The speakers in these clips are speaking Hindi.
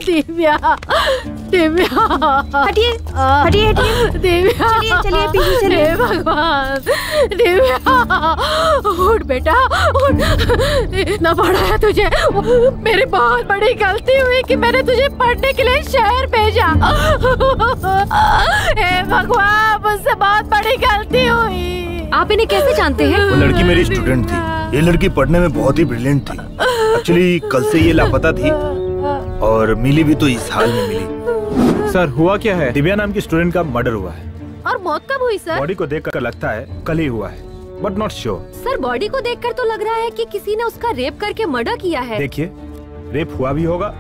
दिव्या, दिव्या, हटिए हटिए हटिए। दिव्या, चलिए चलिए पीछे चलिए। हे भगवान, दिव्या उठ बेटा उठ। इतना बड़ा है तुझे। मेरी बहुत बड़ी गलती हुई कि मैंने तुझे पढ़ने के लिए शहर भेजा। हे भगवान, मुझसे बहुत बड़ी गलती हुई। आप इन्हें कैसे जानते हैं? वो लड़की मेरी स्टूडेंट थी। ये लड़की पढ़ने में बहुत ही ब्रिलियंट थी। एक्चुअली कल से ये लापता थी और मिली भी तो इस हाल में मिली। सर हुआ क्या है? दिव्या नाम की स्टूडेंट का मर्डर हुआ है। और मौत कब हुई सर? बॉडी को देखकर लगता है कल ही हुआ है, but not sure. Sir body को देखकर तो लग रहा है कि किसी ने उसका रेप करके मर्डर किया है। देखिए, रेप हुआ भी होगा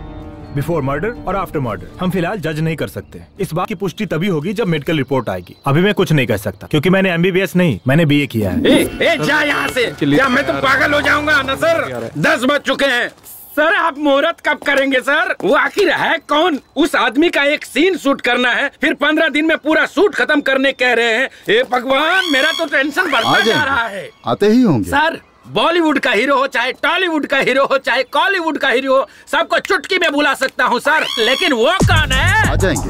बिफोर मर्डर और आफ्टर मर्डर। हम फिलहाल जज नहीं कर सकते। इस बात की पुष्टि तभी होगी जब मेडिकल रिपोर्ट आएगी। अभी मैं कुछ नहीं कह सकता क्योंकि मैंने MBBS नहीं, मैंने BA किया है। जा यहाँ से। क्या मैं तो पागल हो जाऊंगा ना सर? 10 बज चुके हैं सर। आप मुहूर्त कब करेंगे सर? वो आखिर है कौन? उस आदमी का एक सीन शूट करना है, फिर 15 दिन में पूरा शूट खत्म करने कह रहे हैं। हे भगवान, मेरा तो टेंशन बढ़ता जा रहा है। आते ही होंगे सर। बॉलीवुड का हीरो हो, चाहे टॉलीवुड का हीरो हो, चाहे कॉलीवुड का हीरो हो, सबको चुटकी में बुला सकता हूँ सर। लेकिन वो कौन है? आ जाएंगे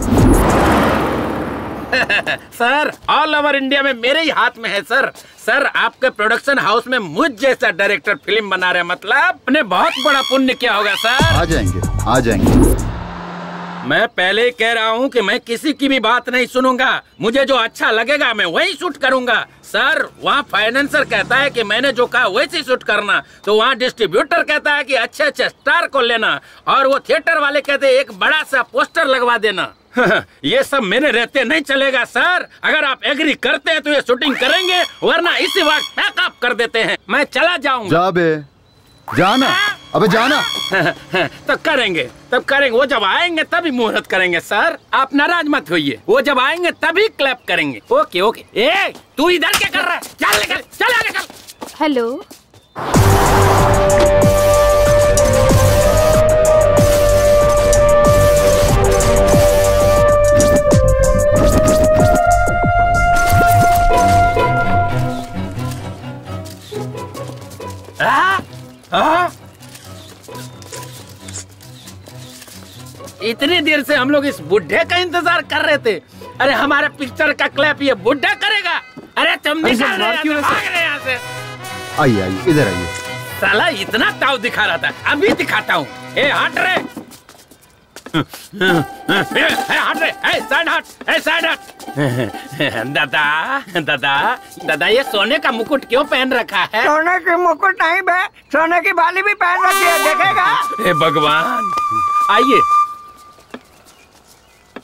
सर, ऑल ओवर इंडिया में मेरे ही हाथ में है सर। सर, आपके प्रोडक्शन हाउस में मुझ जैसा डायरेक्टर फिल्म बना रहे, मतलब आपने बहुत बड़ा पुण्य किया होगा सर। आ जाएंगे आ जाएंगे। मैं पहले ही कह रहा हूँ कि मैं किसी की भी बात नहीं सुनूंगा। मुझे जो अच्छा लगेगा मैं वही शूट करूंगा। सर, वहाँ फाइनेंसर कहता है कि मैंने जो कहा वैसे शूट करना, तो वहाँ डिस्ट्रीब्यूटर कहता है कि अच्छे अच्छे स्टार को लेना, और वो थिएटर वाले कहते हैं एक बड़ा सा पोस्टर लगवा देना। ये सब मेरे रहते नहीं चलेगा सर। अगर आप एग्री करते हैं तो ये शूटिंग करेंगे, वरना इसी वक्त पैकअप कर देते हैं। मैं चला जाऊंगा। जा बे, जाना। अबे जाना। तब करेंगे वो जब आएंगे तभी मुहूर्त करेंगे सर। आप नाराज मत होइए, वो जब आएंगे तभी क्लैप करेंगे। Okay okay. ए, तू इधर क्या कर रहा है? चल निकल, चल आगे चल। हेलो, इतनी देर से हम लोग इस बुढ़े का इंतजार कर रहे थे। अरे हमारे पिक्चर का क्लैप ये बुढ़ा करेगा? अरे तुम निकल रहे यहाँ से। आइए आइए, इधर आइए। साला इतना ताव दिखा रहा था, अभी दिखाता हूँ। ए हट रे, हट रे, साइड हट, साइड हट। दादा ये सोने का मुकुट क्यों पहन रखा है? सोने की मुकुट नहीं बे, सोने की बाली भी पहन रखी है, देखेगा? हे भगवान, आइए।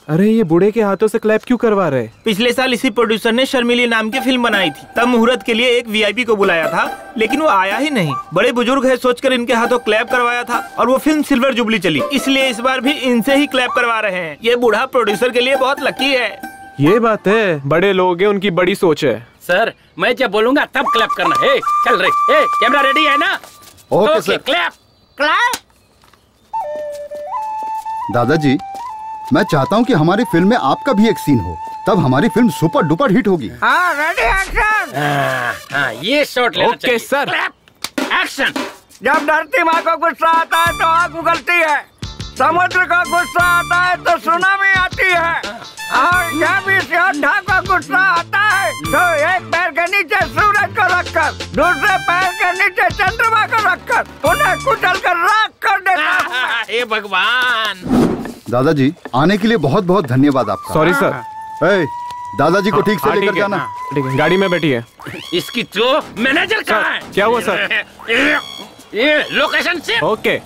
अरे ये बूढ़े के हाथों से क्लैप क्यों करवा रहे? पिछले साल इसी प्रोड्यूसर ने शर्मिली नाम की फिल्म बनाई थी। तब मुहूर्त के लिए एक VIP को बुलाया था, लेकिन वो आया ही नहीं। बड़े बुजुर्ग है सोचकर इनके हाथों क्लैप करवाया था, और वो फिल्म सिल्वर जुबली चली। इसलिए इस बार भी इनसे ही क्लैप करवा रहे हैं। ये बूढ़ा प्रोड्यूसर के लिए बहुत लकी है। ये बात है, बड़े लोग हैं, उनकी बड़ी सोच है। सर, मैं जब बोलूंगा तब क्लैप करना है। चल रही, कैमरा रेडी है ना? Okay sir. Clap clap. दादाजी, मैं चाहता हूँ कि हमारी फिल्म में आपका भी एक सीन हो, तब हमारी फिल्म सुपर डुपर हिट होगी। हाँ, रेडी एक्शन। ये शॉट लेना चाहिए। Okay sir. Clap action. जब धरती माँ को गुस्सा आता है तो आग उगलती है, समुद्र का गुस्सा आता है तो सुनामी आती है, और जब इस योद्धा को गुस्सा आता है तो एक पैर के नीचे सूरज को रखकर, दूसरे पैर के नीचे चंद्रमा को रखकर उन्हें कुचल कर राख कर देता हूँ। हे भगवान। दादाजी, आने के लिए बहुत बहुत धन्यवाद आपका। Sorry sir. दादाजी को ठीक से लेकर जाना। ठीक है, गाड़ी में बैठिए। इसकी तो मैनेजर कहाँ है? क्या हुआ सर? ये लोकेशन से। ओके।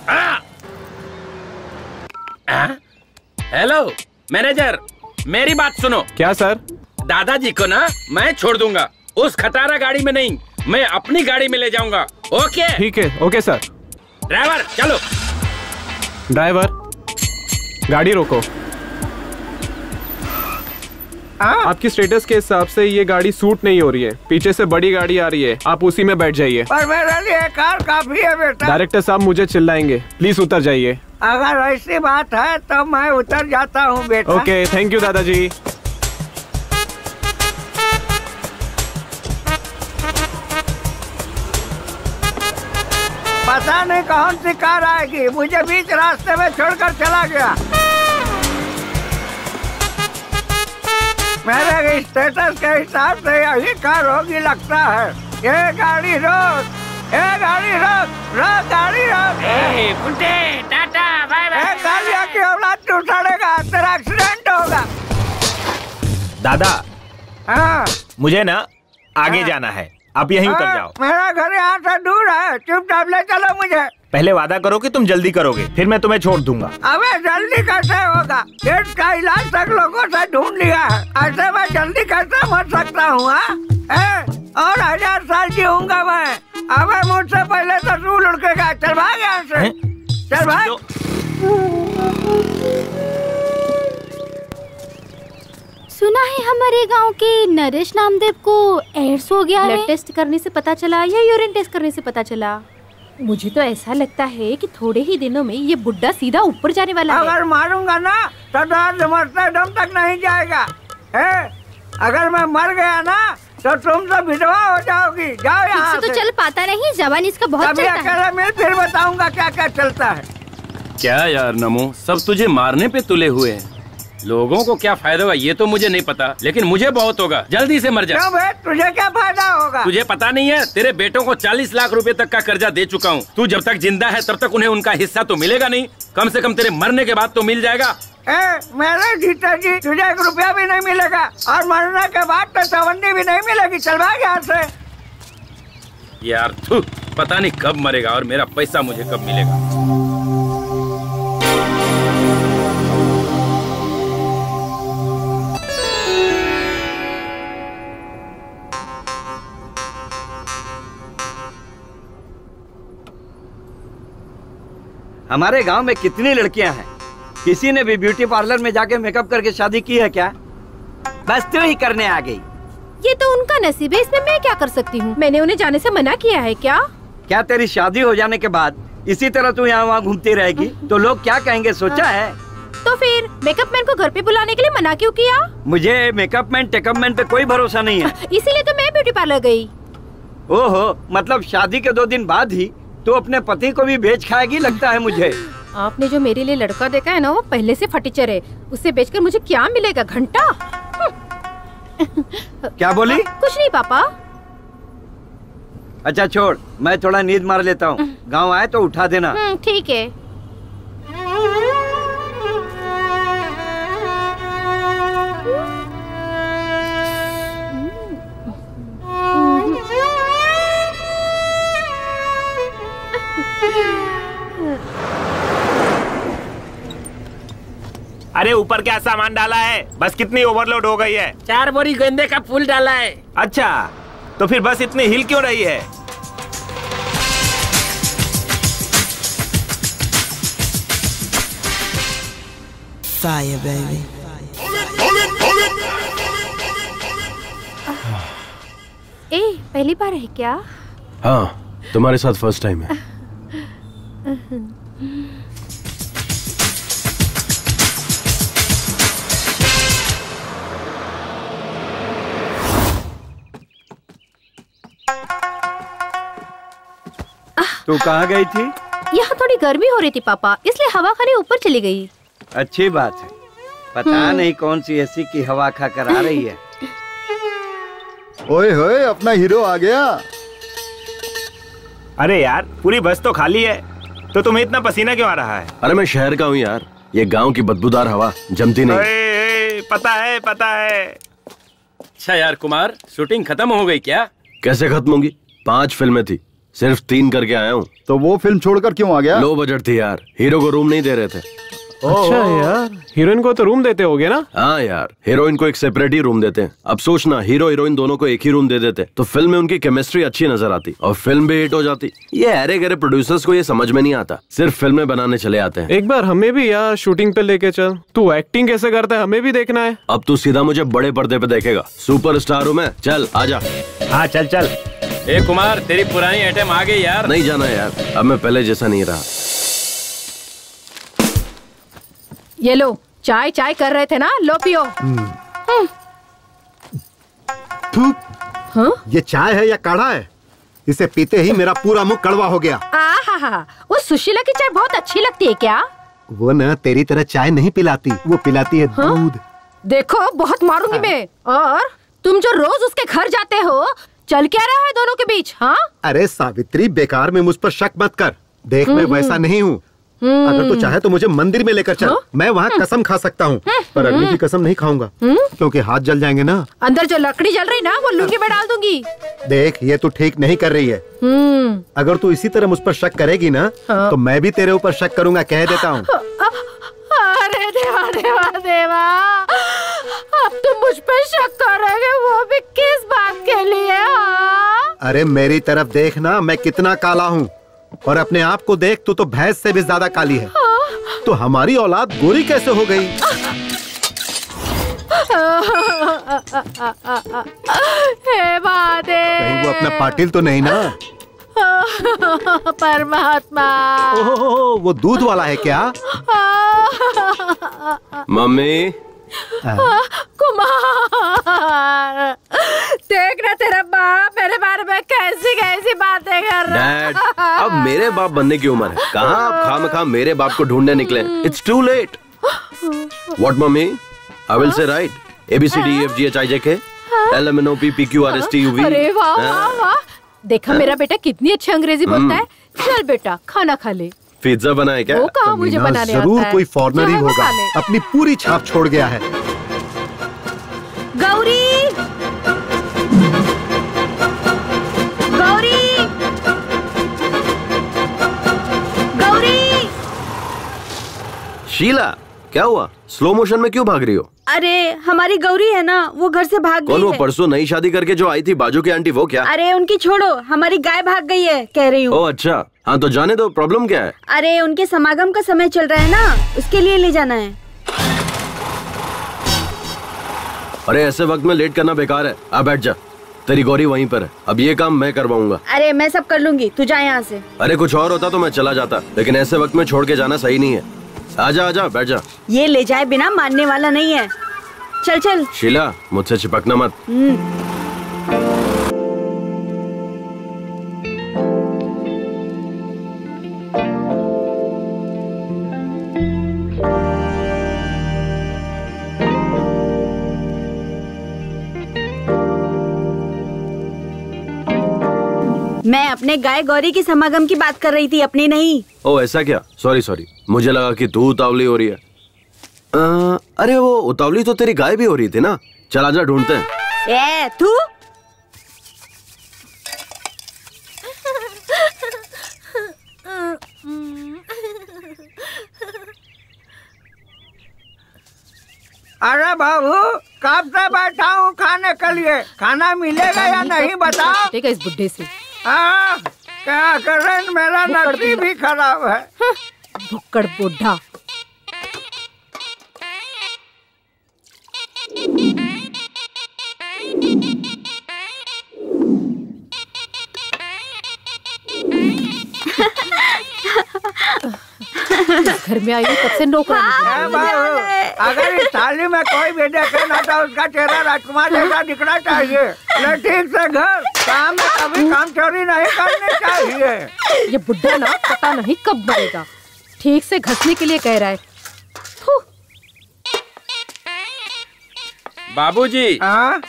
हेलो मैनेजर, मेरी बात सुनो। क्या सर? दादाजी को ना मैं छोड़ दूंगा, उस खटारा गाड़ी में नहीं, मैं अपनी गाड़ी में ले जाऊंगा। ओके? ठीक है, ओके सर। ड्राइवर चलो। ड्राइवर, गाड़ी रोको। आपकी स्टेटस के हिसाब से ये गाड़ी सूट नहीं हो रही है, पीछे से बड़ी गाड़ी आ रही है, आप उसी में बैठ जाइए। पर मेरे लिए कार काफी है बेटा। डायरेक्टर साहब मुझे चिल्लाएंगे, प्लीज उतर जाइए। अगर ऐसी बात है तो मैं उतर जाता हूँ बेटा। ओके, थैंक यू दादाजी। पता नहीं कौन सी कार आएगी, मुझे बीच रास्ते में छोड़कर चला गया। मेरे स्टेटस के हिसाब से यही कार होगी लगता है। ये गाड़ी रोक, ये गाड़ी रोक, रोक गाड़ी रोक। Kunte, tata, bye bye. गाड़ी आके औलाद तू उठाड़ेगा, तेरा एक्सीडेंट होगा। दादा, हाँ मुझे ना आगे जाना है, आप यहीं उतर जाओ। मेरा घर यहाँ से दूर है, चुपचाप ले चलो मुझे। पहले वादा करो कि तुम जल्दी करोगे, फिर मैं तुम्हें छोड़ दूंगा। अबे जल्दी कैसे होगा? पेट का इलाज तक लोगों से ढूंढ लिया है, ऐसे मैं जल्दी कैसे मर सकता हूँ? और 1000 साल जीऊंगा मैं। अबे मुझसे पहले तो तू लुढ़केगा। चल भाग यहाँ से, चल भाग। सुना है हमारे गांव के नरेश नामदेव को एड्स हो गया है। ब्लड टेस्ट करने से पता चला या यूरिन टेस्ट करने से पता चला? मुझे तो ऐसा लगता है कि थोड़े ही दिनों में ये बुड्ढा सीधा ऊपर जाने वाला है। अगर मारूंगा ना तो दर्द मरते दम तक नहीं जाएगा। अगर मैं मर गया ना तो तुम सब विधवा हो जाओगी। जाओ यहाँ से। तो चल पाता नहीं, जवान इसका बहुत कभी चलता है। अकेले मिल, फिर बताऊंगा क्या क्या चलता है। क्या यार नमो, सब तुझे मारने पे तुले हुए हैं। लोगों को क्या फायदा होगा ये तो मुझे नहीं पता, लेकिन मुझे बहुत होगा। जल्दी से मर जा। क्यों बे, तुझे क्या फायदा होगा? तुझे पता नहीं है, तेरे बेटों को 40 लाख रुपए तक का कर्जा दे चुका हूँ। तू जब तक जिंदा है तब तक उन्हें उनका हिस्सा तो मिलेगा नहीं, कम से कम तेरे मरने के बाद तो मिल जाएगा। मेरे जीता जी तुझे 1 रुपया भी नहीं मिलेगा, और मरने के बाद तो चवन्नी भी नहीं मिलेगी। चल भाग यहाँ से। यार तू पता नहीं कब मरेगा और मेरा पैसा मुझे कब मिलेगा। हमारे गांव में कितनी लड़कियां हैं, किसी ने भी ब्यूटी पार्लर में जाके मेकअप करके शादी की है क्या? बस तू ही करने आ गई। ये तो उनका नसीब है, इसमें मैं क्या कर सकती हूँ? मैंने उन्हें जाने से मना किया है क्या? क्या तेरी शादी हो जाने के बाद इसी तरह तू यहाँ वहाँ घूमती रहेगी तो लोग क्या कहेंगे, सोचा है? तो फिर मेकअप मैन को घर पे बुलाने के लिए मना क्यों किया? मुझे मेकअप मैन टेकअप मैन पे कोई भरोसा नहीं है। इसीलिए तो मैं ब्यूटी पार्लर गई। ओहो, मतलब शादी के 2 दिन बाद ही तो अपने पति को भी बेच खाएगी लगता है मुझे। आपने जो मेरे लिए लड़का देखा है ना, वो पहले से फटीचर है। उसे बेचकर मुझे क्या मिलेगा? घंटा। क्या बोली? कुछ नहीं पापा। अच्छा छोड़, मैं थोड़ा नींद मार लेता हूँ। गाँव आए तो उठा देना। ठीक है। अरे ऊपर क्या सामान डाला है? बस कितनी ओवरलोड हो गई है? 4 बोरी गेंदे का फूल डाला है। अच्छा, तो फिर बस इतनी हिल क्यों रही है? Fire, baby. पहली बार है क्या? हाँ, तुम्हारे साथ फर्स्ट टाइम है। तू कहाँ गई थी? यहाँ थोड़ी गर्मी हो रही थी पापा, इसलिए हवा खाने ऊपर चली गई। अच्छी बात है। पता नहीं कौन सी एसी की हवा खा कर आ रही है। ओए होए, अपना हीरो आ गया। अरे यार, पूरी बस तो खाली है, तो तुम्हें इतना पसीना क्यों आ रहा है? अरे मैं शहर का हूँ यार, ये गांव की बदबूदार हवा जमती नहीं। पता है, पता है। अच्छा यार कुमार, शूटिंग खत्म हो गई क्या? कैसे खत्म होगी? 5 फिल्में थी, सिर्फ 3 करके आया हूँ। तो वो फिल्म छोड़कर क्यों आ गया? लो बजट थी यार, हीरो को रूम नहीं दे रहे थे। अच्छा यार, हीरोइन को तो रूम देते होगे ना? हाँ यार, हीरोइन को एक सेपरेट ही रूम देते हैं। अब सोचना, हीरो हीरोइन दोनों को एक ही रूम दे देते तो फिल्म में उनकी केमिस्ट्री अच्छी नजर आती और फिल्म भी हिट हो जाती। ये अरे गरे प्रोड्यूसर्स को ये समझ में नहीं आता, सिर्फ फिल्में बनाने चले आते हैं। एक बार हमें भी यार शूटिंग पे लेके चल। तू एक्टिंग कैसे करता है हमें भी देखना है। अब तू सीधा मुझे बड़े पर्दे पे देखेगा, सुपरस्टार हूँ मैं। चल आजा। हाँ चल चल। ए कुमार, तेरी पुरानी आइटम आ गई यार। नहीं जाना यार, अब मैं पहले जैसा नहीं रहा। ये लो, चाय चाय कर रहे थे ना, लो पियो। ये चाय है या काढ़ा है? इसे पीते ही मेरा पूरा मुंह कड़वा हो गया। आहा, वो सुशीला की चाय बहुत अच्छी लगती है क्या? वो न तेरी तरह चाय नहीं पिलाती, वो पिलाती है दूध। देखो बहुत मारूंगी मैं। और तुम जो रोज उसके घर जाते हो, चल क्या रहा है दोनों के बीच? हाँ अरे सावित्री, बेकार में मुझ पर शक मत कर। देख मैं वैसा नहीं हूँ। अगर तू चाहे तो मुझे मंदिर में लेकर चल, मैं वहाँ कसम खा सकता हूँ, पर अग्नि की कसम नहीं खाऊंगा क्योंकि हाथ जल जाएंगे ना। अंदर जो लकड़ी जल रही ना, वो लुंगी में डाल दूंगी। देख ये तू ठीक नहीं कर रही है। अगर तू इसी तरह मुझ पर शक करेगी ना, तो मैं भी तेरे ऊपर शक करूंगा, कह देता हूँ। अरे देवा देवा देवा, अब तुम मुझ पर शक करोगे, वो भी किस बात के लिए? अरे मेरी तरफ देख ना, मैं कितना काला हूँ, और अपने आप को देख, तू तो भैंस से भी ज्यादा काली है। तो हमारी औलाद गोरी कैसे हो गई? हे महादेव, कहीं वो अपना पाटिल तो नहीं ना? परमात्मा। ओहो, वो दूध वाला है क्या? मम्मी। कुमार, देखना तेरा बाप मेरे बारे में कैसी कैसी बातें कर रहा है। डैड, अब मेरे बाप बनने की उम्र है, कहाँ आप खामखा मेरे बाप को ढूंढने निकले? It's too late. What mummy? I will say right ABCDEFGHIJK LMNOP PQRSTUV। अरे वाह वाह वाह, देखा मेरा बेटा कितनी अच्छी अंग्रेजी बोलता है। चल बेटा खाना खा ले। पिज्जा बनाए क्या? वो कहाँ मुझे बनाने आता है? जरूर कोई फॉरेनर ही होगा, अपनी पूरी छाप छोड़ गया है। गौरी, गौरी, गौरी। शीला, क्या हुआ? स्लो मोशन में क्यों भाग रही हो? अरे हमारी गौरी है ना, वो घर से भाग गई है। कौन वो परसों नई शादी करके जो आई थी, बाजू की आंटी, वो क्या? अरे उनकी छोड़ो, हमारी गाय भाग गई है कह रही हूँ। ओह अच्छा, हाँ तो जाने दो, प्रॉब्लम क्या है? अरे उनके समागम का समय चल रहा है ना, उसके लिए ले जाना है। अरे ऐसे वक्त में लेट करना बेकार है, आ बैठ जा, तेरी गौरी वहीं पर है, अब ये काम मैं करवाऊंगा। अरे मैं सब कर लूंगी, तू जा यहाँ से। अरे कुछ और होता तो मैं चला जाता, लेकिन ऐसे वक्त में छोड़ के जाना सही नहीं है। आजा आजा, बैठ जा। ये ले जाए बिना मानने वाला नहीं है। चल चल। शीला, मुझसे चिपकना मत। मैं अपने गाय गौरी की समागम की बात कर रही थी, अपनी नहीं। ओ ऐसा क्या? सॉरी सॉरी, मुझे लगा कि तू उतावली हो रही है। अरे वो उतावली तो तेरी गाय भी हो रही थी ना। चल आजा, ढूंढते हैं। ए तू अरे बाबू, कब से बैठा हूँ खाने के लिए, खाना मिलेगा या नहीं बताओ। ठीक है इस बुड्ढे से। क्या करें, मेरा नसीब भी खराब है। भुक्कड़ बुढ़ा। घर में आई हूँ तब से नौकरानी। अगर इस थाली में कोई भी देखे ना तो उसका चेहरा राजकुमार जैसा दिखना चाहिए। ठीक से घर काम में कभी काम चोरी नहीं करनी चाहिए। ये बुड्ढा ना पता नहीं कब मरेगा। ठीक से घसने के लिए कह रहा है। बाबूजी,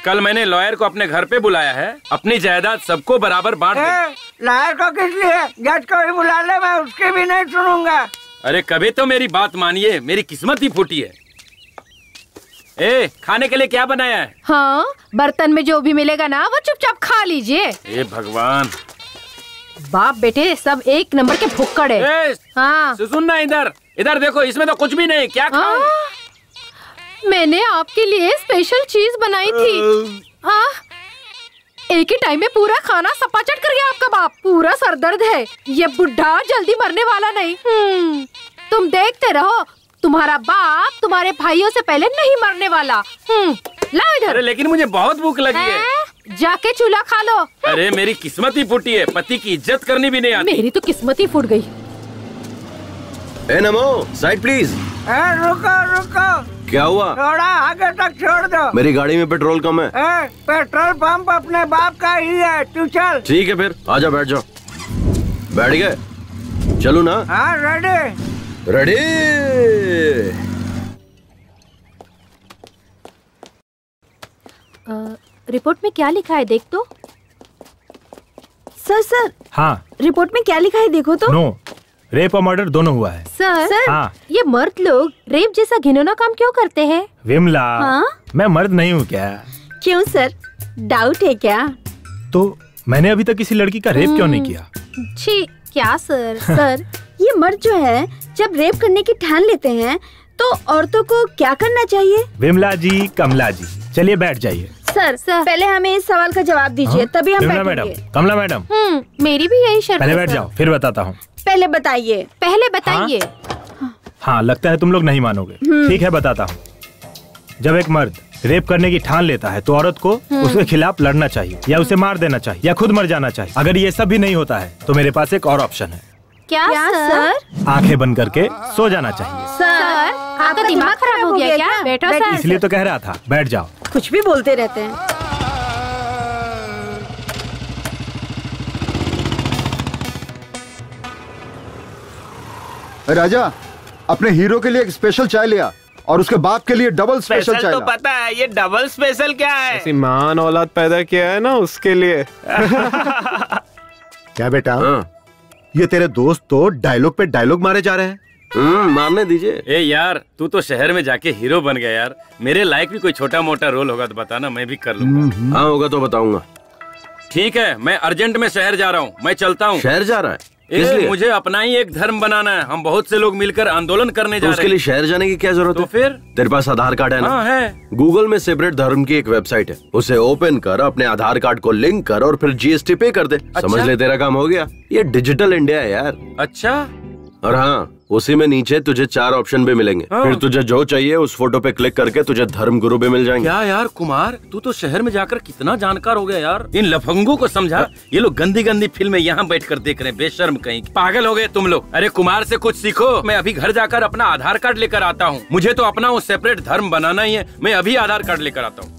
कल मैंने लॉयर को अपने घर पे बुलाया है, अपनी जायदाद सबको बराबर बांट दे। लॉयर को किस लिए? जज को भी बुला ले, मैं उसकी भी नहीं सुनूंगा। अरे कभी तो मेरी बात मानिए, मेरी किस्मत ही फूटी है। ए, खाने के लिए क्या बनाया है? हाँ, बर्तन में जो भी मिलेगा ना वो चुपचाप खा लीजिए। ए भगवान, बाप बेटे सब एक नंबर के भुक्कड़ है। हाँ सुनना, इधर इधर देखो, इसमें तो कुछ भी नहीं, क्या खाऊं? मैंने आपके लिए स्पेशल चीज बनाई थी। एक ही टाइम में पूरा खाना सपाचट कर गया आपका बाप। पूरा सरदर्द है। ये बुढ़ा जल्दी मरने वाला नहीं। तुम देखते रहो, तुम्हारा बाप तुम्हारे भाइयों से पहले नहीं मरने वाला। ला इधर। अरे लेकिन मुझे बहुत भूख लगी है। जाके चूल्हा खा लो। अरे मेरी किस्मत ही फूटी है, पति की इज्जत करनी भी नहीं आती। मेरी तो किस्मत ही फूट गई। ए नमो, साइड प्लीज। रुको रुको, क्या हुआ? थोड़ा आगे तक छोड़ दो। मेरी गाड़ी में पेट्रोल कम है। पेट्रोल पंप अपने बाप का ही है, तू चल। ठीक है फिर आजा, बैठ जाओ। बैठ गए? चलो ना। हाँ रेडी। रेडी। रिपोर्ट में क्या लिखा है देख तो। सर हाँ रिपोर्ट में क्या लिखा है देखो तो। नो, रेप और मर्डर दोनों हुआ है। सर हाँ। ये मर्द लोग रेप जैसा घिनौना काम क्यों करते हैं? विमला, हाँ? मैं मर्द नहीं हूँ क्या? क्यों सर, डाउट है क्या? तो मैंने अभी तक किसी लड़की का रेप क्यों नहीं किया? छी, क्या सर? सर ये मर्द जो है जब रेप करने की ठान लेते हैं तो औरतों को क्या करना चाहिए? विमला जी, कमला जी, चलिए बैठ जाइए। सर पहले हमें इस सवाल का जवाब दीजिए, तभी हम विमला बैठेंगे। मैडम, कमला मैडम, मेरी भी यही शर्त है। पहले बैठ सर। जाओ, फिर बताता हूँ। पहले बताइए। पहले बताइए। हाँ, लगता है तुम लोग नहीं मानोगे। ठीक है, बताता हूँ। जब एक मर्द रेप करने की ठान लेता है तो औरत को उसके खिलाफ लड़ना चाहिए, या उसे मार देना चाहिए, या खुद मर जाना चाहिए। अगर ये सब भी नहीं होता है तो मेरे पास एक और ऑप्शन है। क्या सर? आंखें बंद करके सो जाना चाहिए। सर आपका दिमाग खराब हो गया क्या? बैठो सर। इसलिए तो कह रहा था, बैठ जाओ। कुछ भी बोलते रहते हैं। राजा, अपने हीरो के लिए एक स्पेशल चाय लिया और उसके बाप के लिए डबल स्पेशल चाय तो ला। पता है, ये डबल स्पेशल क्या है? ऐसी महान औलाद पैदा किया है ना उसके लिए। क्या बेटा, ये तेरे दोस्त तो डायलॉग पे डायलॉग मारे जा रहे हैं। मारने दीजिए। ए यार, तू तो शहर में जाके हीरो बन गया यार। मेरे लायक भी कोई छोटा मोटा रोल होगा तो बताना, मैं भी कर लूंगा। हाँ होगा तो बताऊंगा। ठीक है, मैं अर्जेंट में शहर जा रहा हूँ, मैं चलता हूँ। शहर जा रहा है? इसलिए मुझे अपना ही एक धर्म बनाना है। हम बहुत से लोग मिलकर आंदोलन करने जा रहे हैं। उसके लिए शहर जाने की क्या जरूरत है? तो फिर तेरे पास आधार कार्ड है ना? हाँ है। गूगल में सेपरेट धर्म की एक वेबसाइट है, उसे ओपन कर, अपने आधार कार्ड को लिंक कर और फिर GST पे कर दे। समझ ले, तेरा काम हो गया। ये डिजिटल इंडिया है यार। अच्छा। और हाँ, उसी में नीचे तुझे 4 ऑप्शन भी मिलेंगे। फिर तुझे जो चाहिए उस फोटो पे क्लिक करके तुझे धर्म गुरु भी मिल जाएंगे। क्या यार कुमार, तू तो शहर में जाकर कितना जानकार हो गया यार। इन लफंगों को समझा, ये लोग गंदी गंदी फिल्में यहाँ बैठकर देख रहे हैं, बेशर्म कहीं। पागल हो गए तुम लोग। अरे कुमार से कुछ सीखो। मैं अभी घर जाकर अपना आधार कार्ड लेकर आता हूँ। मुझे तो अपना वो सेपरेट धर्म बनाना ही है। मैं अभी आधार कार्ड लेकर आता हूँ।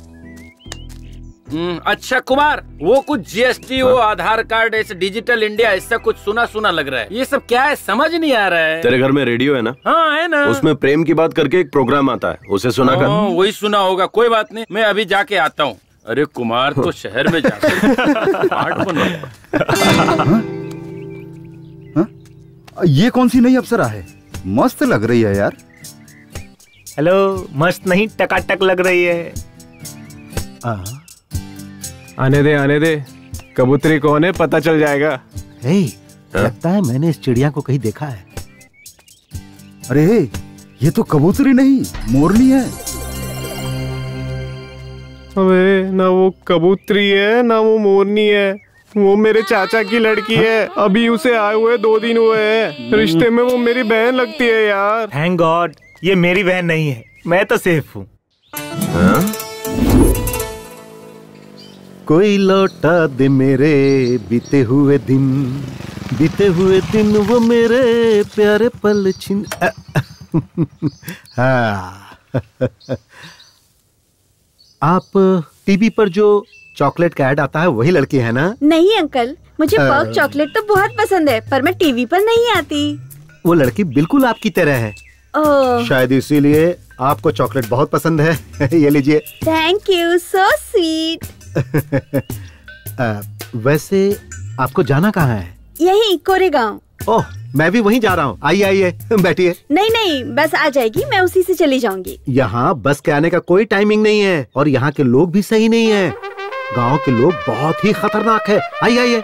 अच्छा कुमार, वो कुछ GST, वो आधार कार्ड, ऐसे डिजिटल इंडिया, ऐसा कुछ सुना सुना लग रहा है। ये सब क्या है, समझ नहीं आ रहा है। तेरे घर में रेडियो है ना? हाँ है ना। उसमें प्रेम की बात करके एक प्रोग्राम आता है, उसे सुना कर। वही सुना होगा, कोई बात नहीं, मैं अभी जाके आता हूँ। अरे कुमार तो शहर में जाकर ये कौन सी नई अप्सरा है? मस्त लग रही है यार। हेलो, मस्त नहीं टकाटक लग रही है। आने दे, कबूतरी कौन है पता चल जाएगा। लगता है मैंने इस चिड़िया को कहीं देखा है। अरे ये तो कबूतरी नहीं, मोरनी है। अबे ना वो कबूतरी है ना वो मोरनी है, वो मेरे चाचा की लड़की है। अभी उसे आए हुए 2 दिन हुए हैं। रिश्ते में वो मेरी बहन लगती है यार। थैंक गॉड, ये मेरी बहन नहीं है, मैं तो सेफ हूँ। कोई लौटा दे मेरे बीते हुए दिन वो मेरे प्यारे पल छिन। हाँ। आप टीवी पर जो चॉकलेट का ऐड आता है वही लड़की है ना? नहीं अंकल, मुझे पर्क चॉकलेट तो बहुत पसंद है, पर मैं टीवी पर नहीं आती। वो लड़की बिल्कुल आपकी तरह है। शायद इसीलिए आपको चॉकलेट बहुत पसंद है। ये लीजिए। Thank you, so sweet. वैसे आपको जाना कहाँ है? यही कोरेगांव। ओह, मैं भी वहीं जा रहा हूँ। आइए बैठिए। नहीं, बस आ जाएगी, मैं उसी से चली जाऊंगी। यहाँ बस के आने का कोई टाइमिंग नहीं है और यहाँ के लोग भी सही नहीं है। गांव के लोग बहुत ही खतरनाक है। आइए।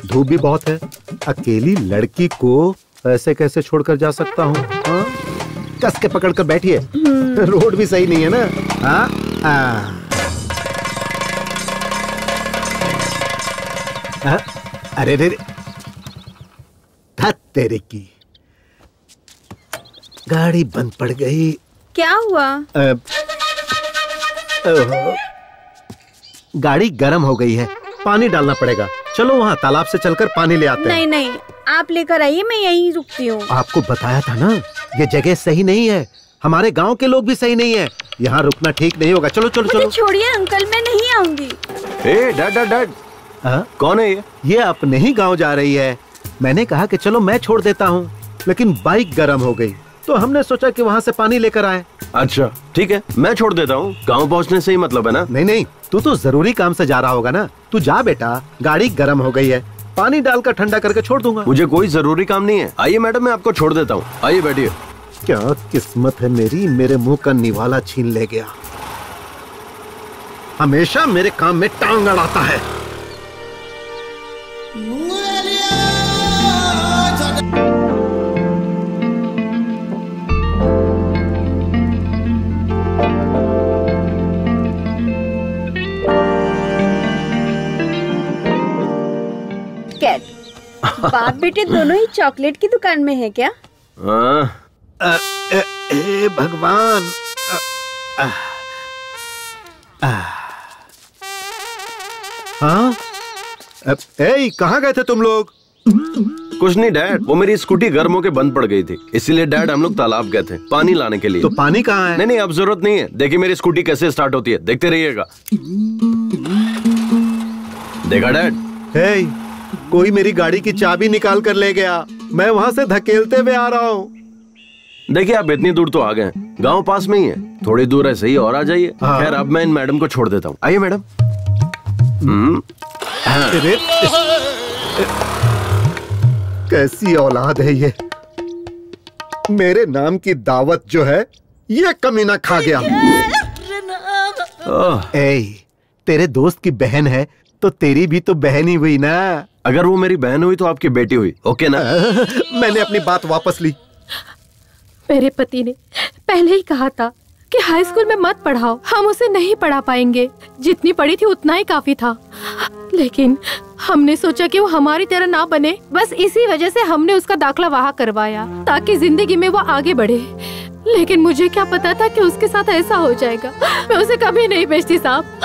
धूप भी बहुत है। अकेली लड़की को ऐसे कैसे छोड़कर जा सकता हूँ? कस के पकड़ कर बैठिए। रोड भी सही नहीं है ना। अरे रे, तेरे की गाड़ी बंद पड़ गई। क्या हुआ? गाड़ी गर्म हो गई है, पानी डालना पड़ेगा। चलो वहाँ तालाब से चलकर पानी ले आते हैं। नहीं, आप लेकर आइए, मैं यहीं रुकती हूँ। आपको बताया था ना, ये जगह सही नहीं है। हमारे गांव के लोग भी सही नहीं है। यहाँ रुकना ठीक नहीं होगा। चलो चलो चलो। छोड़िए अंकल, मैं नहीं आऊंगी। डैड डैड डैड, कौन है ये अपने ही गांव जा रही है। मैंने कहा कि चलो मैं छोड़ देता हूँ, लेकिन बाइक गर्म हो गई तो हमने सोचा कि वहाँ से पानी लेकर आए। अच्छा ठीक है, मैं छोड़ देता हूँ। गांव पहुँचने से ही मतलब है ना? नहीं नहीं, तू तो जरूरी काम से जा रहा होगा ना। तू जा बेटा, गाड़ी गर्म हो गई है, पानी डालकर ठंडा करके छोड़ दूंगा। मुझे कोई जरूरी काम नहीं है। आइए मैडम, मैं आपको छोड़ देता हूँ। आइए बैठिए। क्या किस्मत है मेरी, मेरे मुंह का निवाला छीन ले गया। हमेशा मेरे काम में टांग अड़ाता है। बाप बेटे दोनों ही चॉकलेट की दुकान में है क्या? भगवान। हाँ, कहाँ गए थे तुम लोग? कुछ नहीं डैड, वो मेरी स्कूटी गर्म होके बंद पड़ गई थी, इसीलिए डैड हम लोग तालाब गए थे पानी लाने के लिए। तो पानी कहाँ है? नहीं नहीं, अब जरूरत नहीं है। देखिए मेरी स्कूटी कैसे स्टार्ट होती है, देखते रहिएगा। देखा डैड? कोई मेरी गाड़ी की चाबी निकाल कर ले गया। मैं वहाँ से धकेलते हुए आ रहा हूँ। देखिए आप इतनी दूर तो आ गए, गांव पास में ही है, थोड़ी दूर है सही और आ जाइए। खैर अब मैं इन मैडम को छोड़ देता हूँ। आइए मैडम। कैसी औलाद है ये। मेरे नाम की दावत जो है ये कमीना खा गया। तेरे दोस्त की बहन है तो तेरी भी तो बहन ही हुई ना। अगर वो मेरी बहन हुई तो आपकी बेटी हुई, ओके ना? मैंने अपनी बात वापस ली। मेरे पति ने पहले ही कहा था कि हाई स्कूल में मत पढ़ाओ, हम उसे नहीं पढ़ा पाएंगे। जितनी पढ़ी थी उतना ही काफी था, लेकिन हमने सोचा कि वो हमारी तरह ना बने। बस इसी वजह से हमने उसका दाखला वहाँ करवाया ताकि जिंदगी में वो आगे बढ़े। लेकिन मुझे क्या पता था कि उसके साथ ऐसा हो जाएगा। मैं उसे कभी नहीं भेजती साहब,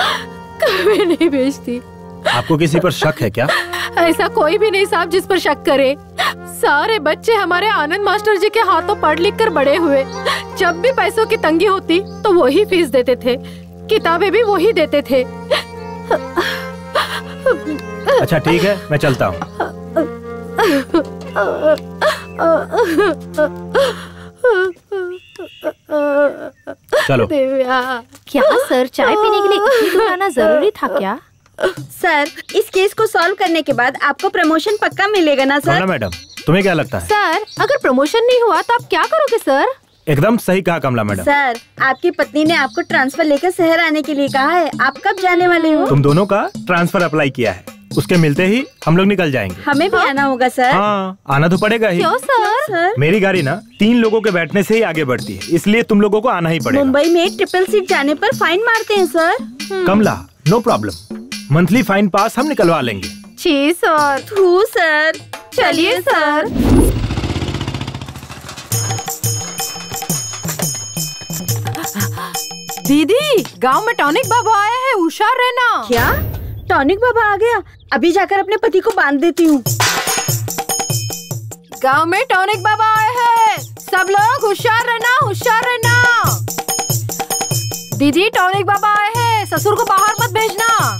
कभी नहीं भेजती। आपको किसी पर शक है क्या? ऐसा कोई भी नहीं साहब जिस पर शक करे। सारे बच्चे हमारे आनंद मास्टर जी के हाथों पढ़ लिख कर बड़े हुए। जब भी पैसों की तंगी होती तो वही फीस देते थे, किताबें भी वही देते थे। अच्छा ठीक है, मैं चलता हूँ। चलो। क्या सर, चाय पीने के लिए इतनी दूर आना जरूरी था क्या? सर, इस केस को सॉल्व करने के बाद आपको प्रमोशन पक्का मिलेगा ना सर? मैडम, तुम्हें क्या लगता है? सर, अगर प्रमोशन नहीं हुआ तो आप क्या करोगे सर? एकदम सही कहा कमला मैडम। सर, आपकी पत्नी ने आपको ट्रांसफर लेकर शहर आने के लिए कहा है। आप कब जाने वाले हो? तुम दोनों का ट्रांसफर अप्लाई किया है, उसके मिलते ही हम लोग निकल जाएंगे। हमें भी आना होगा सर। हाँ, आना तो पड़ेगा ही। क्यों सर? मेरी गाड़ी ना 3 लोगों के बैठने से ही आगे बढ़ती है, इसलिए तुम लोगों को आना ही पड़ेगा। मुंबई में ट्रिपल सीट जाने पर फाइन मारते हैं सर। कमला, नो प्रॉब्लम, मंथली फाइन पास हम निकलवा लेंगे। जी सर। थू सर। चलिए सर। दीदी, गांव में टॉनिक बाबा आया है, हुशार रहना। क्या? टॉनिक बाबा आ गया? अभी जाकर अपने पति को बांध देती हूँ। गांव में टॉनिक बाबा आए हैं, सब लोग होशियार रहना, होशियार रहना। दीदी, टॉनिक बाबा आए हैं, ससुर को बाहर मत भेजना।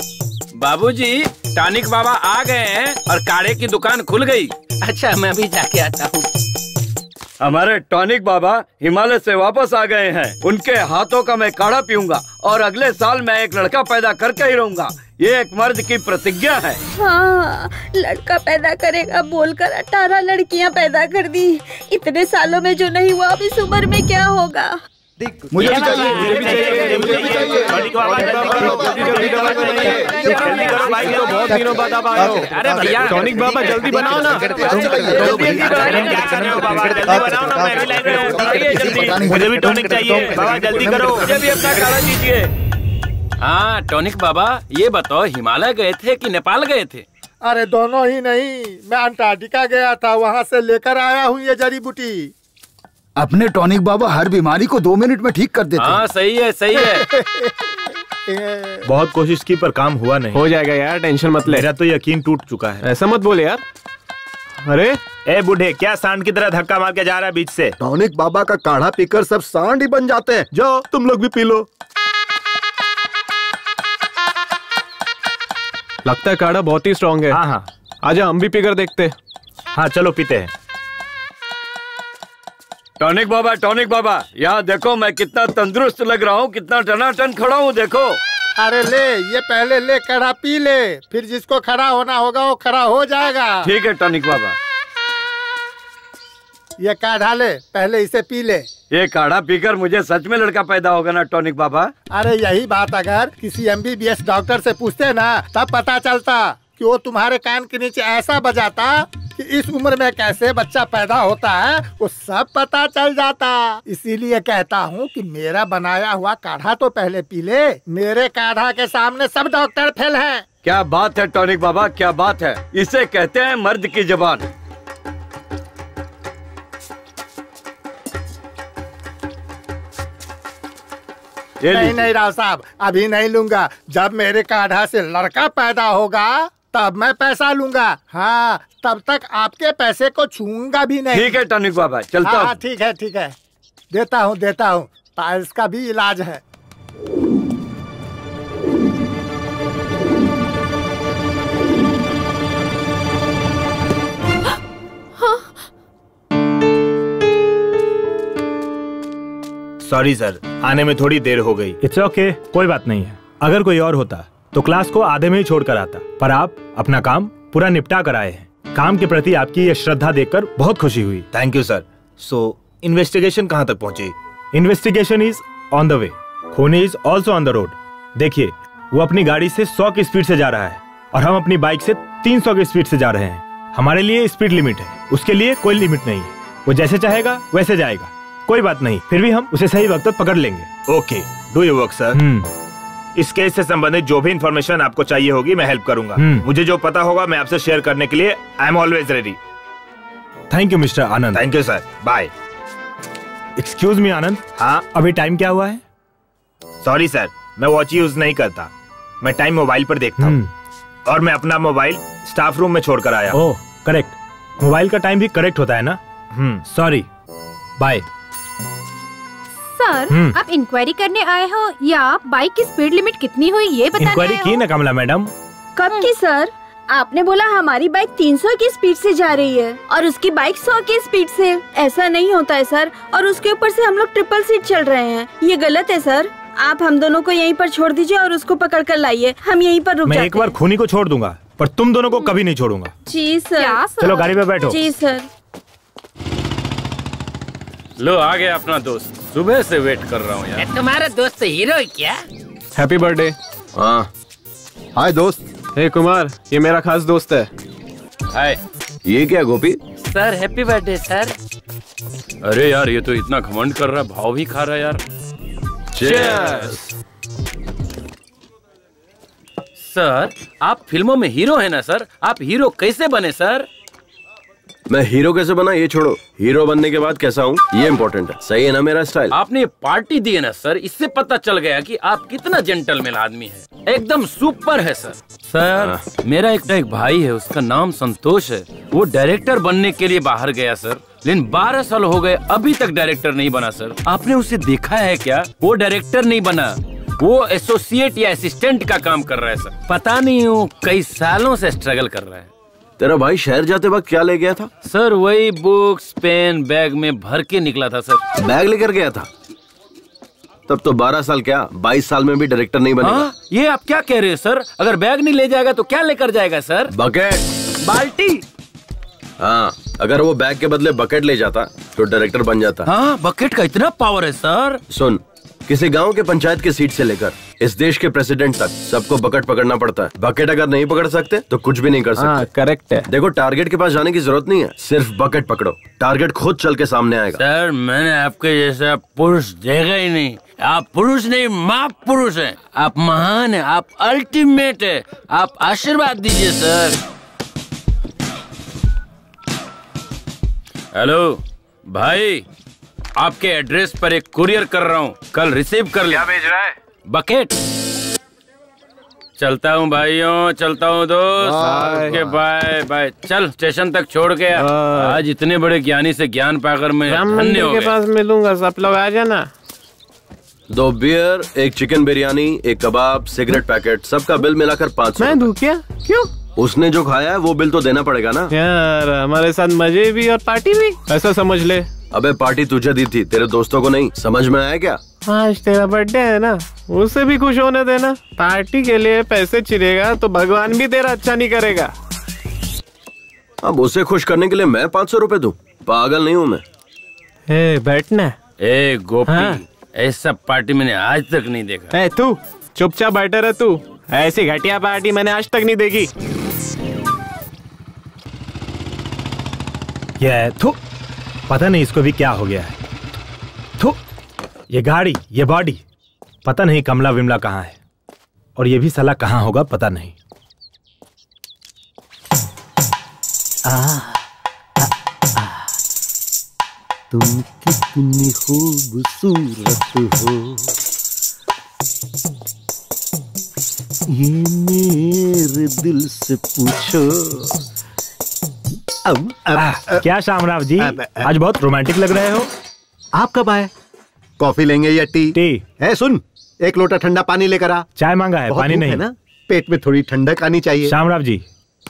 बाबूजी, टॉनिक बाबा आ गए हैं और काढ़े की दुकान खुल गई। अच्छा, मैं भी जाके आता हूँ। हमारे टॉनिक बाबा हिमालय से वापस आ गए हैं। उनके हाथों का मैं काढ़ा पीऊंगा और अगले साल मैं एक लड़का पैदा करके ही रहूंगा। ये एक मर्द की प्रतिज्ञा है। हाँ, लड़का पैदा करेगा बोलकर 18 लड़कियां पैदा कर दी। इतने सालों में जो नहीं हुआ, अब इस उम्र में क्या होगा? मुझे भी चाहिए, मुझे भी चाहिए, मुझे भी चाहिए। बहुत दिनों बाद आप आए हो। अरे भैया, टॉनिक बाबा जल्दी बनाओ ना। मुझे भी टॉनिक चाहिए बाबा, जल्दी करो। मुझे भी अपना काढ़ा दीजिए। हाँ टॉनिक बाबा, ये बताओ हिमालय गए थे कि नेपाल गए थे? अरे दोनों ही नहीं, मैं अंटार्कटिका गया था, वहाँ से लेकर आया हूँ ये जड़ी बूटी। अपने टॉनिक बाबा हर बीमारी को 2 मिनट में ठीक कर देते हैं। हाँ सही है, सही है। बहुत कोशिश की पर काम हुआ नहीं। हो जाएगा यार, टेंशन मत ले। मेरा तो यकीन टूट चुका है। ऐसा मत बोले यार। अरे ए बूढ़े, क्या सांड की तरह धक्का मार के जा रहा है बीच से? टॉनिक बाबा का काढ़ा पीकर सब सांड ही बन जाते हैं। जाओ तुम लोग भी पी लो। लगता है काढ़ा बहुत ही स्ट्रांग है। हाँ हाँ, आजा हम भी पीकर देखते। हाँ चलो पीते हैं। टॉनिक बाबा, यहाँ देखो मैं कितना तंदुरुस्त लग रहा हूँ, कितना टनाटन खड़ा हूँ, देखो। अरे ले, ये पहले ले काढ़ा पी ले, फिर जिसको खड़ा होना होगा वो खड़ा हो जाएगा। ठीक है टॉनिक बाबा। ये काढ़ा ले, पहले इसे पी ले। ये काढ़ा पीकर मुझे सच में लड़का पैदा होगा ना टॉनिक बाबा? अरे यही बात अगर किसी MBBS डॉक्टर से पूछते ना, तब पता चलता कि वो तुम्हारे कान के नीचे ऐसा बजाता कि इस उम्र में कैसे बच्चा पैदा होता है वो सब पता चल जाता। इसीलिए कहता हूँ कि मेरा बनाया हुआ काढ़ा तो पहले पी ले। मेरे काढ़ा के सामने सब डॉक्टर फेल हैं। क्या बात है टॉनिक बाबा, क्या बात है। इसे कहते हैं मर्द की जबान। नहीं राव साहब, अभी नहीं लूंगा। जब मेरे काढ़ा से लड़का पैदा होगा तब मैं पैसा लूंगा। हाँ, तब तक आपके पैसे को छूंगा भी नहीं। ठीक है टॉनिक बाबा, चलता हूँ। हाँ ठीक है, देता हूँ। पाइल्स का भी इलाज है। सॉरी सर, आने में थोड़ी देर हो गई। इट्स ओके, कोई बात नहीं है। अगर कोई और होता तो क्लास को आधे में ही छोड़कर आता, पर आप अपना काम पूरा निपटा कर आए हैं। काम के प्रति आपकी ये श्रद्धा देखकर बहुत खुशी हुई। Thank you sir. So investigation कहाँ तक पहुँची? Investigation is on the way. खूनी is also on the road. देखिए, वो अपनी गाड़ी से 100 की स्पीड से जा रहा है और हम अपनी बाइक से 300 की स्पीड से जा रहे हैं। हमारे लिए स्पीड लिमिट है, उसके लिए कोई लिमिट नहीं है। वो जैसे चाहेगा वैसे जाएगा, कोई बात नहीं। फिर भी हम उसे सही वक्त पर पकड़ लेंगे। Okay, do your work sir. इस केस से संबंधित जो भी इंफॉर्मेशन आपको चाहिए होगी मैं हेल्प करूंगा। मुझे जो पता होगा मैं आपसे शेयर करने के लिए I am always ready. Thank you mister Anand. Thank you sir, bye. Excuse me Anand. हाँ, अभी टाइम क्या हुआ है? सॉरी सर, मैं वॉच यूज नहीं करता। मैं टाइम मोबाइल पर देखता हूँ और मैं अपना मोबाइल स्टाफ रूम में छोड़कर आया। ओह करेक्ट, मोबाइल का टाइम भी करेक्ट होता है ना। Sorry, bye. सर, आप इंक्वायरी करने आए हो या बाइक की स्पीड लिमिट कितनी हुई ये बताने आए हो? इंक्वायरी की ना कमला मैडम। कब की सर? आपने बोला हमारी बाइक 300 की स्पीड से जा रही है और उसकी बाइक 100 की स्पीड से। ऐसा नहीं होता है सर, और उसके ऊपर से हम लोग ट्रिपल सीट चल रहे हैं। ये गलत है सर। आप हम दोनों को यहीं पर छोड़ दीजिए और उसको पकड़ कर लाइए। हम यहीं पर रुक जाते हैं। मैं एक बार खूनी को छोड़ दूंगा, पर तुम दोनों को कभी नहीं छोड़ूंगा। जी सर। चलो गाड़ी में बैठो। जी सर। लो आ गया अपना दोस्त, सुबह से वेट कर रहा हूँ यार। तुम्हारा दोस्त हीरो है क्या? Happy birthday. हाँ, हाय दोस्त। हे कुमार, ये मेरा खास दोस्त है। हाय। ये क्या Gopi? Sir happy birthday sir. अरे यार, ये तो इतना घमंड कर रहा है, भाव भी खा रहा है यार। Cheers! सर, आप फिल्मों में हीरो है ना सर? आप हीरो कैसे बने सर? मैं हीरो कैसे बना ये छोड़ो, हीरो बनने के बाद कैसा हूँ ये इम्पोर्टेंट है। सही है ना मेरा स्टाइल? आपने पार्टी दी है ना सर, इससे पता चल गया कि आप कितना जेंटलमैन आदमी है। एकदम सुपर है सर। सर, मेरा एक भाई है, उसका नाम संतोष है। वो डायरेक्टर बनने के लिए बाहर गया सर, लेकिन 12 साल हो गए अभी तक डायरेक्टर नहीं बना सर। आपने उसे देखा है क्या? वो डायरेक्टर नहीं बना, वो एसोसिएट या असिस्टेंट का काम कर रहा है सर। पता नहीं वो कई सालों से स्ट्रगल कर रहा है। तेरा भाई शहर जाते वक्त क्या ले गया था? सर वही बुक्स पेन बैग में भर के निकला था सर। बैग लेकर गया था? तब तो 12 साल क्या 22 साल में भी डायरेक्टर नहीं बनेगा। हाँ? ये आप क्या कह रहे हैं सर? अगर बैग नहीं ले जाएगा तो क्या लेकर जाएगा सर? बकेट। बाल्टी। हाँ, अगर वो बैग के बदले बकेट ले जाता तो डायरेक्टर बन जाता। हाँ, बकेट का इतना पावर है सर। सुन, किसी गांव के पंचायत की सीट से लेकर इस देश के प्रेसिडेंट तक सबको बकेट पकड़ना पड़ता है। बकेट अगर नहीं पकड़ सकते तो कुछ भी नहीं कर सकते। करेक्ट है। देखो, टारगेट के पास जाने की जरूरत नहीं है, सिर्फ बकेट पकड़ो, टारगेट खुद चल के सामने आएगा। सर, मैंने आपके जैसा पुरुष देखा ही नहीं। आप पुरुष नहीं, माँ पुरुष हैं। आप महान हैं, आप अल्टीमेट है। आप आशीर्वाद दीजिए सर। हेलो भाई, आपके एड्रेस पर एक कुरियर कर रहा हूँ, कल रिसीव कर ले। क्या भेज रहा है? बकेट। चलता हूँ भाइयों, चलता हूँ दोस्त। Okay bye bye. चल स्टेशन तक छोड़ के आज इतने बड़े ज्ञानी से ज्ञान पाकर मैं धन्य हो गया। के पास मिलूंगा, सब लोग आ जाना। 2 बियर, 1 चिकन बिरयानी, 1 कबाब, सिगरेट पैकेट, सबका बिल मिलाकर 500। मैं दूं क्या? क्यों? उसने जो खाया है वो बिल तो देना पड़ेगा ना यार। हमारे साथ मजे भी और पार्टी भी, ऐसा समझ ले। अबे पार्टी तुझे दी थी, तेरे दोस्तों को नहीं। समझ में आया क्या? आज तेरा बर्थडे है ना, उसे भी खुश होने देना। पार्टी के लिए पैसे चिरेगा तो भगवान भी तेरा अच्छा नहीं करेगा। अब उसे खुश करने के लिए मैं 500 रुपए दूं? पागल नहीं हूँ मैं। बैठना। गोपी, ऐसा पार्टी मैंने आज तक नहीं देखा। तू चुपचाप बैठा रह। तू ऐसी घटिया पार्टी मैंने आज तक नहीं देखी। ये थू, पता नहीं इसको भी क्या हो गया है। थू, ये गाड़ी, ये बॉडी, पता नहीं कमला विमला कहाँ है, और ये भी साला कहाँ होगा पता नहीं। तुम कितनी खूबसूरत हो, ये मेरे दिल से पूछो। क्या शामराव जी, आज बहुत रोमांटिक लग रहे हो। आप कब आए? कॉफी लेंगे या टी? टी। सुन, 1 लोटा ठंडा पानी लेकर आ। चाय मांगा है, पानी नहीं। है ना, पेट में थोड़ी ठंडक आनी चाहिए। शामराव जी,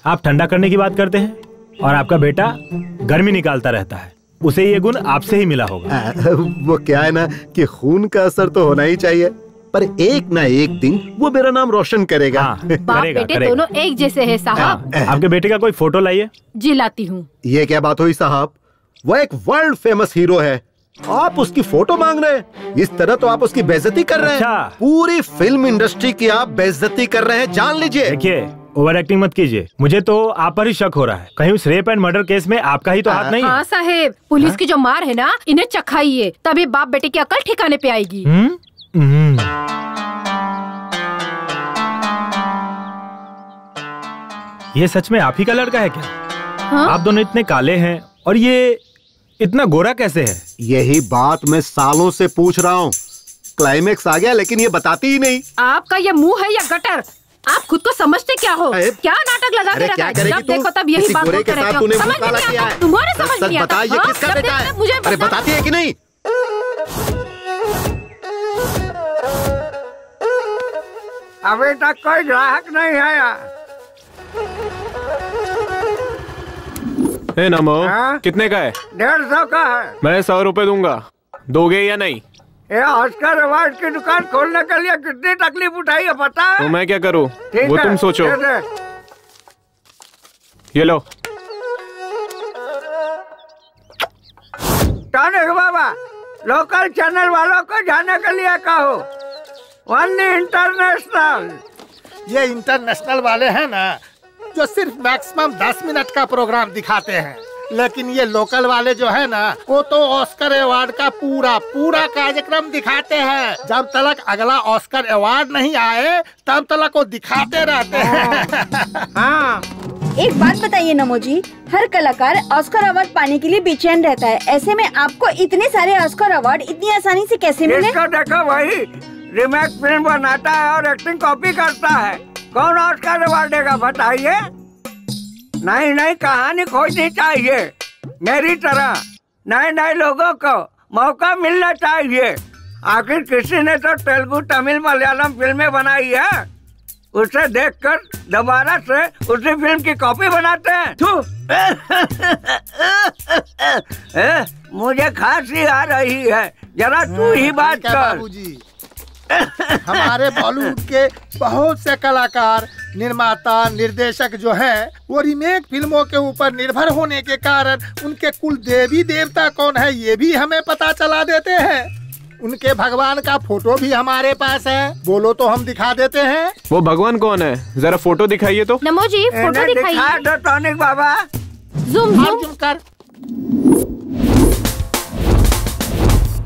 आप ठंडा करने की बात करते हैं, और आपका बेटा गर्मी निकालता रहता है। उसे ये गुण आपसे ही मिला होगा। वो क्या है ना कि खून का असर तो होना ही चाहिए, पर एक ना एक दिन वो मेरा नाम रोशन करेगा। बाप बेटे दोनों एक जैसे हैं साहब। आपके बेटे का कोई फोटो लाइए। जी लाती हूँ। ये क्या बात हुई साहब? वो एक वर्ल्ड फेमस हीरो है, आप उसकी फोटो मांग रहे हैं? इस तरह तो आप उसकी बेइज्जती कर रहे हैं। पूरी फिल्म इंडस्ट्री की आप बेइज्जती कर रहे हैं, जान लीजिए। देखिए, ओवर एक्टिंग मत कीजिए। मुझे तो आप पर ही शक हो रहा है। कहीं उस रेप एंड मर्डर केस में आपका ही तो हाथ नहीं है? हाँ साहेब, पुलिस की जो मार है ना, इन्हें चखाइए, तभी बाप बेटे की अकल ठिकाने पे आएगी। ये सच में आप ही का लड़का है क्या? हाँ? आप दोनों इतने काले हैं और ये इतना गोरा कैसे है? यही बात मैं सालों से पूछ रहा हूँ। क्लाइमेक्स आ गया लेकिन ये बताती ही नहीं। आपका ये मुंह है या गटर? आप खुद को समझते क्या हो? क्या नाटक लगा के रखा है? जब देखो तब यही बात करते रहते हो। समझ नहीं आता, तुम्हारे समझ नहीं आता। ये किसका बेटा है? अरे बताती है कि नहीं? अभी तक कोई ग्राहक नहीं आया। नमो, कितने का है? 150 का है। मैं 100 रुपए दूंगा, दोगे या नहीं? ये ऑस्कर अवार्ड की दुकान खोलने के लिए कितनी तकलीफ उठाई है पता है? तो मैं क्या करूं? वो तुम सोचो। ये लो। टॉनिक बाबा, लोकल चैनल वालों को जाने के लिए कहो। One international. ये इंटरनेशनल वाले हैं ना, जो सिर्फ मैक्सिमम 10 मिनट का प्रोग्राम दिखाते हैं, लेकिन ये लोकल वाले जो है ना, वो तो ऑस्कर अवार्ड का पूरा कार्यक्रम दिखाते हैं। जब तक अगला ऑस्कर अवार्ड नहीं आए तब तक वो दिखाते रहते हैं। हाँ। एक बात बताइए नमो जी, हर कलाकार ऑस्कर अवार्ड पाने के लिए बेचैन रहता है, ऐसे में आपको इतने सारे ऑस्कर अवार्ड इतनी आसानी से कैसे मिले? इसको देखो भाई, रीमेक फिल्म बनाता है और एक्टिंग कॉपी करता है। कौन ऑस्कर अवार्ड देगा बताइए? नई कहानी खोजनी चाहिए, मेरी तरह नए लोगों को मौका मिलना चाहिए। आखिर किसी ने तो तेलुगु, तमिल, मलयालम फिल्में बनाई है, उसे देखकर दोबारा से उसी फिल्म की कॉपी बनाते हैं। मुझे खांसी आ रही है, जरा तू ही बात कर। हमारे बॉलीवुड के बहुत से कलाकार, निर्माता, निर्देशक जो हैं, वो रीमेक फिल्मों के ऊपर निर्भर होने के कारण उनके कुल देवी देवता कौन है ये भी हमें पता चला देते हैं। उनके भगवान का फोटो भी हमारे पास है, बोलो तो हम दिखा देते हैं। वो भगवान कौन है? जरा फोटो दिखाइए तो। नमो जी, फोटो दिखाइए। दो टॉनिक बाबा। ज़ूम कर।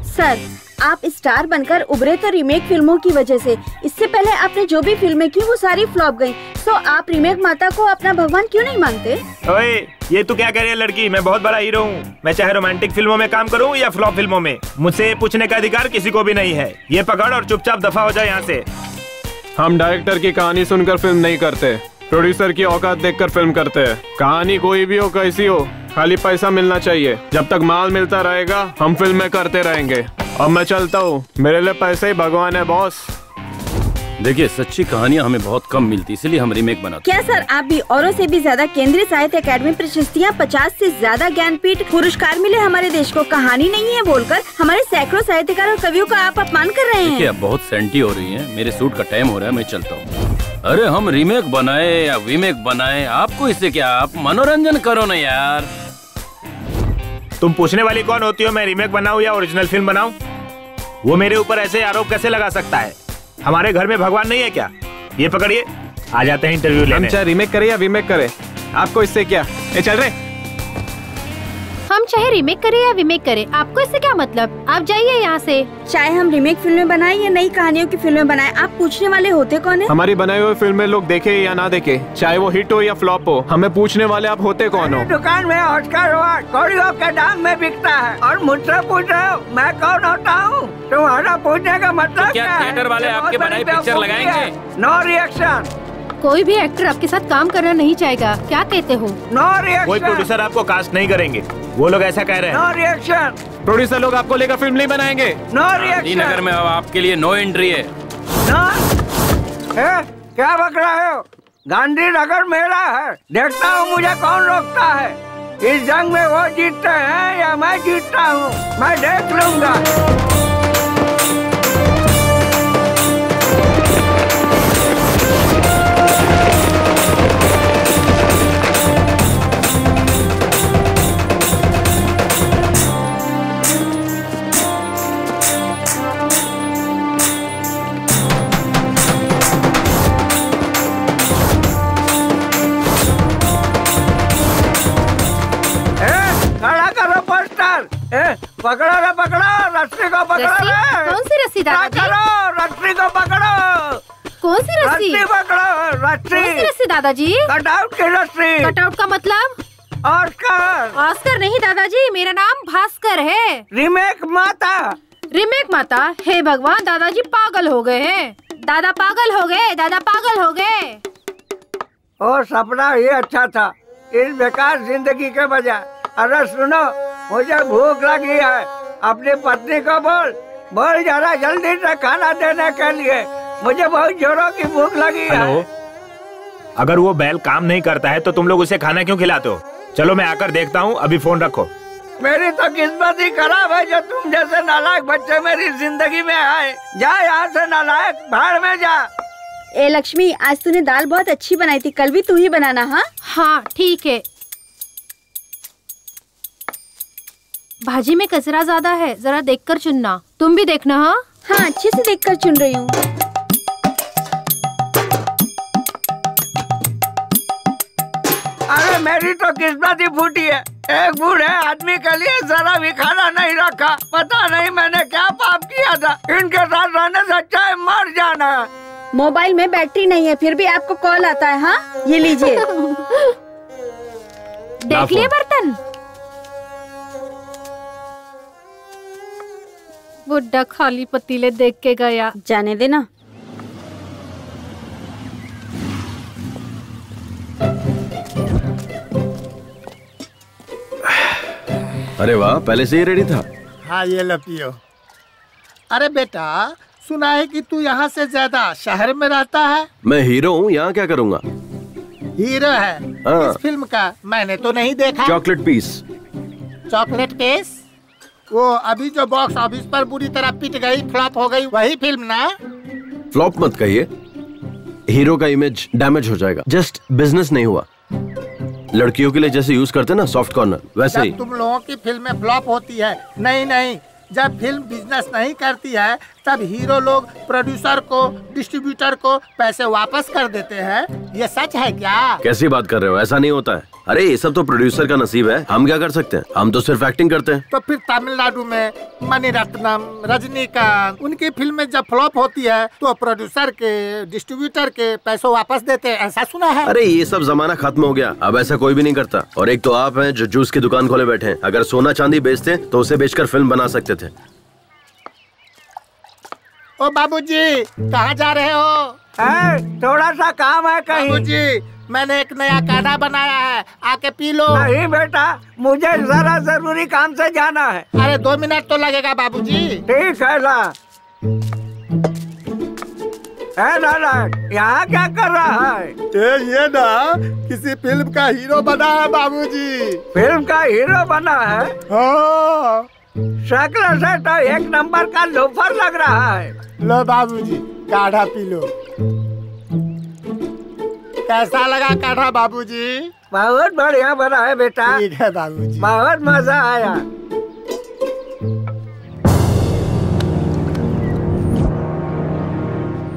सर, आप स्टार बनकर उभरे तो रीमेक फिल्मों की वजह से। इससे पहले आपने जो भी फिल्में की वो सारी फ्लॉप गयी, तो आप रीमेक माता को अपना भगवान क्यों नहीं मानते? ओए, ये तू क्या कह रही है लड़की? मैं बहुत बड़ा हीरो हूँ। मैं चाहे रोमांटिक फिल्मों में काम करूँ या फ्लॉप फिल्मों में, मुझसे पूछने का अधिकार किसी को भी नहीं है। ये पकड़ और चुपचाप दफा हो जाए यहाँ से। हम डायरेक्टर की कहानी सुनकर फिल्म नहीं करते, प्रोड्यूसर की औकात देखकर फिल्म करते हैं। कहानी कोई भी हो, कैसी हो, खाली पैसा मिलना चाहिए। जब तक माल मिलता रहेगा हम फिल्में करते रहेंगे। अब मैं चलता हूँ, मेरे लिए पैसे ही भगवान है बॉस। देखिए, सच्ची कहानियाँ हमें बहुत कम मिलती, इसलिए हम रीमेक बनाते। क्या सर आप भी औरों से भी ज्यादा केंद्रीय साहित्य अकादमी प्रशस्तियाँ, 50 से ज्यादा ज्ञानपीठ पुरस्कार मिले हमारे देश को, कहानी नहीं है बोलकर हमारे सैकड़ों साहित्यकार और कवियों का आप अपमान कर रहे हैं। देखिए, अब बहुत सेंटी हो रही है, मेरे सूट का टाइम हो रहा है, मैं चलता हूँ। अरे हम रीमेक बनाए या वीमेक बनाए, आपको इससे क्या, आप मनोरंजन करो ना यार। तुम पूछने वाली कौन होती हो मैं रीमेक बनाऊं या ओरिजिनल फिल्म बनाऊं? वो मेरे ऊपर ऐसे आरोप कैसे लगा सकता है? हमारे घर में भगवान नहीं है क्या? ये पकड़िए, आ जाते हैं इंटरव्यू लेने। हम चाहे रीमेक करें या वीमेक करें, आपको इससे क्या? ये चल रहे। हम चाहे रीमेक करें या वीमेक करें, आपको इससे क्या मतलब? आप जाइए यहाँ से। चाहे हम रीमेक फिल्में बनाएं या नई कहानियों की फिल्में बनाएं, आप पूछने वाले होते कौन है? हमारी बनाई हुई फिल्में लोग देखे या ना देखे, चाहे वो हिट हो या फ्लॉप हो, हमें पूछने वाले आप होते कौन हो? दुकान में ऑस्कर अवार्ड कौड़ियों के दाम में बिकता है और मुझसे पूछ रहे हो मैं कौन होता हूँ? तुम्हारा पूछने का मतलब क्या थिएटर वाले आपके बनाई पिक्चर लगाएंगे? No reaction. कोई भी एक्टर आपके साथ काम करना नहीं चाहेगा, क्या कहते हो? No reaction. कोई प्रोड्यूसर आपको कास्ट नहीं करेंगे, वो लोग ऐसा कह रहे हैं। No reaction. प्रोड्यूसर लोग आपको लेकर फिल्म नहीं बनाएंगे। No reaction. नगर में अब आपके लिए नो एंट्री है। क्या बक रहे हो? गांधी नगर मेरा है, देखता हूँ मुझे कौन रोकता है। इस जंग में वो जीतते हैं या मैं जीतता हूँ, मैं देख लूंगा। पकड़ो रे, पकड़ो रस्सी को, पकड़ो रे। कौन सी रस्सी दादाजी? रस्सी को पकड़ो। कौन सी रस्सी? रस्सी पकड़ो, रस्सी। कौन सी रस्सी दादाजी? कटआउट की रस्सी। कटआउट का मतलब? ऑस्कर। ऑस्कर नहीं दादाजी, मेरा नाम भास्कर है। रीमेक माता। रीमेक माता? हे भगवान, दादाजी पागल हो गए हैं। दादा पागल हो गए, दादा पागल हो गए। ओ सपना ये अच्छा था इस बेकार जिंदगी के बजाय। अरे सुनो, मुझे भूख लगी है, अपनी पत्नी को बोल जरा जल्दी से खाना देने के लिए, मुझे बहुत जोरों की भूख लगी है। अगर वो बैल काम नहीं करता है तो तुम लोग उसे खाना क्यों खिलाते हो? चलो मैं आकर देखता हूँ, अभी फोन रखो। मेरी तो किस्मत ही खराब है जो तुम जैसे नालायक बच्चे मेरी जिंदगी में आए। जा यहाँ से नालायक, भाड़ में जा। ए लक्ष्मी, आज तूने दाल बहुत अच्छी बनाई थी, कल भी तू ही बनाना। हाँ हाँ ठीक है। भाजी में कचरा ज्यादा है, जरा देखकर चुनना। तुम भी देखना। हाँ हाँ, अच्छे से देखकर चुन रही हूँ। अरे मेरी तो किस्मत ही फूटी है, एक बूढ़े आदमी के लिए जरा भी खाना नहीं रखा। पता नहीं मैंने क्या पाप किया था, इनके साथ रहने से अच्छा है मर जाना। मोबाइल में बैटरी नहीं है, फिर भी आपको कॉल आता है। हाँ ये लीजिए। देख लिए बर्तन? बुड्ढा खाली पतीले देख के गया। जाने देना। अरे वाह, पहले से ही रेडी था। हाँ ये लो पियो। अरे बेटा, सुना है कि तू यहाँ से ज्यादा शहर में रहता है। मैं हीरो हूँ, यहाँ क्या करूँगा? हीरो है हाँ। इस फिल्म का? मैंने तो नहीं देखा। Chocolate piece. Chocolate piece? वो अभी जो बॉक्स ऑफिस पर बुरी तरह पिट गई, फ्लॉप हो गई, वही फिल्म ना? फ्लॉप मत कहिए, हीरो का इमेज डैमेज हो जाएगा। जस्ट बिजनेस नहीं हुआ, लड़कियों के लिए जैसे यूज करते ना सॉफ्ट कॉर्नर, वैसे ही। तुम लोगों की फिल्में फ्लॉप होती है। नहीं, जब फिल्म बिजनेस नहीं करती है तब हीरो लोग प्रोड्यूसर को, डिस्ट्रीब्यूटर को पैसे वापस कर देते हैं। ये सच है क्या? कैसी बात कर रहे हो? ऐसा नहीं होता है। अरे ये सब तो प्रोड्यूसर का नसीब है, हम क्या कर सकते हैं? हम तो सिर्फ एक्टिंग करते हैं। तो फिर तमिलनाडु में मणिरत्नम, रजनीकांत, उनकी फिल्में जब फ्लॉप होती है तो प्रोड्यूसर के, डिस्ट्रीब्यूटर के पैसे वापस देते हैं, ऐसा सुना है। अरे ये सब जमाना खत्म हो गया, अब ऐसा कोई भी नहीं करता। और एक तो आप हैं जो जूस की दुकान खोले बैठे हैं, अगर सोना चांदी बेचते तो उसे बेचकर फिल्म बना सकते थे। ओ बाबूजी, कहाँ जा रहे हो? थोड़ा सा काम है कहीं। बाबूजी, मैंने एक नया काढ़ा बनाया है, आके पी लो। नहीं बेटा, मुझे जरा जरूरी काम से जाना है। अरे 2 मिनट तो लगेगा बाबूजी। ठीक है ला। लाला, यहाँ क्या कर रहा है? ये ना किसी फिल्म का हीरो बना है बाबूजी। फिल्म का हीरो बना है? हाँ। शक्ल से तो 1 नंबर का लोफर लग रहा है। लो बाबूजी, काढ़ा पी लो। कैसा लगा काढ़ा बाबूजी? बहुत बढ़िया बना है बेटा। ठीक है बाबूजी। बहुत मजा आया।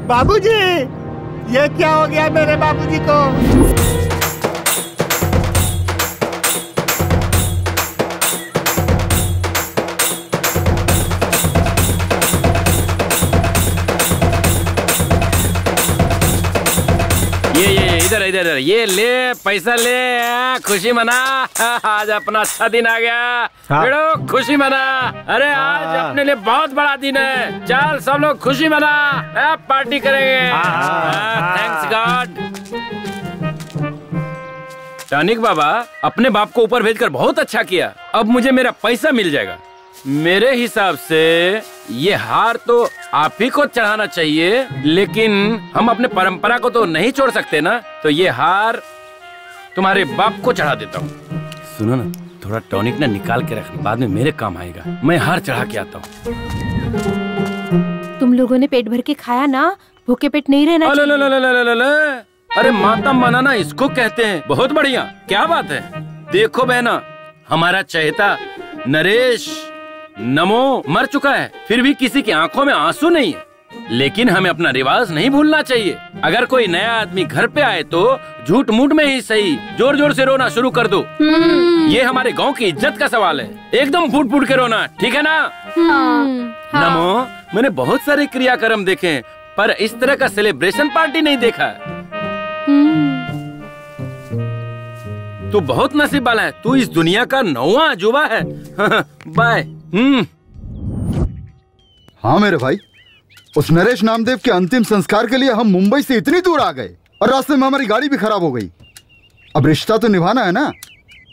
बाबूजी, ये क्या हो गया मेरे बाबूजी को? ये इधर इधर ये ले पैसा ले, खुशी मना। आज अपना अच्छा दिन आ गया। बेड़ो खुशी मना। अरे आज अपने लिए बहुत बड़ा दिन है। चल सब लोग खुशी मना, पार्टी करेंगे। Thanks God. टॉनिक बाबा, अपने बाप को ऊपर भेजकर बहुत अच्छा किया। अब मुझे मेरा पैसा मिल जाएगा। मेरे हिसाब से ये हार तो आप ही को चढ़ाना चाहिए, लेकिन हम अपने परंपरा को तो नहीं छोड़ सकते ना। तो ये हार तुम्हारे बाप को चढ़ा देता हूँ। सुनो ना, थोड़ा टॉनिक ना निकाल के रखना, बाद में मेरे काम आएगा। मैं हार चढ़ा के आता हूँ। तुम लोगों ने पेट भर के खाया ना, भूखे पेट नहीं रहना चाहिए। अरे माता मनाना इसको कहते हैं। बहुत बढ़िया, क्या बात है। देखो बहना, हमारा चहेता नरेश नमो मर चुका है, फिर भी किसी की आंखों में आंसू नहीं है। लेकिन हमें अपना रिवाज नहीं भूलना चाहिए। अगर कोई नया आदमी घर पे आए तो झूठ मूठ में ही सही जोर जोर से रोना शुरू कर दो। ये हमारे गांव की इज्जत का सवाल है। एकदम फूट फूट के रोना, ठीक है ना? नमो, मैंने बहुत सारे क्रियाक्रम देखे हैं, पर इस तरह का सेलिब्रेशन पार्टी नहीं देखा। तू बहुत नसीब वाला है। तू इस दुनिया का 9वां अजूबा है। बाय। हाँ मेरे भाई, उस नरेश नामदेव के अंतिम संस्कार के लिए हम मुंबई से इतनी दूर आ गए और रास्ते में हमारी गाड़ी भी खराब हो गई। अब रिश्ता तो निभाना है ना।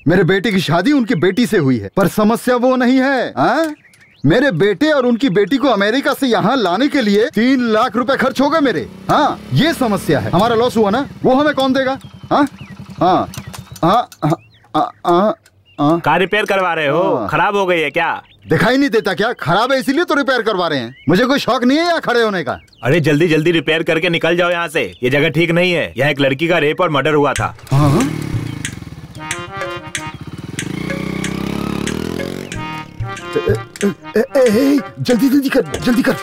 मेरे बेटे की शादी उनकी बेटी से हुई है, पर समस्या वो नहीं है। हाँ? मेरे बेटे और उनकी बेटी को अमेरिका से यहाँ लाने के लिए 3 लाख रुपए खर्च हो गए मेरे। हाँ, ये समस्या है। हमारा लॉस हुआ ना, वो हमें कौन देगा? हाँ हाँ हाँ। कार रिपेयर करवा रहे हो? खराब हो गई है क्या? दिखाई नहीं देता क्या? खराब है इसीलिए तो रिपेयर करवा रहे हैं। मुझे कोई शौक नहीं है यहाँ खड़े होने का। अरे जल्दी जल्दी रिपेयर करके निकल जाओ यहाँ से। ये जगह ठीक नहीं है। यहाँ एक लड़की का रेप और मर्डर हुआ था। हाँ? जल्दी जल्दी कर, जल्दी कर।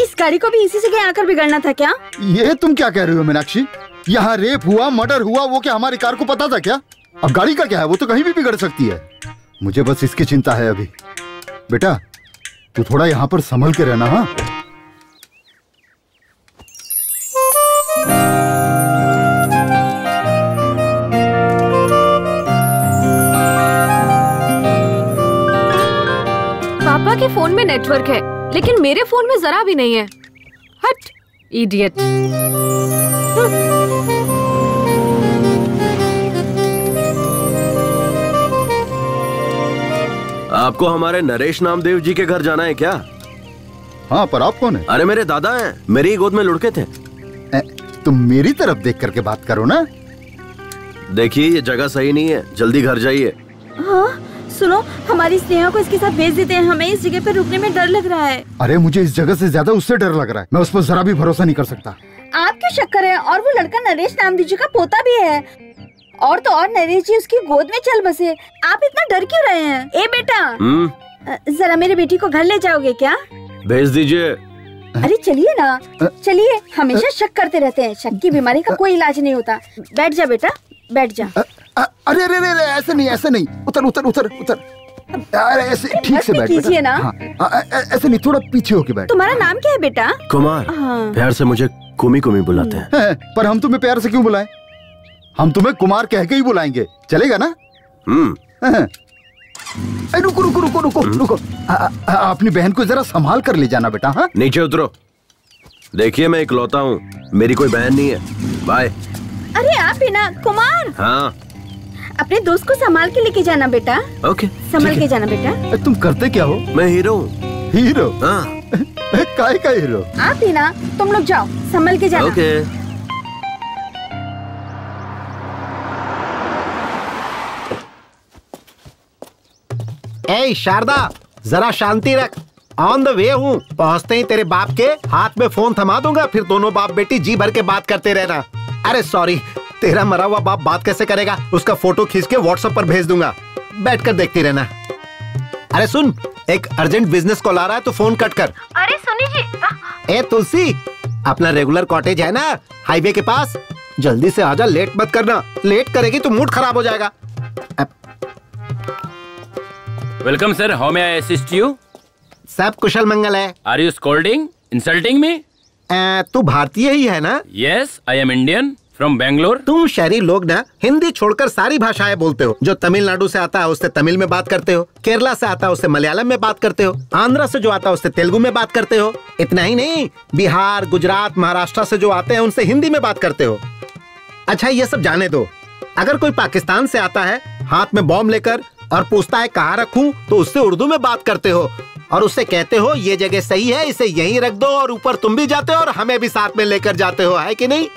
इस गाड़ी को भी इसी जगह आकर बिगड़ना था क्या? ये तुम क्या कह रही हो मीनाक्षी? यहाँ रेप हुआ, मर्डर हुआ, वो क्या हमारी कार को पता था क्या? अब गाड़ी का क्या है, वो तो कहीं भी बिगड़ सकती है। मुझे बस इसकी चिंता है अभी। बेटा तू थोड़ा यहाँ पर संभल के रहना। हाँ, पापा के फोन में नेटवर्क है, लेकिन मेरे फोन में जरा भी नहीं है। हट, इडियट। आपको हमारे नरेश नामदेव जी के घर जाना है क्या? हाँ, पर आप कौन है? अरे मेरे दादा हैं, मेरी ही गोद में लुढ़के थे। तुम मेरी तरफ देख करके बात करो ना। देखिए ये जगह सही नहीं है, जल्दी घर जाइए। हाँ, सुनो, हमारी स्नेहा को इसके साथ भेज देते हैं। हमें इस जगह पर रुकने में डर लग रहा है। अरे मुझे इस जगह से ज्यादा उससे डर लग रहा है। मैं उस पर जरा भी भरोसा नहीं कर सकता। आप क्यों शक कर रहे हैं? और वो लड़का नरेश नामदेव जी का पोता भी है। और तो और नरेश जी उसकी गोद में चल बसे। आप इतना डर क्यों रहे हैं? ए बेटा, जरा मेरी बेटी को घर ले जाओगे क्या? भेज दीजिए। अरे चलिए ना, चलिए। हमेशा शक करते रहते हैं। शक की बीमारी का कोई इलाज नहीं होता। बैठ जा बेटा, बैठ जा। अरे अरे अरे, ऐसे नहीं, ऐसे नहीं। उतर उतर उतर उतर। अरे ऐसे ठीक से बैठ कीजिए ना। ऐसे नहीं, थोड़ा पीछे होके बैठ। तुम्हारा नाम क्या है बेटा? कुमार। प्यार से मुझे कुमी कुमी बुलाते हैं। पर हम तुम्हें प्यार से क्यों बुलाएं? हम तुम्हें कुमार कह के ही बुलाएंगे, चलेगा ना? रुको रुको रुको रुको रुको। अपनी बहन को जरा संभाल कर ले जाना बेटा। हाँ, नीचे उतरो। देखिए मैं इकलौता हूँ, मेरी कोई बहन नहीं है। बाय। अरे आप ही ना कुमार। हाँ। अपने दोस्त को संभाल के लेके जाना बेटा। ओके। संभाल के जाना बेटा। तुम करते क्या हो? मैं हीरो हूँ। हीरो? हाँ। काय का हीरो? आप ही ना, तुम लोग जाओ, संभल के जाना। ओके। ए शारदा, जरा शांति रख। ऑन द वे हूँ, पहुँचते ही तेरे बाप के हाथ में फोन थमा दूंगा, फिर दोनों बाप बेटी जी भर के बात करते रहना। अरे सॉरी, तेरा मरा हुआ बाप बात कैसे करेगा? उसका फोटो खींच के व्हाट्सएप पर भेज दूंगा, बैठकर देखती रहना। अरे सुन, एक अर्जेंट बिजनेस कॉल आ रहा है तो फोन कट कर। अरे सुनी जी। ए तुलसी, अपना रेगुलर कॉटेज है ना हाईवे के पास, जल्दी से आजा, लेट मत करना। लेट करेगी तो मूड खराब हो जाएगा। Welcome sir, how may I assist you? सब कुशल मंगल है। Are you scolding, insulting me? तू भारतीय ही है ना? Yes, I am Indian from Bangalore. तुम शहरी लोग ना हिंदी छोड़कर सारी भाषाएं बोलते हो। जो तमिलनाडु से आता है उससे तमिल में बात करते हो, केरला से आता है उससे मलयालम में बात करते हो, आंध्र से जो आता है उससे तेलुगु में बात करते हो। इतना ही नहीं, बिहार, गुजरात, महाराष्ट्र से जो आते हैं उनसे हिंदी में बात करते हो। अच्छा ये सब जाने दो, अगर कोई पाकिस्तान से आता है हाथ में बॉम्ब लेकर और पूछता है कहाँ रखूं, तो उससे उर्दू में बात करते हो और उससे कहते हो ये जगह सही है, इसे यहीं रख दो, और ऊपर तुम भी जाते हो और हमें भी साथ में लेकर जाते हो, है कि नहीं?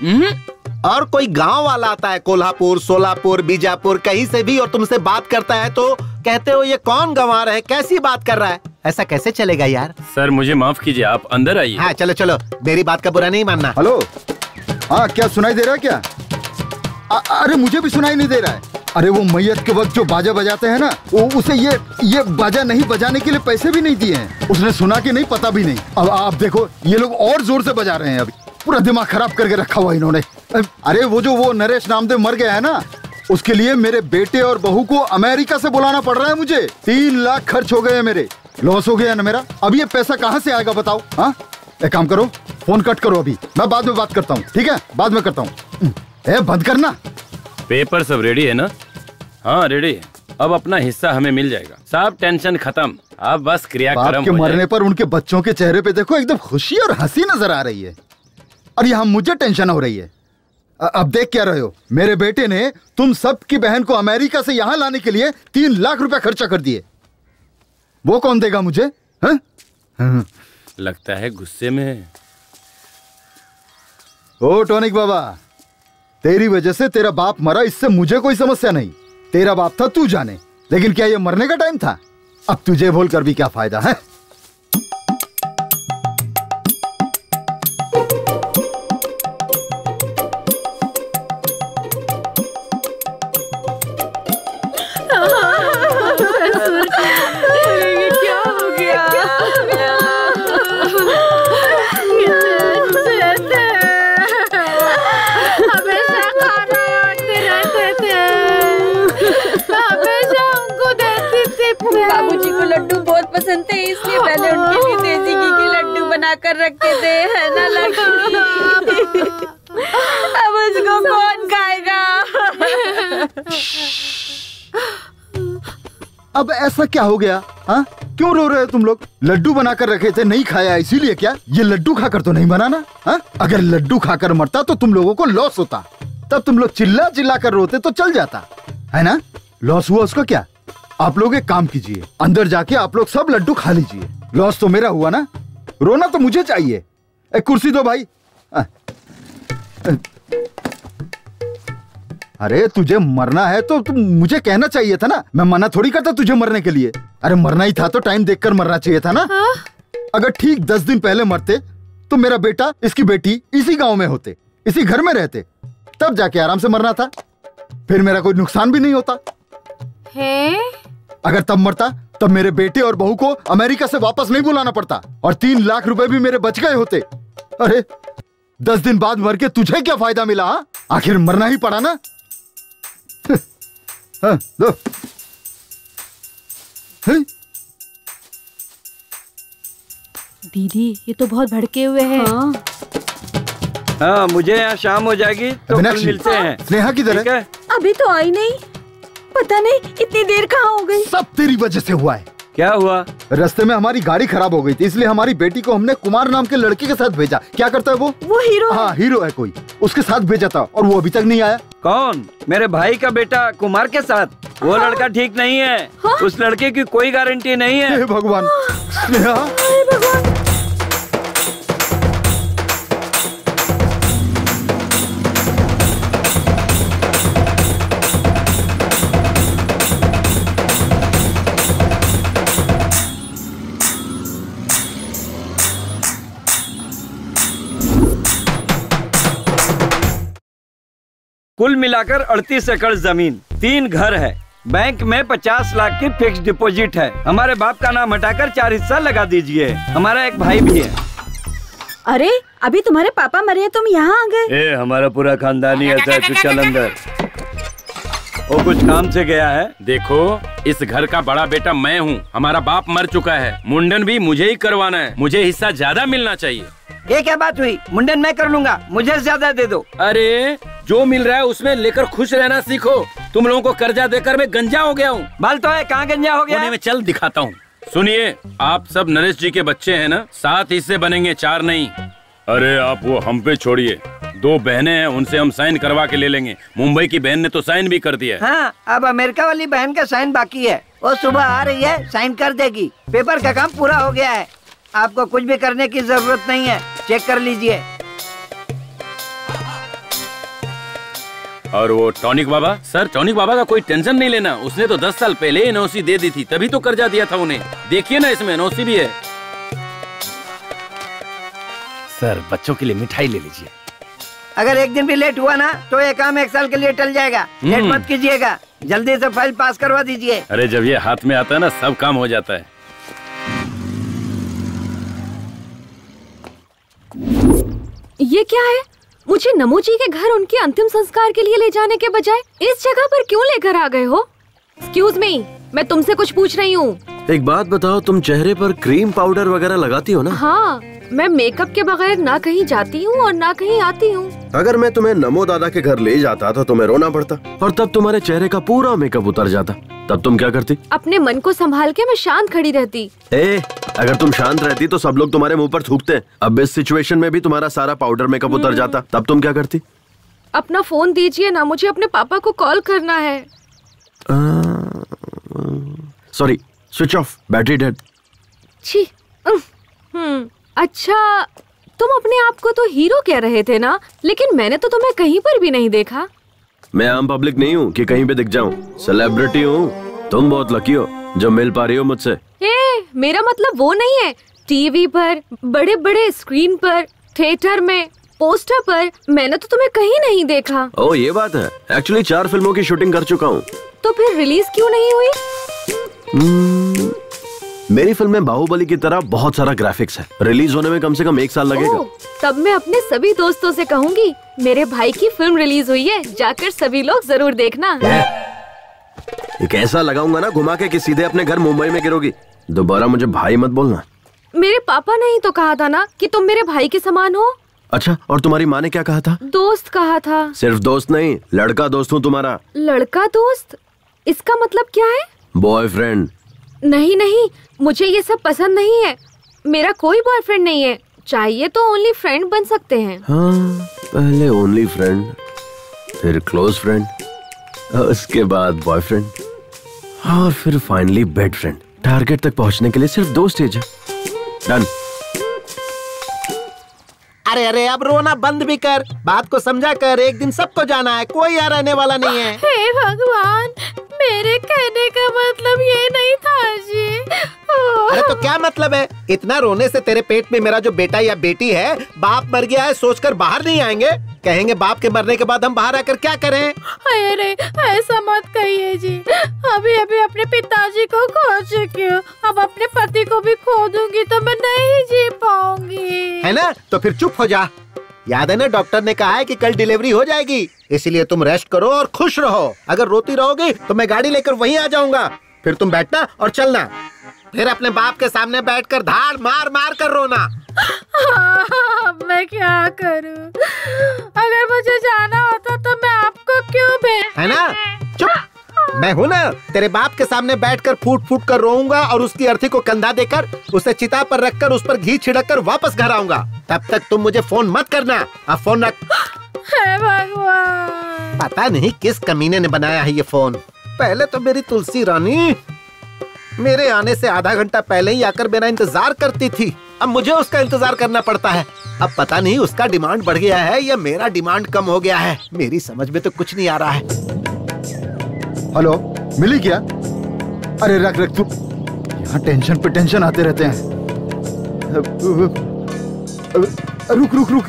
और कोई गांव वाला आता है कोल्हापुर, सोलापुर, बीजापुर, कहीं से भी, और तुमसे बात करता है तो कहते हो ये कौन गंवार है, कैसी बात कर रहा है? ऐसा कैसे चलेगा यार? सर मुझे माफ कीजिए, आप अंदर आइए। हाँ चलो चलो, मेरी बात का बुरा नहीं मानना। हेलो, हाँ क्या सुनाई दे रहा है क्या? अरे मुझे भी सुनाई नहीं दे रहा है। अरे वो मैयत के वक्त जो बाजा बजाते हैं ना, उसे ये बाजा नहीं बजाने के लिए पैसे भी नहीं दिए हैं। उसने सुना कि नहीं पता भी नहीं। अब आप देखो ये लोग और जोर से बजा रहे हैं, अभी पूरा दिमाग खराब करके रखा हुआ इन्होंने। अरे वो नरेश नामदेव मर गया है ना, उसके लिए मेरे बेटे और बहू को अमेरिका से बुलाना पड़ रहा है मुझे। 3 लाख खर्च हो गए, मेरे लॉस हो गया ना मेरा। अब ये पैसा कहाँ से आएगा बताओ? हाँ एक काम करो, फोन कट करो, अभी मैं बाद में बात करता हूँ। ठीक है, बाद में करता हूँ। बंद करना। पेपर सब रेडी है ना? हाँ रेडी है। अब अपना हिस्सा हमें मिल जाएगा। सब टेंशन खत्म, अब बस क्रियाक्रम के मरने पर उनके बच्चों के चेहरे पे देखो एकदम खुशी और हंसी नजर आ रही है, और यहाँ मुझे टेंशन हो रही है। अब देख क्या रहे हो, मेरे बेटे ने तुम सब की बहन को अमेरिका से यहाँ लाने के लिए 3 लाख रुपया खर्चा कर दिए। वो कौन देगा मुझे? हाँ? लगता है गुस्से में। ओ टॉनिक बाबा, तेरी वजह से तेरा बाप मरा, इससे मुझे कोई समस्या नहीं। तेरा बाप था तू जाने, लेकिन क्या ये मरने का टाइम था? अब तुझे भूल कर भी क्या फायदा है? क्या हो गया? हमेशा खाना बांटते रहते थे, हमेशा उनको देती थी। बाबूजी को लड्डू बहुत पसंद थे, इसलिए मैंने उनके लिए देसी घी के लड्डू बनाकर रखे थे, है ना लक्ष्मी? अब उसको कौन खाएगा? अब ऐसा क्या हो गया? हाँ क्यों रो रहे हो तुम लोग? लड्डू बनाकर रखे थे, नहीं खाया इसीलिए क्या? ये लड्डू खाकर तो नहीं बनाना। हाँ अगर लड्डू खाकर मरता तो तुम लोगों को लॉस होता, तब तुम लोग चिल्ला चिल्ला कर रोते तो चल जाता, है ना? लॉस हुआ उसका क्या? आप लोग एक काम कीजिए, अंदर जाके आप लोग सब लड्डू खा लीजिए। लॉस तो मेरा हुआ ना, रोना तो मुझे चाहिए। एक कुर्सी दो भाई। अरे तुझे मरना है तो तुम मुझे कहना चाहिए था ना, मैं मना थोड़ी करता तुझे मरने के लिए। अरे मरना ही था तो टाइम देखकर मरना चाहिए था ना। अगर ठीक 10 दिन पहले मरते तो मेरा बेटा, इसकी बेटी इसी गांव में होते, इसी घर में रहते, तब जाके आराम से मरना था, फिर मेरा कोई नुकसान भी नहीं होता है? अगर तब मरता तब मेरे बेटे और बहू को अमेरिका से वापस नहीं बुलाना पड़ता और 3 लाख रुपए भी मेरे बच गए होते। अरे 10 दिन बाद मर के तुझे क्या फायदा मिला? आखिर मरना ही पड़ा ना। हाँ, दो। दीदी ये तो बहुत भड़के हुए हैं। हाँ मुझे यहाँ शाम हो जाएगी तो कल मिलते हैं। स्नेहा किधर है? अभी तो आई नहीं, पता नहीं इतनी देर कहाँ हो गई। सब तेरी वजह से हुआ है। क्या हुआ? रास्ते में हमारी गाड़ी खराब हो गई थी, इसलिए हमारी बेटी को हमने कुमार नाम के लड़के के साथ भेजा। क्या करता है वो? हीरो। हाँ, हीरो है कोई, उसके साथ भेजा था और वो अभी तक नहीं आया। कौन? मेरे भाई का बेटा कुमार के साथ? वो लड़का ठीक नहीं है। उस लड़के की कोई गारंटी नहीं है। भगवान। कुल मिलाकर 38 एकड़ जमीन, 3 घर है, बैंक में 50 लाख की फिक्स डिपॉजिट है। हमारे बाप का नाम हटाकर 4 हिस्सा लगा दीजिए। हमारा एक भाई भी है। अरे अभी तुम्हारे पापा मरे हैं, तुम यहाँ आ गए? हमारा पूरा खानदान ही ऐसा है। तू चल अंदर। वो कुछ काम से गया है। देखो, इस घर का बड़ा बेटा मैं हूँ। हमारा बाप मर चुका है, मुंडन भी मुझे ही करवाना है। मुझे हिस्सा ज्यादा मिलना चाहिए। ये क्या बात हुई? मुंडन मैं कर लूंगा, मुझे ज्यादा दे दो। अरे जो मिल रहा है उसमें लेकर खुश रहना सीखो। तुम लोगों को कर्जा देकर मैं गंजा हो गया हूँ। बाल तो है, कहाँ गंजा हो गया? मैं चल दिखाता हूँ। सुनिए, आप सब नरेश जी के बच्चे हैं ना? 7 हिस्से बनेंगे, 4 नहीं। अरे आप वो हम पे छोड़िए, 2 बहनें हैं, उनसे हम साइन करवा के ले लेंगे। मुंबई की बहन ने तो साइन भी कर दिया है। हाँ, अब अमेरिका वाली बहन का साइन बाकी है। वो सुबह आ रही है, साइन कर देगी। पेपर का काम पूरा हो गया है। आपको कुछ भी करने की जरूरत नहीं है, चेक कर लीजिए। और वो टॉनिक बाबा, सर टॉनिक बाबा का कोई टेंशन नहीं लेना। उसने तो 10 साल पहले ही एनओसी दे दी थी, तभी तो कर्जा दिया था उन्हें। देखिए ना, इसमें एनओसी भी है। सर बच्चों के लिए मिठाई ले लीजिए। अगर एक दिन भी लेट हुआ ना तो ये काम 1 साल के लिए टल जाएगा। लेट मत कीजिएगा, जल्दी से फाइल पास करवा दीजिए। अरे जब ये हाथ में आता है ना, सब काम हो जाता है। ये क्या है? मुझे नमो जी के घर उनके अंतिम संस्कार के लिए ले जाने के बजाय इस जगह पर क्यों लेकर आ गए हो? एक्सक्यूज मी, मैं तुमसे कुछ पूछ रही हूँ। एक बात बताओ, तुम चेहरे पर क्रीम पाउडर वगैरह लगाती हो ना? हाँ, मैं मेकअप के बगैर ना कहीं जाती हूँ और ना कहीं आती हूँ। अगर मैं तुम्हें नमो दादा के घर ले जाता तो तुम्हें रोना पड़ता और तब तुम्हारे चेहरे का पूरा मेकअप उतर जाता। तब तुम क्या करती? अपने मन को संभाल के मैं शांत खड़ी रहती। अगर तुम शांत रहती तो सब लोग तुम्हारे मुंह पर थूकते। अब इस सिचुएशन में भी तुम्हारा सारा पाउडर मेकअप उतर जाता, तब तुम क्या करती? अपना फोन दीजिए ना, मुझे अपने पापा को कॉल करना है। Sorry, switch off, battery dead. छी। अच्छा, तुम अपने आप को तो हीरो कह रहे थे ना, लेकिन मैंने तो तुम्हें कहीं पर भी नहीं देखा। मैं आम पब्लिक नहीं हूँ कि कहीं पे दिख जाऊँ, सेलिब्रिटी हूँ। तुम बहुत लकी हो जो मिल पा रही हो मुझसे। मेरा मतलब वो नहीं है। टीवी पर, बड़े बड़े स्क्रीन पर, थिएटर में, पोस्टर पर, मैंने तो तुम्हें कहीं नहीं देखा। ओह, ये बात है। एक्चुअली 4 फिल्मों की शूटिंग कर चुका हूँ। तो फिर रिलीज क्यों नहीं हुई? मेरी फिल्म में बाहुबली की तरह बहुत सारा ग्राफिक्स है। रिलीज होने में कम से कम 1 साल लगेगा। तब मैं अपने सभी दोस्तों से कहूँगी, मेरे भाई की फिल्म रिलीज हुई है, जाकर सभी लोग जरूर देखना। ये कैसा लगाऊंगा ना घुमा के कि सीधे अपने घर मुंबई में गिरोगी। दोबारा मुझे भाई मत बोलना। मेरे पापा ने ही तो कहा था ना कि तुम मेरे भाई के समान हो। अच्छा, और तुम्हारी माँ ने क्या कहा था? दोस्त कहा था। सिर्फ दोस्त नहीं, लड़का दोस्त हूँ तुम्हारा। लड़का दोस्त? इसका मतलब क्या है? बॉयफ्रेंड। नहीं नहीं, मुझे ये सब पसंद नहीं है। मेरा कोई बॉयफ्रेंड नहीं है। चाहिए तो ओनली फ्रेंड बन सकते हैं। हाँ, पहले ओनली फ्रेंड, फिर क्लोज फ्रेंड, उसके बाद बॉयफ्रेंड, और फिर फाइनली बेड फ्रेंड। टारगेट तक पहुंचने के लिए सिर्फ 2 स्टेज है। डन। अरे अरे, अब रोना बंद भी कर, बात को समझा कर। एक दिन सबको जाना है, कोई यहाँ रहने वाला नहीं है। हे भगवान, मेरे कहने का मतलब ये नहीं था जी। अरे तो क्या मतलब है? इतना रोने से तेरे पेट में मेरा जो बेटा या बेटी है, बाप मर गया है सोचकर बाहर नहीं आएंगे? कहेंगे बाप के मरने के बाद हम बाहर आकर क्या करें? अरे ऐसा मत कहिए जी। अभी अभी अपने पिताजी को खो चुकी हूँ, अब अपने पति को भी खो दूंगी तो मैं नहीं जी पाऊंगी। है ना? तो फिर चुप हो जा। याद है ना, डॉक्टर ने कहा है कि कल डिलीवरी हो जाएगी, इसलिए तुम रेस्ट करो और खुश रहो। अगर रोती रहोगी तो मैं गाड़ी लेकर वहीं आ जाऊंगा, फिर तुम बैठना और चलना, फिर अपने बाप के सामने बैठकर धाड़ मार मार कर रोना। मैं क्या करूं? अगर मुझे जाना होता तो मैं आपको क्यों भेज? है ना? चुप। मैं हूँ ना, तेरे बाप के सामने बैठकर फूट फूट कर रोऊंगा और उसकी अर्थी को कंधा देकर उसे चिता पर रखकर उस पर घी छिड़क कर वापस घर आऊंगा। तब तक तुम मुझे फोन मत करना। अब फोन रख। हे भगवान, पता नहीं किस कमीने ने बनाया है ये फोन। पहले तो मेरी तुलसी रानी मेरे आने से आधा घंटा पहले ही आकर मेरा इंतजार करती थी, अब मुझे उसका इंतजार करना पड़ता है। अब पता नहीं उसका डिमांड बढ़ गया है या मेरा डिमांड कम हो गया है, मेरी समझ में तो कुछ नहीं आ रहा है। हेलो, मिली क्या? अरे रख तू, यहाँ टेंशन पे टेंशन आते रहते हैं। रुक।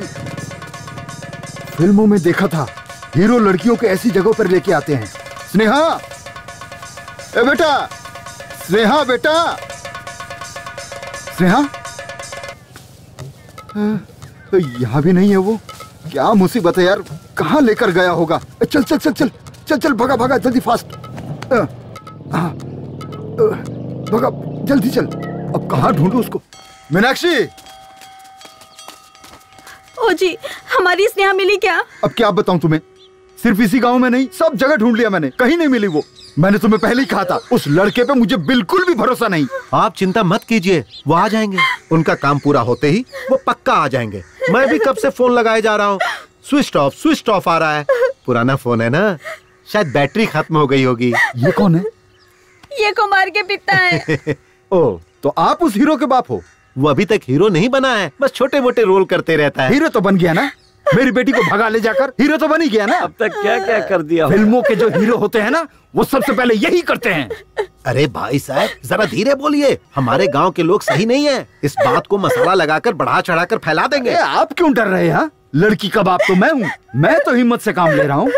फिल्मों में देखा था हीरो लड़कियों को ऐसी जगहों पर लेके आते हैं। स्नेहा, ए बेटा, स्नेहा बेटा, स्नेहा, यहाँ भी नहीं है वो। क्या मुसीबत है यार, कहाँ लेकर गया होगा? चल चल चल चल चल चल, भगा जल्दी, फास्ट भगा जल्दी चल। अब कहाँ ढूंढूं उसको? मीनाक्षी, ओ जी, हमारी स्नेहा मिली क्या? अब क्या बताऊं तुम्हें, सिर्फ इसी गांव में नहीं, सब जगह ढूंढ लिया मैंने, कहीं नहीं मिली वो। मैंने तुम्हें पहले ही कहा था, उस लड़के पे मुझे बिल्कुल भी भरोसा नहीं। आप चिंता मत कीजिए, वो आ जाएंगे। उनका काम पूरा होते ही वो पक्का आ जाएंगे। मैं भी कब से फोन लगाए जा रहा हूँ, स्विच ऑफ आ रहा है। पुराना फोन है ना, शायद बैटरी खत्म हो गई होगी। ये कौन है? ये कुमार के पिता है। ओ, तो आप उस हीरो के बाप हो? वो अभी तक हीरो नहीं बना है, बस छोटे मोटे रोल करते रहता है। हीरो तो बन गया ना, मेरी बेटी को भगा ले जाकर हीरो तो बन ही गया ना। अब तक क्या क्या कर दिया। फिल्मों के जो हीरो होते हैं ना, वो सबसे पहले यही करते हैं। अरे भाई साहब, जरा धीरे बोलिए, हमारे गांव के लोग सही नहीं है। इस बात को मसाला लगाकर बढ़ा चढ़ाकर फैला देंगे। आप क्यों डर रहे हैं? लड़की का बाप तो मैं हूँ, मैं तो हिम्मत से काम ले रहा हूँ।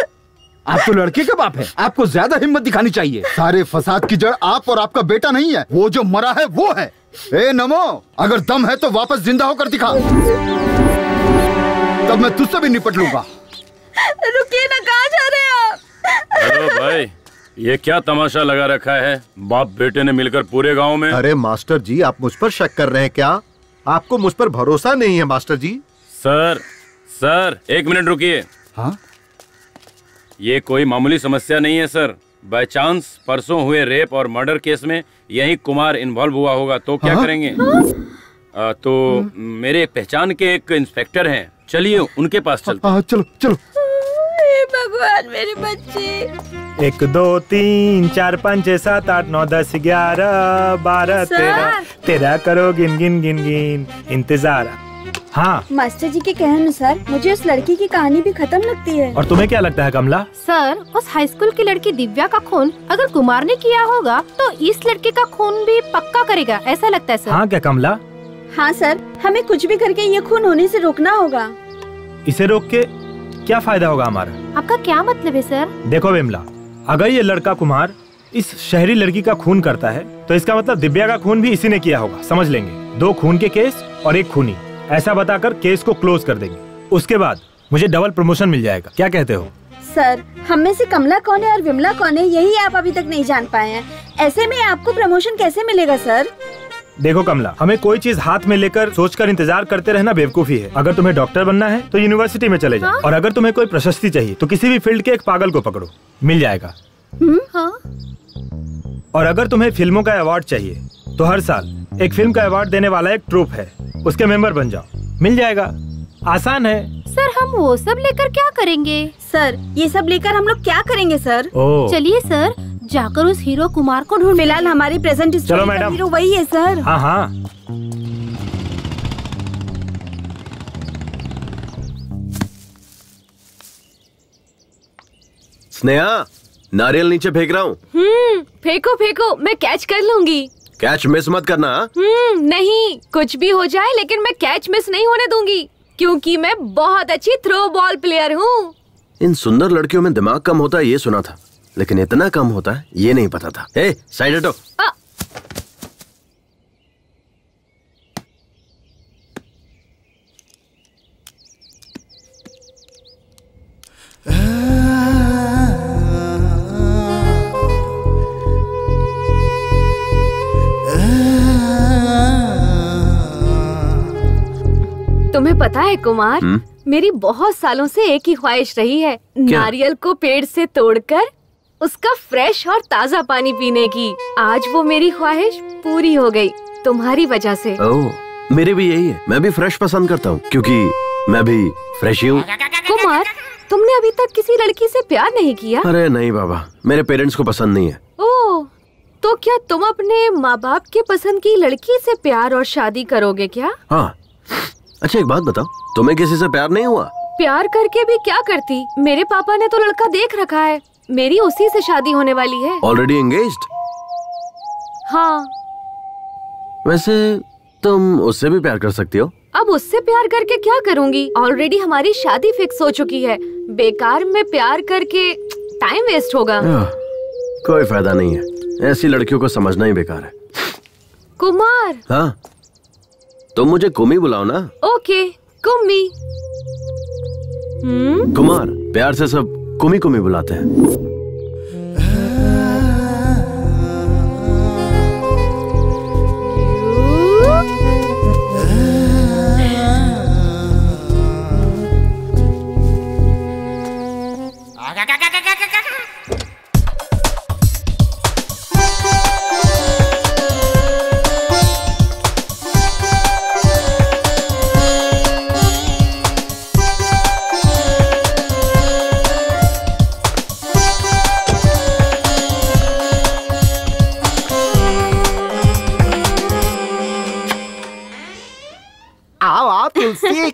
आप तो लड़के का बाप है, आपको ज्यादा हिम्मत दिखानी चाहिए। सारे फसाद की जड़ आप और आपका बेटा नहीं है, वो जो मरा है वो है। ए नमो, अगर दम है तो वापस जिंदा होकर दिखा, तब मैं तुझसे भी निपट लूंगा। रुकिए ना, कहाँ जा रहे हैं आप? हेलो भाई, ये क्या तमाशा लगा रखा है? बाप बेटे ने मिलकर पूरे गांव में। अरे मास्टर जी, आप मुझ पर शक कर रहे हैं क्या? आपको मुझ पर भरोसा नहीं है मास्टर जी? सर 1 मिनट रुकिए। हाँ? ये कोई मामूली समस्या नहीं है सर। बाय चांस परसों हुए रेप और मर्डर केस में यही कुमार इन्वॉल्व हुआ होगा तो क्या करेंगे? तो मेरे पहचान के एक इंस्पेक्टर हैं, चलिए उनके पास चलते हैं। चलो चलो। भगवान, मेरे बच्चे। 1 2 3 4 5 6 7 8 9 10 11 12 13 करो गिन गिन गिन गिन इंतजार। हाँ मास्टर जी के कहने अनुसार मुझे उस लड़की की कहानी भी खत्म लगती है। और तुम्हें क्या लगता है कमला? सर, उस हाई स्कूल की लड़की दिव्या का खून अगर कुमार ने किया होगा तो इस लड़के का खून भी पक्का करेगा, ऐसा लगता है सर। हाँ क्या कमला? हाँ सर, हमें कुछ भी करके ये खून होने से रोकना होगा। इसे रोक के क्या फायदा होगा हमारा? आपका क्या मतलब है सर? देखो विमला, अगर ये लड़का कुमार इस शहरी लड़की का खून करता है तो इसका मतलब दिव्या का खून भी इसी ने किया होगा, समझ लेंगे। 2 खून के केस और 1 खूनी, ऐसा बताकर केस को क्लोज कर देंगे। उसके बाद मुझे डबल प्रमोशन मिल जाएगा, क्या कहते हो? सर, हम में से कमला कौन है और विमला कौन है यही आप अभी तक नहीं जान पाए हैं। ऐसे में आपको प्रमोशन कैसे मिलेगा सर? देखो कमला, हमें कोई चीज हाथ में लेकर सोचकर इंतजार करते रहना बेवकूफी है। अगर तुम्हें डॉक्टर बनना है तो यूनिवर्सिटी में चले जाओ। और अगर तुम्हें कोई प्रशस्ति चाहिए तो किसी भी फील्ड के एक पागल को पकड़ो, मिल जाएगा। हाँ? और अगर तुम्हें फिल्मों का अवार्ड चाहिए तो हर साल एक फिल्म का अवार्ड देने वाला एक ट्रूप है, उसके मेंबर बन जाओ, मिल जाएगा। आसान है। सर, हम वो सब लेकर क्या करेंगे? सर, ये सब लेकर हम लोग क्या करेंगे सर? चलिए सर, जाकर उस हीरो कुमार को ढूंढ। फिलहाल हमारी प्रेजेंट चलो मैडम, हीरो वही है सर। हाँ हाँ। स्नेहा, नारियल नीचे फेंक रहा हूँ। फेंको फेंको, मैं कैच कर लूंगी। कैच मिस मत करना। नहीं, कुछ भी हो जाए लेकिन मैं कैच मिस नहीं होने दूंगी, क्योंकि मैं बहुत अच्छी थ्रो बॉल प्लेयर हूँ। इन सुंदर लड़कियों में दिमाग कम होता है ये सुना था, लेकिन इतना कम होता है ये नहीं पता था। ए, साइड हटो। तुम्हें पता है कुमार, मेरी बहुत सालों से एक ही ख्वाहिश रही है, नारियल को पेड़ से तोड़कर उसका फ्रेश और ताज़ा पानी पीने की। आज वो मेरी ख्वाहिश पूरी हो गई तुम्हारी वजह से। ओह, मेरी भी यही है। मैं भी फ्रेश पसंद करता हूँ क्योंकि मैं भी फ्रेश ही हूँ। कुमार, तुमने अभी तक किसी लड़की से प्यार नहीं किया? अरे नहीं बाबा, मेरे पेरेंट्स को पसंद नहीं है। ओह, तो क्या तुम अपने माँ बाप के पसंद की लड़की से प्यार और शादी करोगे क्या? हाँ। अच्छा एक बात बताओ, तुम्हें किसी से प्यार नहीं हुआ? प्यार करके भी क्या करती? मेरे पापा ने तो लड़का देख रखा है, मेरी उसी से शादी होने वाली है। Already engaged? हाँ। वैसे तुम उससे भी प्यार कर सकती हो। अब उससे प्यार करके क्या करूँगी? ऑलरेडी हमारी शादी फिक्स हो चुकी है। बेकार में प्यार करके टाइम वेस्ट होगा। कोई फायदा नहीं है, ऐसी लड़कियों को समझना ही बेकार है। कुमार। हाँ, तुम मुझे कुमी बुलाओ ना। ओके, कुम्मी। कुमार, प्यार से सब कुमी कुमी बुलाते हैं।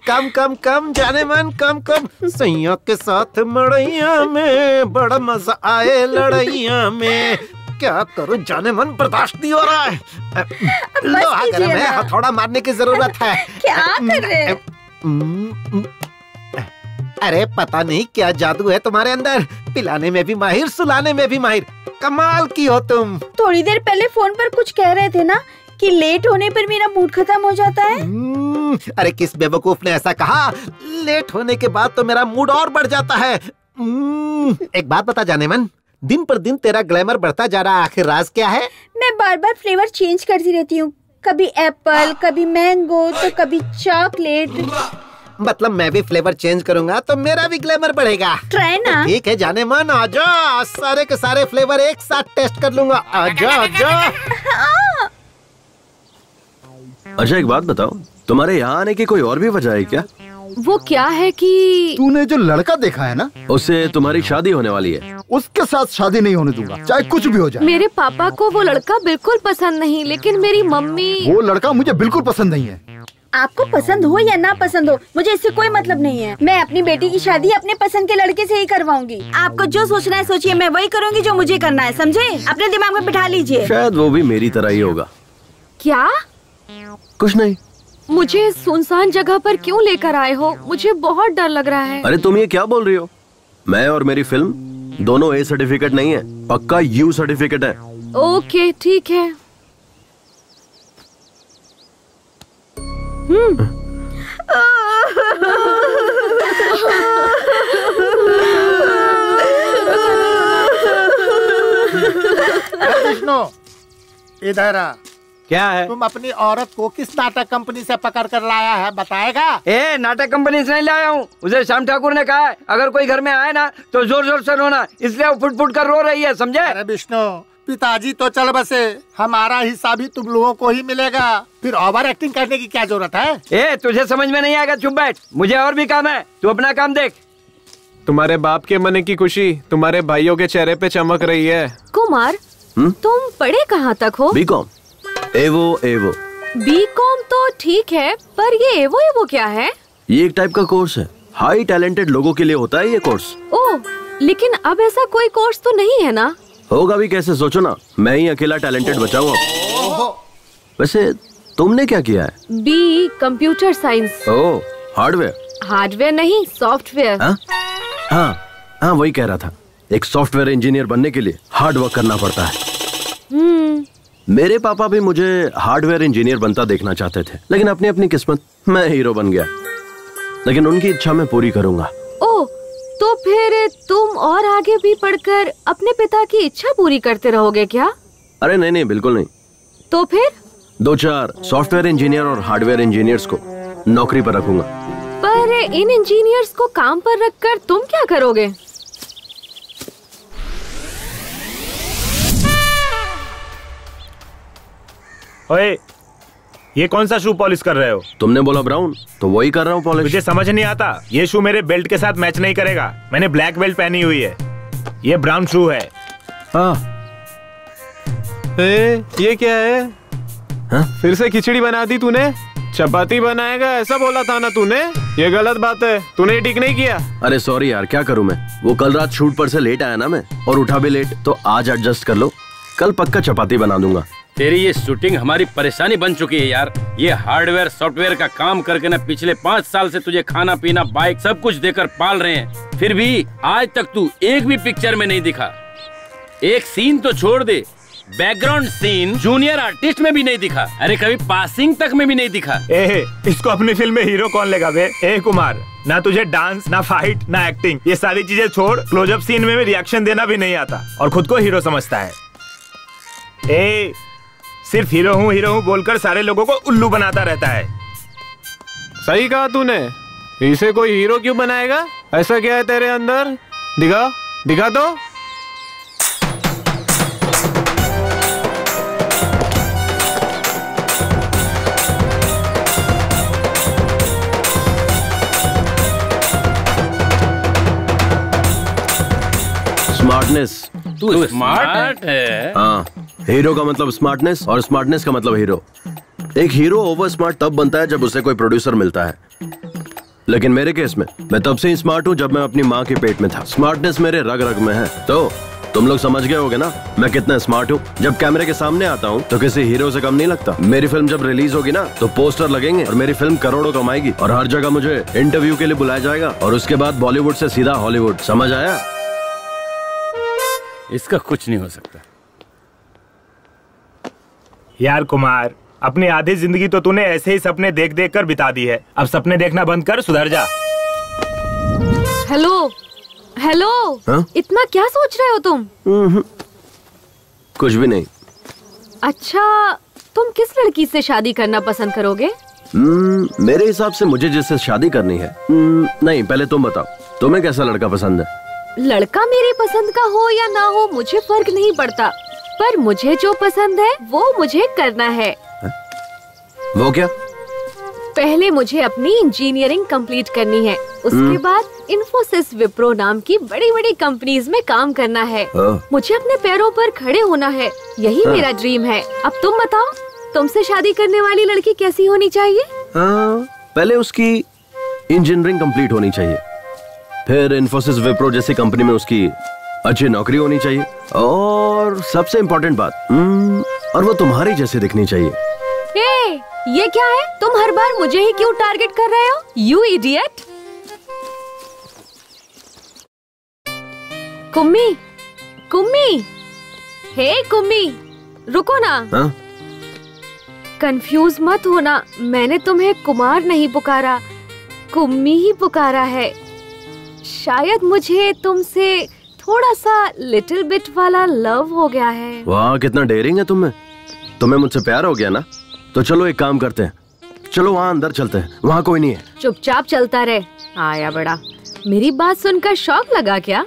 कम कम कम जाने मन कम कम, सैया के साथ मड़ैया में बड़ा मजा आए लड़ैया में। क्या करूं जाने मन, बर्दाश्त नहीं हो रहा है। लोहा गरम है, हथौड़ा मारने की जरूरत है। क्या कर रहे हैं? अरे पता नहीं क्या जादू है तुम्हारे अंदर, पिलाने में भी माहिर, सुलाने में भी माहिर। कमाल की हो तुम। थोड़ी देर पहले फोन पर कुछ कह रहे थे ना कि लेट होने पर मेरा मूड खत्म हो जाता है। अरे किस बेवकूफ ने ऐसा कहा? लेट होने के बाद तो मेरा मूड और बढ़ जाता है। एक बात बता जाने मन, दिन पर दिन तेरा ग्लैमर बढ़ता जा रहा है, आखिर राज क्या है? मैं बार बार फ्लेवर चेंज करती रहती हूँ, कभी एप्पल, कभी मैंगो, तो कभी चॉकलेट। मतलब मैं भी फ्लेवर चेंज करूंगा तो मेरा भी ग्लैमर बढ़ेगा। ट्राई ना। ठीक है जाने मन, आजा, सारे के सारे फ्लेवर एक साथ टेस्ट कर लूंगा। आजा आजा। अच्छा एक बात बताओ, तुम्हारे यहाँ आने की कोई और भी वजह है क्या? वो क्या है कि तूने जो लड़का देखा है ना, उससे तुम्हारी शादी होने वाली है। उसके साथ शादी नहीं होने दूंगा, चाहे कुछ भी हो जाए। मेरे पापा को वो लड़का बिल्कुल पसंद नहीं, लेकिन मेरी मम्मी। वो लड़का मुझे बिल्कुल पसंद नहीं है। आपको पसंद हो या ना पसंद हो, मुझे इससे कोई मतलब नहीं है। मैं अपनी बेटी की शादी अपने पसंद के लड़के से ही करवाऊंगी। आपको जो सोचना है सोचिए, मैं वही करूँगी जो मुझे करना है, समझे? अपने दिमाग में बिठा लीजिए। शायद वो भी मेरी तरह ही होगा। क्या? कुछ नहीं। मुझे सुनसान जगह पर क्यों लेकर आए हो? मुझे बहुत डर लग रहा है। अरे तुम ये क्या बोल रही हो? मैं और मेरी फिल्म दोनों ए सर्टिफिकेट नहीं है, पक्का यू सर्टिफिकेट है। ओके ठीक है। विष्णु इधर आ। क्या है? तुम अपनी औरत को किस नाटक कंपनी से पकड़ कर लाया है, बताएगा? नाटक कंपनी से नहीं लाया हूँ, उसे श्याम ठाकुर ने कहा है अगर कोई घर में आए ना तो जोर जोर से रोना, इसलिए वो फुट फुट कर रो रही है, समझे? अरे विष्णु, पिताजी तो चल बसे, हमारा हिस्सा भी तुम लोगों को ही मिलेगा, फिर ओवर एक्टिंग करने की क्या जरूरत है? तुझे समझ में नहीं आएगा, चुप बैठ, मुझे और भी काम है, तू अपना काम देख। तुम्हारे बाप के मन की खुशी तुम्हारे भाइयों के चेहरे पे चमक रही है। कुमार, तुम पढ़े कहाँ तक हो? बीकॉम। एवो। बीकॉम तो ठीक है, पर ये एवो क्या है? ये एक टाइप का कोर्स है, हाई टैलेंटेड लोगों के लिए होता है ये कोर्स। ओह, लेकिन अब ऐसा कोई कोर्स तो नहीं है ना? होगा भी कैसे, सोचो ना, मैं ही अकेला टैलेंटेड बचा हूँ। वैसे तुमने क्या किया है? B computer science. Oh, hardware? Hardware नहीं, सॉफ्टवेयर। हाँ, वही कह रहा था। एक सॉफ्टवेयर इंजीनियर बनने के लिए हार्ड वर्क करना पड़ता है। मेरे पापा भी मुझे हार्डवेयर इंजीनियर बनता देखना चाहते थे, लेकिन अपनी अपनी किस्मत, मैं हीरो बन गया। लेकिन उनकी इच्छा मैं पूरी करूंगा। ओह, तो फिर तुम और आगे भी पढ़कर अपने पिता की इच्छा पूरी करते रहोगे क्या? अरे नहीं, बिल्कुल नहीं। तो फिर 2-4 सॉफ्टवेयर इंजीनियर और हार्डवेयर इंजीनियर्स को नौकरी पर रखूंगा। पर इन इंजीनियर्स को काम पर रखकर तुम क्या करोगे? ओए, ये कौन सा शू पॉलिश कर रहे हो? तुमने बोला ब्राउन तो वही कर रहा हूँ पॉलिश। मुझे समझ नहीं आता, ये शू मेरे बेल्ट के साथ मैच नहीं करेगा। मैंने ब्लैक बेल्ट पहनी हुई है, ये ब्राउन शू है। हाँ। ये क्या है? हाँ? फिर से खिचड़ी बना दी तूने? चपाती बनाएगा ऐसा बोला था ना तूने? ये गलत बात है, तूने ये ठीक नहीं किया। अरे सॉरी यार, क्या करूँ मैं, वो कल रात शूट पर से लेट आया ना मैं, और उठा भी लेट, तो आज एडजस्ट कर लो, कल पक्का चपाती बना दूंगा। तेरी ये शूटिंग हमारी परेशानी बन चुकी है यार। ये हार्डवेयर सॉफ्टवेयर का काम करके ना पिछले 5 साल से तुझे खाना पीना बाइक सब कुछ देकर पाल रहे हैं, फिर भी आज तक तू एक भी पिक्चर में नहीं दिखा। एक सीन तो छोड़ दे, बैकग्राउंड सीन जूनियर आर्टिस्ट में भी नहीं दिखा। अरे कभी पासिंग तक में भी नहीं दिखा। इसको अपनी फिल्म में हीरो कौन लेगा बे? कुमार, ना तुझे डांस, ना फाइट, ना एक्टिंग, ये सारी चीजें छोड़, क्लोजअप सीन में भी रिएक्शन देना भी नहीं आता और खुद को हीरो समझता है। सिर्फ हीरो हूँ बोलकर सारे लोगों को उल्लू बनाता रहता है। सही कहा तूने, इसे कोई हीरो क्यों बनाएगा? ऐसा क्या है तेरे अंदर? दिखा तो। स्मार्टनेस। तू स्मार्ट है? हाँ, हीरो का मतलब स्मार्टनेस और स्मार्टनेस का मतलब हीरो। एक हीरो ओवर स्मार्ट तब बनता है जब उसे कोई प्रोड्यूसर मिलता है, लेकिन मेरे केस में मैं तब से ही स्मार्ट हूँ जब मैं अपनी माँ के पेट में था। स्मार्टनेस मेरे रग रग में है। तो तुम लोग समझ गए होगे ना मैं कितना स्मार्ट हूँ। जब कैमरे के सामने आता हूँ तो किसी हीरो से कम नहीं लगता। मेरी फिल्म जब रिलीज होगी ना तो पोस्टर लगेंगे और मेरी फिल्म करोड़ों कमाएगी और हर जगह मुझे इंटरव्यू के लिए बुलाया जाएगा और उसके बाद बॉलीवुड से सीधा हॉलीवुड। समझ आया? इसका कुछ नहीं हो सकता। यार कुमार, अपनी आधी जिंदगी तो तूने ऐसे ही सपने देख देख कर बिता दी है। अब सपने देखना बंद कर, सुधर जा। हेलो हेलो, इतना क्या सोच रहे हो तुम? कुछ भी नहीं। अच्छा, तुम किस लड़की से शादी करना पसंद करोगे? मेरे हिसाब से मुझे जिससे शादी करनी है। नहीं, पहले तुम बताओ, तुम्हें कैसा लड़का पसंद है? लड़का मेरी पसंद का हो या ना हो मुझे फर्क नहीं पड़ता, पर मुझे जो पसंद है वो मुझे करना है। वो क्या? पहले मुझे अपनी इंजीनियरिंग कंप्लीट करनी है, उसके बाद इन्फोसिस विप्रो नाम की बड़ी बड़ी कंपनीज में काम करना है। मुझे अपने पैरों पर खड़े होना है, यही मेरा ड्रीम है। अब तुम बताओ, तुमसे शादी करने वाली लड़की कैसी होनी चाहिए? पहले उसकी इंजीनियरिंग कंप्लीट होनी चाहिए, फिर इन्फोसिस विप्रो जैसी कंपनी में उसकी अच्छी नौकरी होनी चाहिए, और सबसे इम्पोर्टेंट बात, और वो तुम्हारी जैसी दिखनी चाहिए। ये क्या है? तुम हर बार मुझे ही क्यों टारगेट कर रहे हो? You idiot! Kummi, Kummi, hey Kummi, रुको ना। कंफ्यूज मत होना, मैंने तुम्हें कुमार नहीं पुकारा, कुम्मी ही पुकारा है। शायद मुझे तुमसे थोड़ा सा लिटिल बिट वाला लव हो गया है। वाह, कितना डेयरिंग है तुम्हें मुझसे प्यार हो गया ना? तो चलो एक काम करते हैं, चलो वहाँ अंदर चलते हैं, वहाँ कोई नहीं है। चुपचाप चलता रहे। आया बड़ा, मेरी बात सुनकर शौक लगा क्या?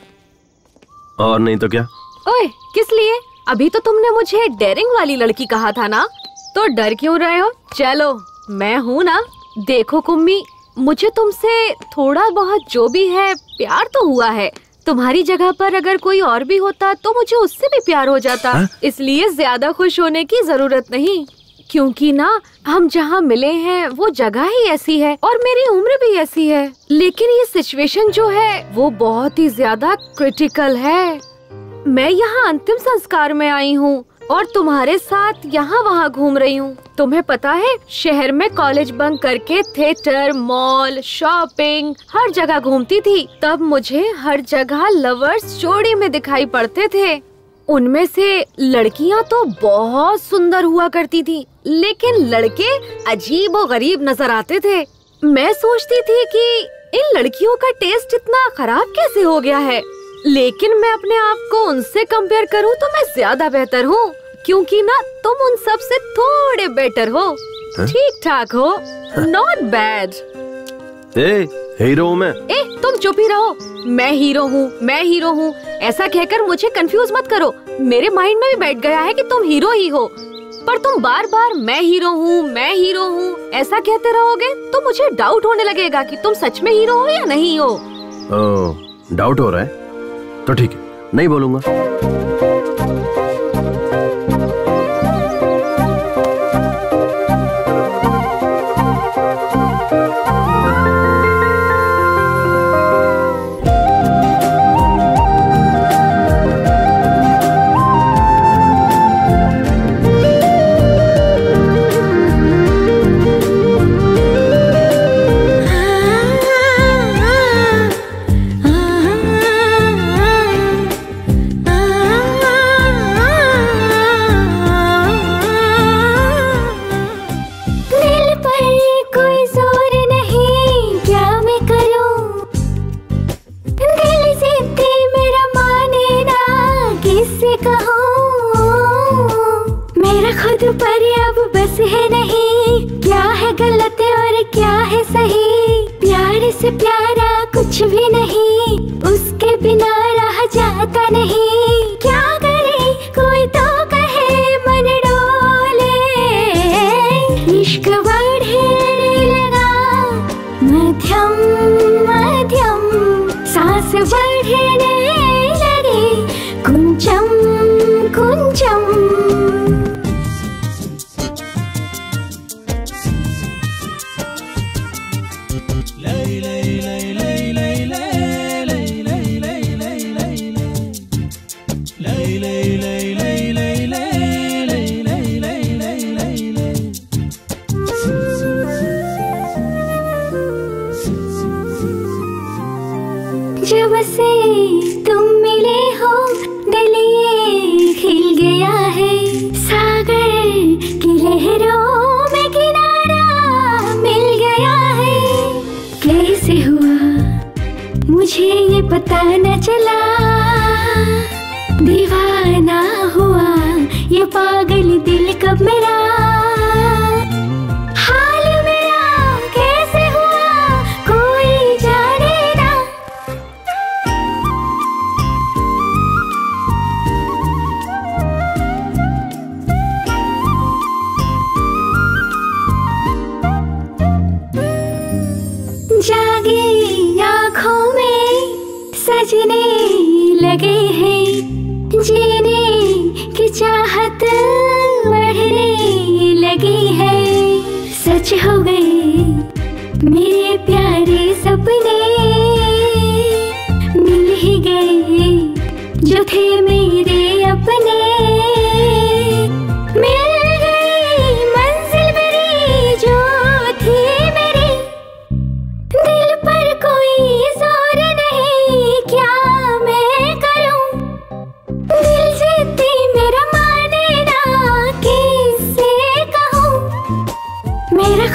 और नहीं तो क्या। ओए, किस लिए? अभी तो तुमने मुझे डेयरिंग वाली लड़की कहा था ना, तो डर क्यों रहे हो? चलो, मैं हूँ ना। देखो कुम्मी, मुझे तुमसे थोड़ा बहुत जो भी है प्यार तो हुआ है। तुम्हारी जगह पर अगर कोई और भी होता तो मुझे उससे भी प्यार हो जाता। इसलिए ज्यादा खुश होने की जरूरत नहीं, क्योंकि ना हम जहाँ मिले हैं वो जगह ही ऐसी है और मेरी उम्र भी ऐसी है। लेकिन ये सिचुएशन जो है वो बहुत ही ज्यादा क्रिटिकल है। मैं यहाँ अंतिम संस्कार में आई हूँ और तुम्हारे साथ यहाँ वहाँ घूम रही हूँ। तुम्हें पता है, शहर में कॉलेज बंक करके थिएटर, मॉल, शॉपिंग हर जगह घूमती थी। तब मुझे हर जगह लवर्स जोड़ी में दिखाई पड़ते थे। उनमें से लड़कियाँ तो बहुत सुंदर हुआ करती थी, लेकिन लड़के अजीब और गरीब नजर आते थे। मैं सोचती थी कि इन लड़कियों का टेस्ट इतना खराब कैसे हो गया है, लेकिन मैं अपने आप को उनसे कंपेयर करूँ तो मैं ज्यादा बेहतर हूँ, क्योंकि ना तुम उन सब से थोड़े बेटर हो, ठीक ठाक हो, नॉट बैड। हीरो मैं। तुम चुप ही रहो। मैं हीरो हूँ, मैं हीरो हूँ, ऐसा कहकर मुझे कंफ्यूज मत करो। मेरे माइंड में भी बैठ गया है कि तुम हीरो ही हो। पर तुम बार बार मैं हीरो हूँ ऐसा कहते रहोगे तो मुझे डाउट होने लगेगा कि तुम सच में हीरो हो या नहीं हो। डाउट हो रहा है तो ठीक है, नहीं बोलूंगा। जब से तुम मिले हो दिल ये खिल गया है, सागर की लहरों में किनारा मिल गया है। कैसे हुआ मुझे ये पता न चला, दीवाना हुआ ये पागल दिल कब मेरा। जागे आँखों में सजने लगे हैं, जीने की चाहत बढ़ने लगी है। सच हो गए मेरे प्यारे सपने, मिल ही गए जो थे मेरे अपने।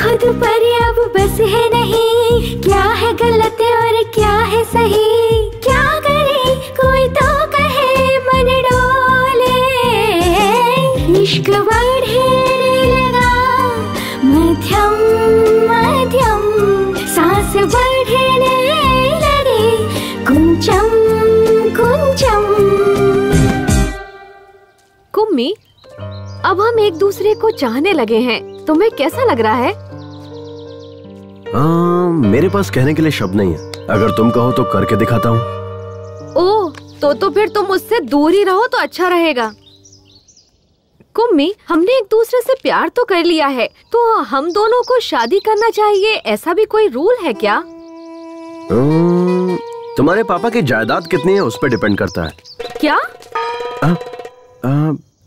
खुद पर अब बस है नहीं, क्या है गलत और क्या है सही। क्या करे कोई तो कहे मन डोले, इश्क बढ़ने लगा मध्यम मध्यम, सांस बढ़ने लगे कुंचम कुंचम। कुम्मी, अब हम एक दूसरे को चाहने लगे हैं, तुम्हें कैसा लग रहा है? मेरे पास कहने के लिए शब्द नहीं है, अगर तुम कहो तो करके दिखाता हूँ। ओह, तो फिर तुम मुझसे दूर ही रहो तो अच्छा रहेगा। कुम्मी, हमने एक दूसरे से प्यार तो कर लिया है, तो हम दोनों को शादी करना चाहिए, ऐसा भी कोई रूल है क्या? तुम्हारे पापा की जायदाद कितनी है उस पर डिपेंड करता है। क्या?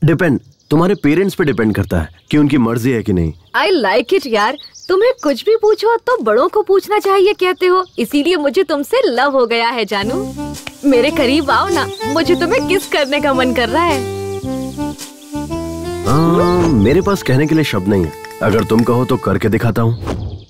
डिपेंड, तुम्हारे पेरेंट्स पे डिपेंड करता है कि उनकी मर्जी है कि नहीं। I like it यार, तुम्हें कुछ भी पूछो तो बड़ों को पूछना चाहिए कहते हो, इसीलिए मुझे तुमसे लव हो गया है जानू। मेरे करीब आओ ना, मुझे तुम्हें किस करने का मन कर रहा है। मेरे पास कहने के लिए शब्द नहीं है, अगर तुम कहो तो करके दिखाता हूँ।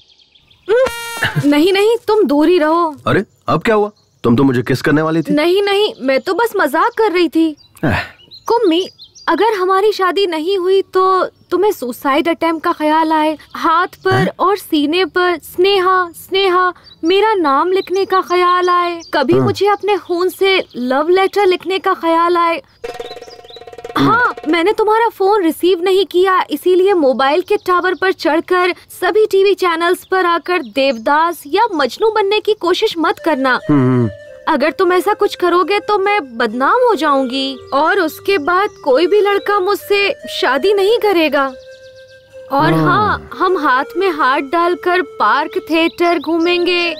नहीं नहीं, तुम दूर ही रहो। अरे अब क्या हुआ, तुम तो मुझे किस करने वाली थी। नहीं नहीं, मैं तो बस मजाक कर रही थी। कुम्मी, अगर हमारी शादी नहीं हुई तो तुम्हें सुसाइड अटेम्प्ट का ख्याल आए, हाथ पर और सीने पर स्नेहा स्नेहा मेरा नाम लिखने का ख्याल आए, कभी मुझे अपने खून से लव लेटर लिखने का ख्याल आए। हाँ, मैंने तुम्हारा फोन रिसीव नहीं किया, इसीलिए मोबाइल के टावर पर चढ़कर सभी टीवी चैनल्स पर आकर देवदास या मजनू बनने की कोशिश मत करना। अगर तुम ऐसा कुछ करोगे तो मैं बदनाम हो जाऊंगी और उसके बाद कोई भी लड़का मुझसे शादी नहीं करेगा। और हाँ, हम हाथ में हाथ डालकर पार्क थिएटर घूमेंगे,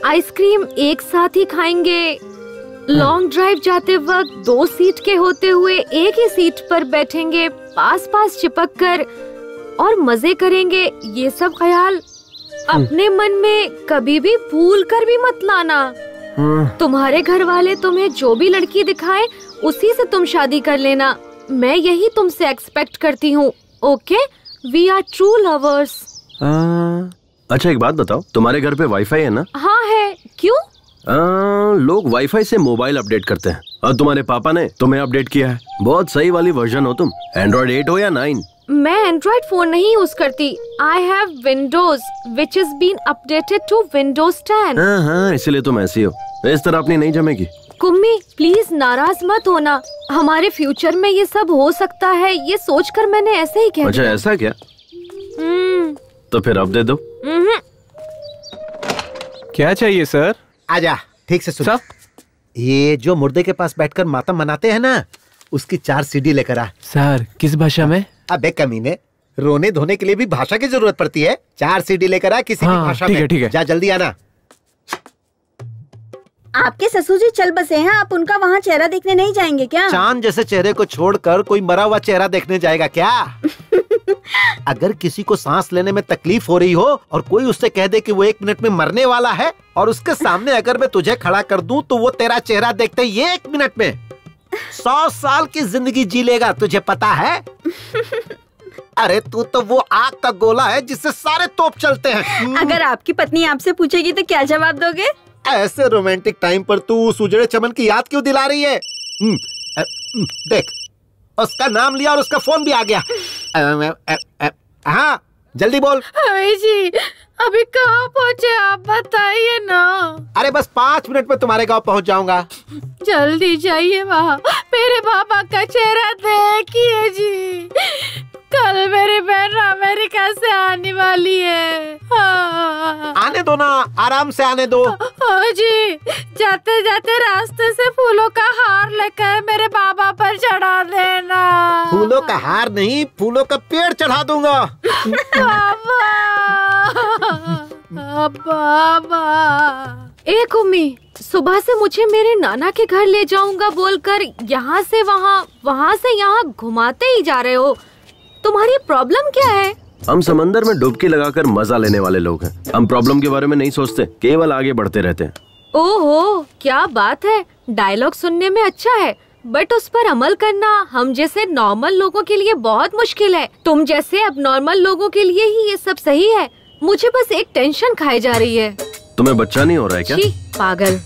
आइसक्रीम एक साथ ही खाएंगे, लॉन्ग ड्राइव जाते वक्त 2 सीट के होते हुए एक ही सीट पर बैठेंगे, पास पास चिपक कर और मजे करेंगे। ये सब ख्याल अपने मन में कभी भी भूल कर भी मत लाना। तुम्हारे घर वाले तुम्हें जो भी लड़की दिखाए उसी से तुम शादी कर लेना। मैं यही तुमसे एक्सपेक्ट करती हूँ। Okay, we are true lovers. अच्छा एक बात बताओ, तुम्हारे घर पे वाईफाई है ना? हाँ है। क्यों? लोग वाईफाई से मोबाइल अपडेट करते हैं और तुम्हारे पापा ने तुम्हें अपडेट किया है। बहुत सही वाली वर्जन हो तुम। एंड्रॉइड 8 हो या 9? मैं एंड्रॉइड फोन नहीं यूज करती। I have Windows which is been updated to Windows 10। हाँ, इसीलिए तुम ऐसी हो। इस तरह अपनी नहीं जमेगी। कुम्मी प्लीज नाराज मत होना, हमारे फ्यूचर में ये सब हो सकता है, ये सोचकर मैंने ऐसे ही कह दिया। अच्छा ऐसा क्या? तो फिर अब दे दो। क्या चाहिए सर? आजा, ठीक से सुन। ये जो मुर्दे के पास बैठकर मातम मनाते हैं ना, उसकी 4 सीडी लेकर आ। सर किस भाषा में? अबे कमीने, रोने धोने के लिए भी भाषा की जरूरत पड़ती है। 4 सीडी लेकर आ किसी भी भाषा में। ठीक है। जा जल्दी आना। आपके ससुर जी चल बसे हैं, आप उनका वहाँ चेहरा देखने नहीं जाएंगे क्या? चांद जैसे चेहरे को छोड़कर कोई मरा हुआ चेहरा देखने जाएगा क्या? अगर किसी को सांस लेने में तकलीफ हो रही हो और कोई उससे कह दे कि वो 1 मिनट में मरने वाला है और उसके सामने अगर मैं तुझे खड़ा कर दूं तो वो तेरा चेहरा देखते ही 1 मिनट में 100 साल की जिंदगी जी लेगा, तुझे पता है? अरे तू तो वो आग का गोला है जिससे सारे तोप चलते हैं। अगर आपकी पत्नी आपसे पूछेगी तो क्या जवाब दोगे? ऐसे रोमांटिक टाइम पर तू उस उजड़े चमन की याद क्यों दिला रही है? देख, उसका नाम लिया और उसका फोन भी आ गया। हाँ जल्दी बोल। जी अभी कहाँ पहुँचे आप बताइए ना। अरे बस 5 मिनट में तुम्हारे गांव पहुँच जाऊंगा। जल्दी जाइए, वहाँ मेरे पापा का चेहरा देखिए जी। कल मेरी बहन अमेरिका से आने वाली है। आने दो ना, आराम से आने दो। जी जाते जाते रास्ते से फूलों का हार लेकर मेरे बाबा पर चढ़ा देना। फूलों का हार नहीं, फूलों का पेड़ चढ़ा दूंगा। बाबा एक उम्मी, सुबह से मुझे मेरे नाना के घर ले जाऊंगा बोलकर यहाँ से वहाँ, वहाँ से यहाँ घुमाते ही जा रहे हो। तुम्हारी प्रॉब्लम क्या है? हम समंदर में डुबकी लगाकर मजा लेने वाले लोग हैं। हम प्रॉब्लम के बारे में नहीं सोचते, केवल आगे बढ़ते रहते हैं। ओहो क्या बात है, डायलॉग सुनने में अच्छा है बट उस पर अमल करना हम जैसे नॉर्मल लोगों के लिए बहुत मुश्किल है। तुम जैसे अब नॉर्मल लोगों के लिए ही ये सब सही है। मुझे बस एक टेंशन खाई जा रही है। तुम्हें बच्चा नहीं हो रहा है क्या? पागल।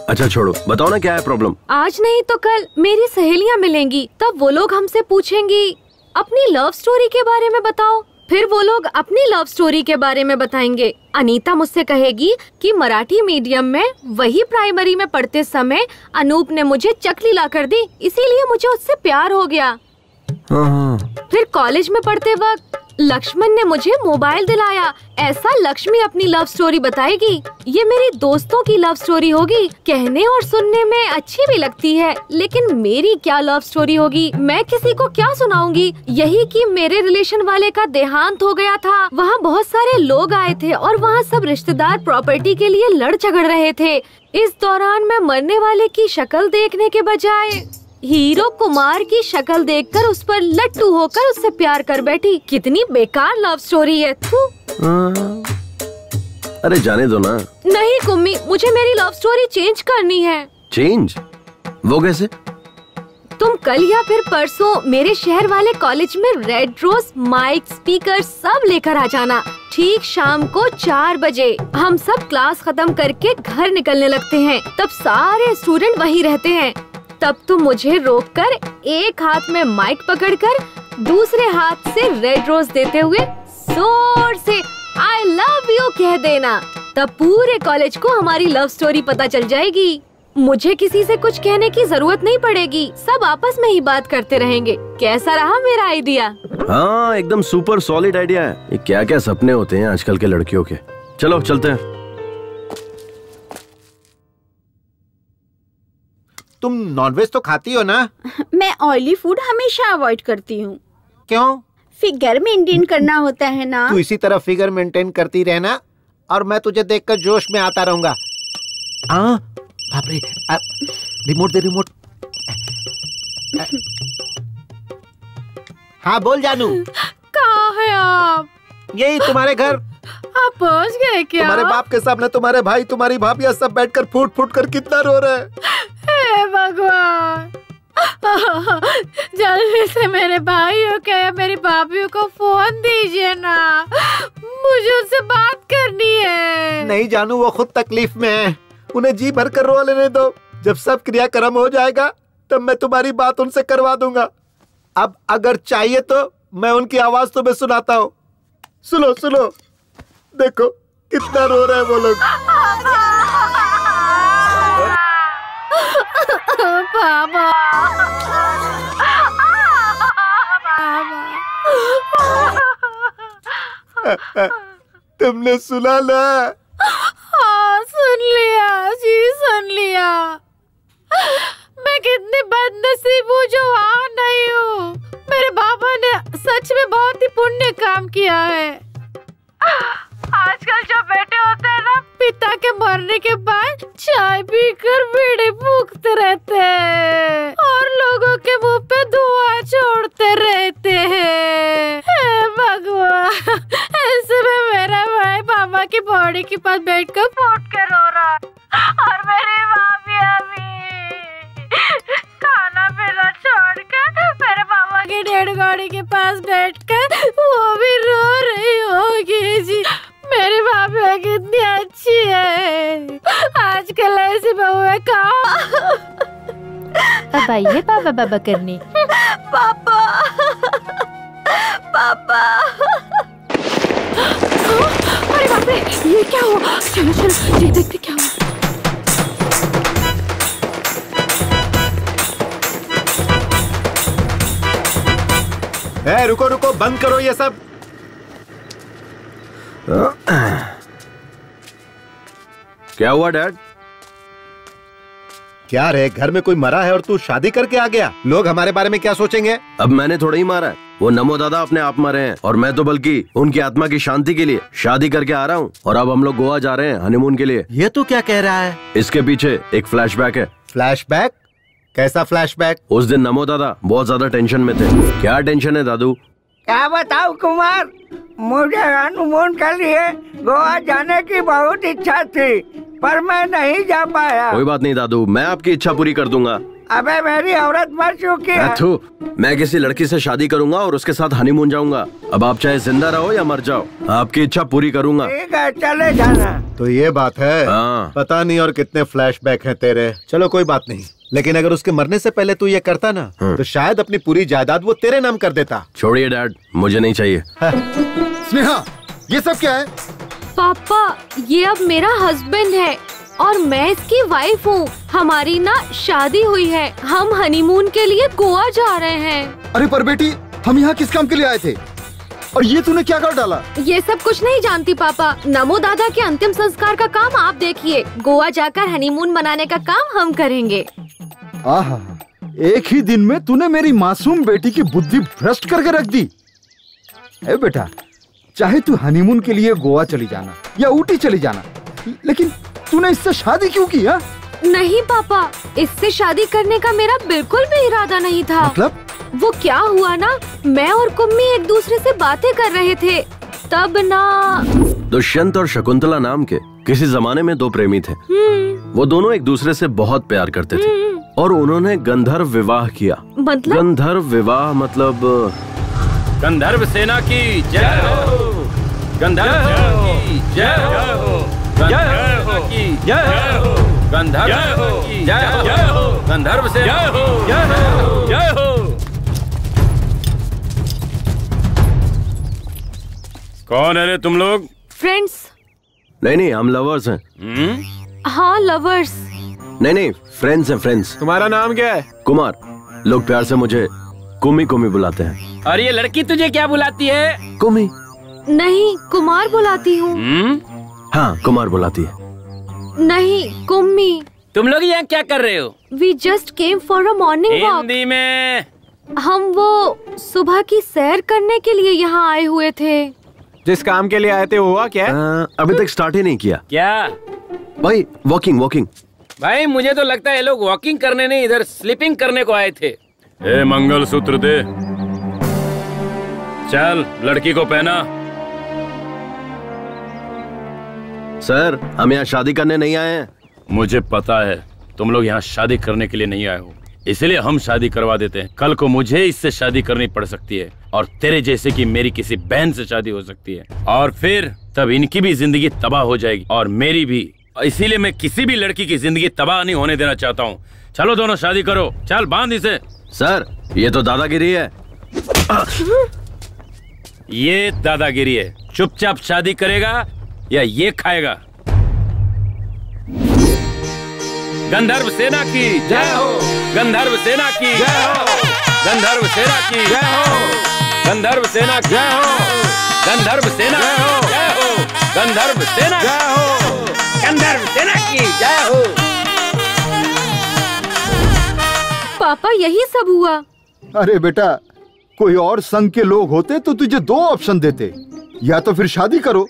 अच्छा छोड़ो, बताओ ना क्या है प्रॉब्लम। आज नहीं तो कल मेरी सहेलियाँ मिलेंगी, तब वो लोग हमसे पूछेंगी अपनी लव स्टोरी के बारे में बताओ, फिर वो लोग अपनी लव स्टोरी के बारे में बताएंगे। अनीता मुझसे कहेगी कि मराठी मीडियम में वही प्राइमरी में पढ़ते समय अनूप ने मुझे चकली ला कर दी, इसीलिए मुझे उससे प्यार हो गया। फिर कॉलेज में पढ़ते वक्त लक्ष्मण ने मुझे मोबाइल दिलाया, ऐसा लक्ष्मी अपनी लव स्टोरी बताएगी। ये मेरी दोस्तों की लव स्टोरी होगी, कहने और सुनने में अच्छी भी लगती है, लेकिन मेरी क्या लव स्टोरी होगी, मैं किसी को क्या सुनाऊंगी। यही कि मेरे रिलेशन वाले का देहांत हो गया था, वहाँ बहुत सारे लोग आए थे और वहाँ सब रिश्तेदार प्रॉपर्टी के लिए लड़ झगड़ रहे थे। इस दौरान मैं मरने वाले की शक्ल देखने के बजाय हीरो कुमार की शक्ल देखकर उस पर लट्टू होकर उससे प्यार कर बैठी। कितनी बेकार लव स्टोरी है। अरे जाने दो ना। नहीं कुम्मी, मुझे मेरी लव स्टोरी चेंज करनी है। चेंज? वो कैसे? तुम कल या फिर परसों मेरे शहर वाले कॉलेज में रेड रोज माइक स्पीकर सब लेकर आ जाना। ठीक शाम को 4 बजे हम सब क्लास खत्म करके घर निकलने लगते हैं, तब सारे स्टूडेंट वहीं रहते हैं। तब तुम मुझे रोककर एक हाथ में माइक पकड़कर दूसरे हाथ से रेड रोज देते हुए जोर से आई लव यू कह देना। तब पूरे कॉलेज को हमारी लव स्टोरी पता चल जाएगी। मुझे किसी से कुछ कहने की जरूरत नहीं पड़ेगी, सब आपस में ही बात करते रहेंगे। कैसा रहा मेरा आइडिया? हाँ, एकदम सुपर सॉलिड आइडिया है। ये क्या क्या सपने होते हैं आजकल के लड़कियों के। चलो चलते हैं। तुम नॉनवेज तो खाती हो ना? मैं ऑयली फूड हमेशा अवॉइड करती हूँ। क्यों? फिगर मेंटेन करना होता है ना। तू इसी तरह फिगर मेंटेन करती रहना और मैं तुझे देखकर जोश में आता रहूंगा। हाँ, बाप रे, रिमोट दे रिमोट। हाँ बोल जानू। कहाँ है आप? यही तुम्हारे घर। आप पहुँच गए क्या? तुम्हारे बाप के सामने तुम्हारे भाई तुम्हारी भाभी सब बैठकर फूट फूट कर कितना रो रहे हैं। हे भगवान, जल्दी से मेरे भाइयों के या मेरी भाभीयों को फोन दीजिए ना, मुझे उनसे बात करनी है। नहीं जानू, वो खुद तकलीफ में है, उन्हें जी भर कर रो लेने दो। जब सब क्रियाक्रम हो जाएगा तब मैं तुम्हारी बात उनसे करवा दूंगा। अब अगर चाहिए तो मैं उनकी आवाज तुम्हें सुनाता हूँ। सुनो सुनो, देखो कितना रो रहे हैं वो लोग। बाबा, तुमने सुना ना? हाँ सुन लिया जी, सुन लिया। मैं कितनी बदनसीब हूँ जो वहाँ नहीं हूँ। मेरे बाबा ने सच में बहुत ही पुण्य काम किया है। आजकल जो बेटे होते हैं ना, पिता के मरने के बाद चाय पीकर बीड़ी फूकते रहते हैं और लोगों के मुंह पे धुआं छोड़ते रहते हैं। हे भगवान, ऐसे में मेरा भाई मामा की बॉडी के पास बैठकर फूट के रो रहा और मेरी भाभी अभी खाना पीना छोड़कर मेरे मामा की डेड बॉडी के पास बैठकर वो भी रो रही होगी जी। मेरी भाभी कितनी अच्छी है, आजकल ऐसी बहुएं कहाँ। अब आइए पापा बाबा करने। पापा पापा। अरे बाप रे, ये क्या हुआ? चलो चलो ये देखते क्या हुआ। रुको रुको, बंद करो ये सब। क्या हुआ डैड? क्या रे, घर में कोई मरा है और तू शादी करके आ गया? लोग हमारे बारे में क्या सोचेंगे? अब मैंने थोड़ा ही मारा है, वो नमो दादा अपने आप मरे हैं और मैं तो बल्कि उनकी आत्मा की शांति के लिए शादी करके आ रहा हूँ। और अब हम लोग गोवा जा रहे हैं हनीमून के लिए। ये तो क्या कह रहा है? इसके पीछे एक फ्लैशबैक है। फ्लैशबैक? कैसा फ्लैशबैक? उस दिन नमो दादा बहुत ज्यादा टेंशन में थे। क्या टेंशन है दादू? क्या बताऊं कुमार, मुझे हनीमून के लिए गोवा जाने की बहुत इच्छा थी पर मैं नहीं जा पाया। कोई बात नहीं दादू, मैं आपकी इच्छा पूरी कर दूंगा। अबे मेरी औरत मर चुकी है। मैं किसी लड़की से शादी करूंगा और उसके साथ हनीमून जाऊंगा। अब आप चाहे जिंदा रहो या मर जाओ, आपकी इच्छा पूरी करूंगा। ठीक है, चले जाना। तो ये बात है। हाँ। पता नहीं और कितने फ्लैशबैक हैं तेरे। चलो कोई बात नहीं, लेकिन अगर उसके मरने से पहले तू ये करता ना तो शायद अपनी पूरी जायदाद वो तेरे नाम कर देता। छोड़िए डैड, मुझे नहीं चाहिए। स्नेहा, ये सब क्या है? पापा, ये अब मेरा हस्बैंड है और मैं इसकी वाइफ हूँ। हमारी ना शादी हुई है, हम हनीमून के लिए गोवा जा रहे हैं। अरे पर बेटी, हम यहाँ किस काम के लिए आए थे और ये तूने क्या कर डाला? ये सब कुछ नहीं जानती पापा। नमो दादा के अंतिम संस्कार का काम आप देखिए, गोवा जाकर हनीमून मनाने का काम हम करेंगे। आहा, एक ही दिन में तूने मेरी मासूम बेटी की बुद्धि भ्रष्ट करके रख दी। ए बेटा, चाहे तू हनीमून के लिए गोवा चली जाना या ऊटी चली जाना, लेकिन तूने इससे शादी क्यों की? हा? नहीं पापा, इससे शादी करने का मेरा बिल्कुल भी इरादा नहीं था। मतलब? वो क्या हुआ ना, मैं और कुम्मी एक दूसरे से बातें कर रहे थे, तब ना दुष्यंत और शकुंतला नाम के किसी जमाने में दो प्रेमी थे। वो दोनों एक दूसरे से बहुत प्यार करते थे और उन्होंने गंधर्व विवाह किया। मतलब? गंधर्व विवाह मतलब गंधर्व सेना की जय हो, गंधर्व की जय हो, गंधर्व की जय हो, गंधर्व की जय हो, गंधर्व सेना की जय हो। कौन है रे तुम लोग? फ्रेंड्स। नहीं, हम लवर्स हैं। हाँ लवर्स। नहीं नहीं, फ्रेंड्स हैं फ्रेंड्स। तुम्हारा नाम क्या है? कुमार। लोग प्यार से मुझे कुमी कुमी बुलाते हैं। और ये लड़की तुझे क्या बुलाती है? कुमी। नहीं, कुमार बुलाती हूँ। हाँ, कुमार बुलाती है। नहीं, कुम्मी। तुम लोग यहाँ क्या कर रहे हो? We just came for a morning walk। Hindi में। हम वो सुबह की सैर करने के लिए यहाँ आए हुए थे। जिस काम के लिए आए थे हुआ क्या? अभी तक स्टार्ट ही नहीं किया। क्या भाई? Walking walking. भाई मुझे तो लगता है ये लोग वॉकिंग करने नहीं, इधर स्लीपिंग करने को आए थे। ए मंगलसूत्र दे। चल लड़की को पहना। सर, हम यहाँ शादी करने नहीं आए हैं। मुझे पता है तुम लोग यहाँ शादी करने के लिए नहीं आए हो, इसलिए हम शादी करवा देते हैं। कल को मुझे इससे शादी करनी पड़ सकती है और तेरे जैसे की मेरी किसी बहन से शादी हो सकती है, और फिर तब इनकी भी जिंदगी तबाह हो जाएगी और मेरी भी। इसीलिए मैं किसी भी लड़की की जिंदगी तबाह नहीं होने देना चाहता हूँ। चलो दोनों शादी करो। चल बांध इसे। सर, ये तो दादागिरी है। ये दादागिरी है। चुपचाप शादी करेगा या ये खाएगा? गंधर्व सेना की जय हो। गंधर्व सेना की जय हो। गंधर्व सेना की जय हो। गंधर्व सेना जय हो। गंधर्व सेना जय हो। गंधर्व सेना जय हो। गंधर्व सेना की जय हो। पापा, यही सब हुआ। अरे बेटा, कोई और संघ के लोग होते तो तुझे 2 ऑप्शन देते, या तो फिर शादी करो,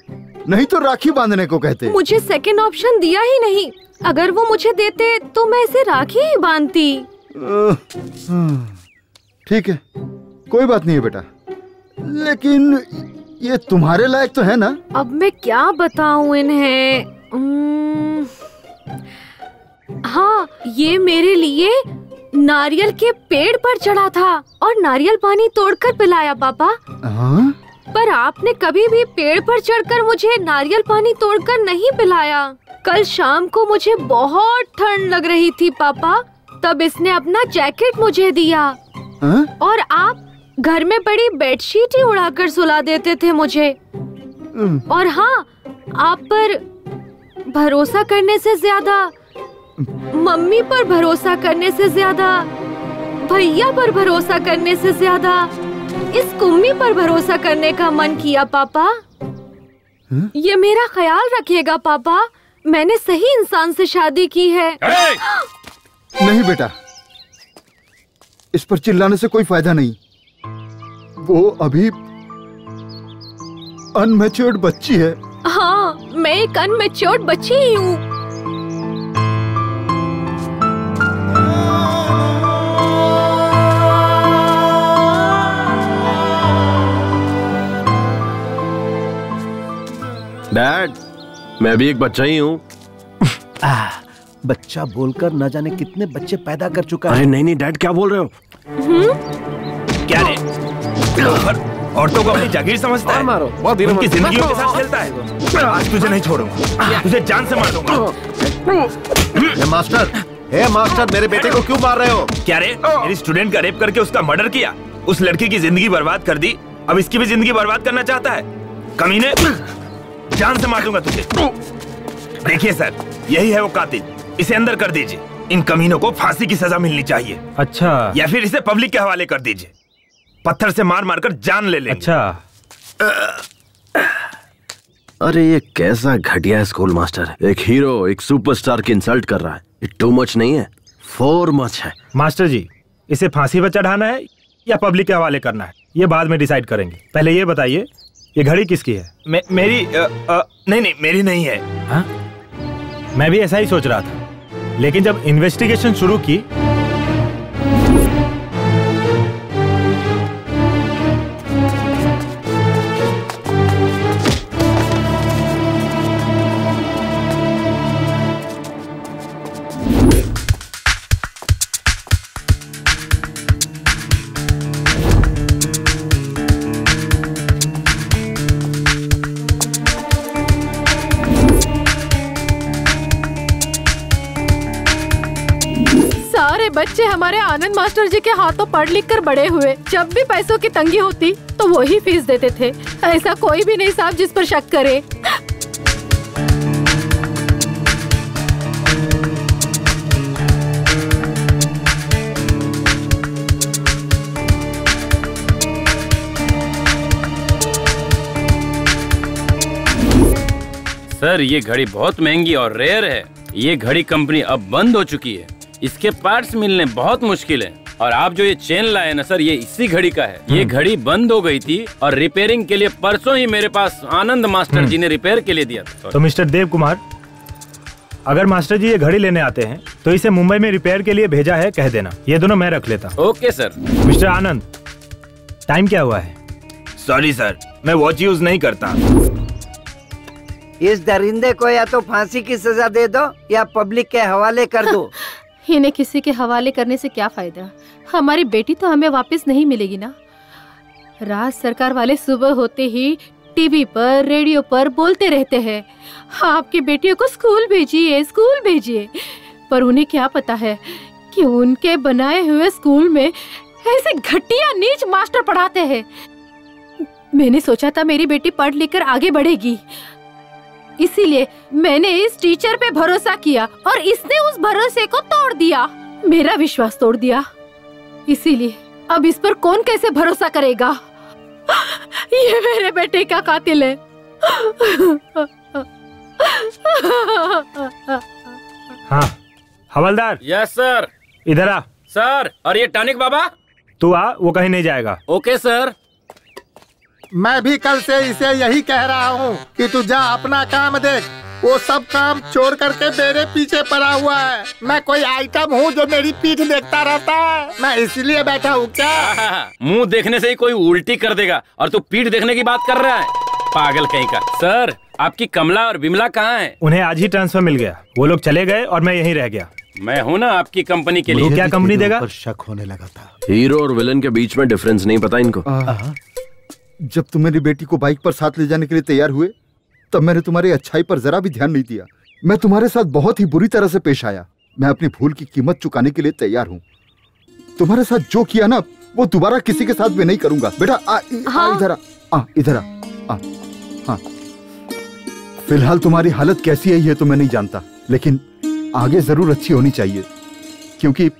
नहीं तो राखी बांधने को कहते। मुझे सेकंड ऑप्शन दिया ही नहीं। अगर वो मुझे देते तो मैं इसे राखी ही बांधती। ठीक है, कोई बात नहीं है बेटा, लेकिन ये तुम्हारे लायक तो है ना? अब मैं क्या बताऊं इन्हें? हाँ, ये मेरे लिए नारियल के पेड़ पर चढ़ा था और नारियल पानी तोड़कर पिलाया पापा। पर आपने कभी भी पेड़ पर चढ़कर मुझे नारियल पानी तोड़कर नहीं पिलाया। कल शाम को मुझे बहुत ठंड लग रही थी पापा, तब इसने अपना जैकेट मुझे दिया। और आप घर में पड़ी बेडशीट ही उड़ाकर सुला देते थे मुझे। और हाँ, आप पर भरोसा करने से ज्यादा, मम्मी पर भरोसा करने से ज्यादा, भैया पर भरोसा करने से ज्यादा इस कुम्मी पर भरोसा करने का मन किया पापा। ये मेरा ख्याल रखिएगा पापा, मैंने सही इंसान से शादी की है। नहीं बेटा, इस पर चिल्लाने से कोई फायदा नहीं। वो अभी अनमैच्योर्ड बच्ची है। हाँ, मैं एक अनमैच्योर्ड बच्ची ही हूँ। डैड, मैं भी एक बच्चा ही हूँ। बच्चा बोलकर न जाने कितने बच्चे पैदा कर चुका है। अरे नहीं नहीं डैड, क्या बोल रहे हो? क्या रे? औरतों को अपनी जागीर समझता है? मारो, उनकी जिंदगियों के साथ खेलता है। आज तुझे नहीं छोड़ूंगा, तुझे जान से मार दूंगा। मास्टर, मेरे बेटे को क्यों मार रहे हो? क्या रे? मेरी स्टूडेंट का रेप करके उसका मर्डर किया, उस लड़की की जिंदगी बर्बाद कर दी, अब इसकी भी जिंदगी बर्बाद करना चाहता है? कमीने, जान से मार दूंगा तुझे। देखिए सर, यही है वो कातिल, इसे अंदर कर दीजिए। इन कमीनों को फांसी की सजा मिलनी चाहिए। अच्छा। या फिर इसे पब्लिक के हवाले कर दीजिए, पत्थर से मार मार कर जान ले लेंगे। अच्छा। अरे ये कैसा घटिया स्कूल मास्टर है। एक हीरो, एक सुपरस्टार की इंसल्ट कर रहा है। ये टू मच नहीं है, फोर मच है। मास्टर जी, इसे फांसी पर चढ़ाना है या पब्लिक के हवाले करना है, ये बाद में डिसाइड करेंगे। पहले ये बताइए, ये घड़ी किसकी है? मेरी नहीं, मेरी नहीं है। हाँ? मैं भी ऐसा ही सोच रहा था, लेकिन जब इन्वेस्टिगेशन शुरू की बच्चे हमारे आनंद मास्टर जी के हाथों पढ़ लिख कर बड़े हुए। जब भी पैसों की तंगी होती तो वो ही फीस देते थे। ऐसा कोई भी नहीं साहब जिस पर शक करे। सर ये घड़ी बहुत महंगी और रेयर है। ये घड़ी कंपनी अब बंद हो चुकी है। इसके पार्ट्स मिलने बहुत मुश्किल है। और आप जो ये चेन लाए ना सर, ये इसी घड़ी का है। ये घड़ी बंद हो गई थी और रिपेयरिंग के लिए परसों ही मेरे पास आनंद मास्टर जी ने रिपेयर के लिए दिया था। तो मिस्टर देव कुमार, अगर मास्टर जी ये घड़ी लेने आते हैं तो इसे मुंबई में रिपेयर के लिए भेजा है, कह देना। ये दोनों मैं रख लेता। Okay sir. मिस्टर आनंद, टाइम क्या हुआ है? सॉरी सर, मैं वॉच यूज नहीं करता। इस दरिंदे को या तो फांसी की सजा दे दो या पब्लिक के हवाले कर दो। इन्हें किसी के हवाले करने से क्या फायदा? हमारी बेटी तो हमें वापस नहीं मिलेगी ना। राज सरकार वाले सुबह होते ही टीवी पर, रेडियो पर बोलते रहते हैं, आपकी बेटियों को स्कूल भेजिए, स्कूल भेजिए। पर उन्हें क्या पता है कि उनके बनाए हुए स्कूल में ऐसे घटिया नीच मास्टर पढ़ाते हैं। मैंने सोचा था मेरी बेटी पढ़ लिख कर आगे बढ़ेगी, इसीलिए मैंने इस टीचर पे भरोसा किया और इसने उस भरोसे को तोड़ दिया, मेरा विश्वास तोड़ दिया। इसीलिए अब इस पर कौन कैसे भरोसा करेगा? ये मेरे बेटे का कातिल है। हाँ हवलदार। Yes sir. इधर आ। सर, और ये टॉनिक बाबा? तू आ, वो कहीं नहीं जाएगा। Okay sir. मैं भी कल से इसे यही कह रहा हूँ कि तू जा अपना काम देख। वो सब काम छोड़ करके मेरे पीछे पड़ा हुआ है। मैं कोई आइटम हूँ जो मेरी पीठ देखता रहता है? मैं इसलिए बैठा हूँ क्या? मुंह देखने से ही कोई उल्टी कर देगा और तू पीठ देखने की बात कर रहा है, पागल कहीं का। सर, आपकी कमला और बिमला कहाँ है? उन्हें आज ही ट्रांसफर मिल गया। वो लोग चले गए और मैं यहीं रह गया। मैं हूँ ना आपकी कंपनी के लिए। क्या कंपनी देगा? शक होने लगा था। हीरो और विलन के बीच में डिफरेंस नहीं पता इनको। जब तुम मेरी बेटी को बाइक पर साथ ले जाने के लिए तैयार हुए तब मैंने तुम्हारी अच्छाई पर जरा भी ध्यान नहीं दिया। मैं तुम्हारे साथ बहुत ही बुरी तरह से पेश आया। मैं अपनी भूल की कीमत चुकाने के लिए तैयार हूँ। तुम्हारे साथ जो किया ना वो दोबारा किसी के साथ भी नहीं करूंगा। बेटा इधर आ, इधर आ। हाँ, फिलहाल तुम्हारी हालत कैसी है ये तो मैं नहीं जानता, लेकिन आगे जरूर अच्छी होनी चाहिए, क्योंकि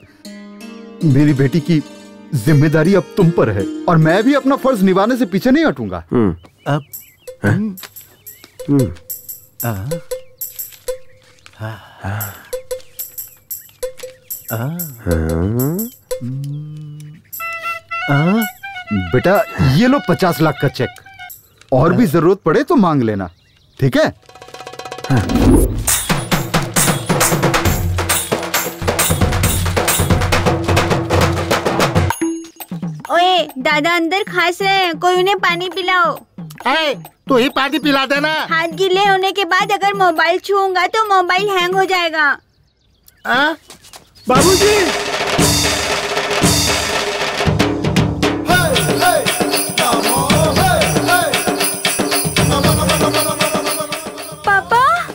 मेरी बेटी की जिम्मेदारी अब तुम पर है और मैं भी अपना फर्ज निभाने से पीछे नहीं हटूंगा। बेटा ये लो 50 लाख का चेक, और भी जरूरत पड़े तो मांग लेना, ठीक है? ओए दादा अंदर खास रहे हैं, कोई उन्हें पानी पिलाओ। तू ही पानी पिला देना। हाथ गीले होने के बाद अगर मोबाइल छूऊंगा तो मोबाइल हैंग हो जाएगा। बाबूजी,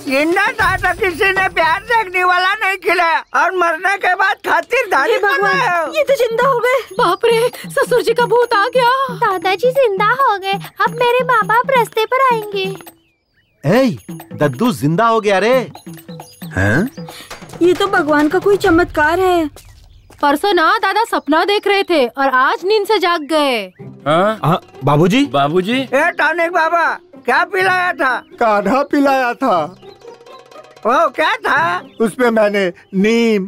जिंदा था तो किसी ने प्यार से अग्नि वाला नहीं खिलाया और मरने के बाद खातिरदारी भगवान, ये तो जिंदा हो गए। बाप रे, ससुर जी का भूत आ गया। दादाजी जिंदा हो गए, अब मेरे माँ बाप रास्ते पर आएंगे। दद्दू जिंदा हो गया रे। हैं? ये तो भगवान का कोई चमत्कार है। परसों ना दादा सपना देख रहे थे और आज नींद से जाग गए। बाबूजी। बाबूजी, ए टॉनिक बाबा, क्या पिलाया था? काढ़ा पिलाया था। वो क्या था? उसमें मैंने नीम,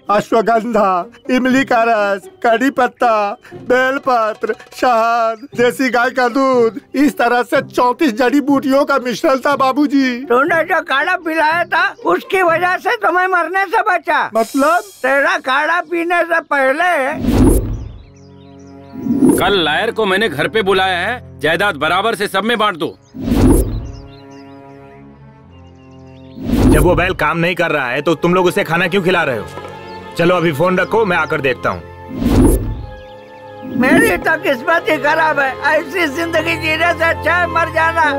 अश्वगंधा, इमली का रस, कड़ी पत्ता, बेलपत्र, शहद, देसी गाय का दूध, इस तरह से 34 जड़ी बूटियों का मिश्रण था बाबूजी। तूने जो काढ़ा पिलाया था उसकी वजह से तुम्हें मरने से बचा। मतलब? तेरा काढ़ा पीने से पहले कल लायर को मैंने घर पे बुलाया है, जायदाद बराबर से सब में बांट दो। जब वो बैल काम नहीं कर रहा है तो तुम लोग उसे खाना क्यों खिला रहे हो? चलो अभी फोन रखो, मैं आकर देखता हूँ। मेरी तो किस्मत ही खराब है, ऐसी जिंदगी जीने से अच्छा है मर जाना।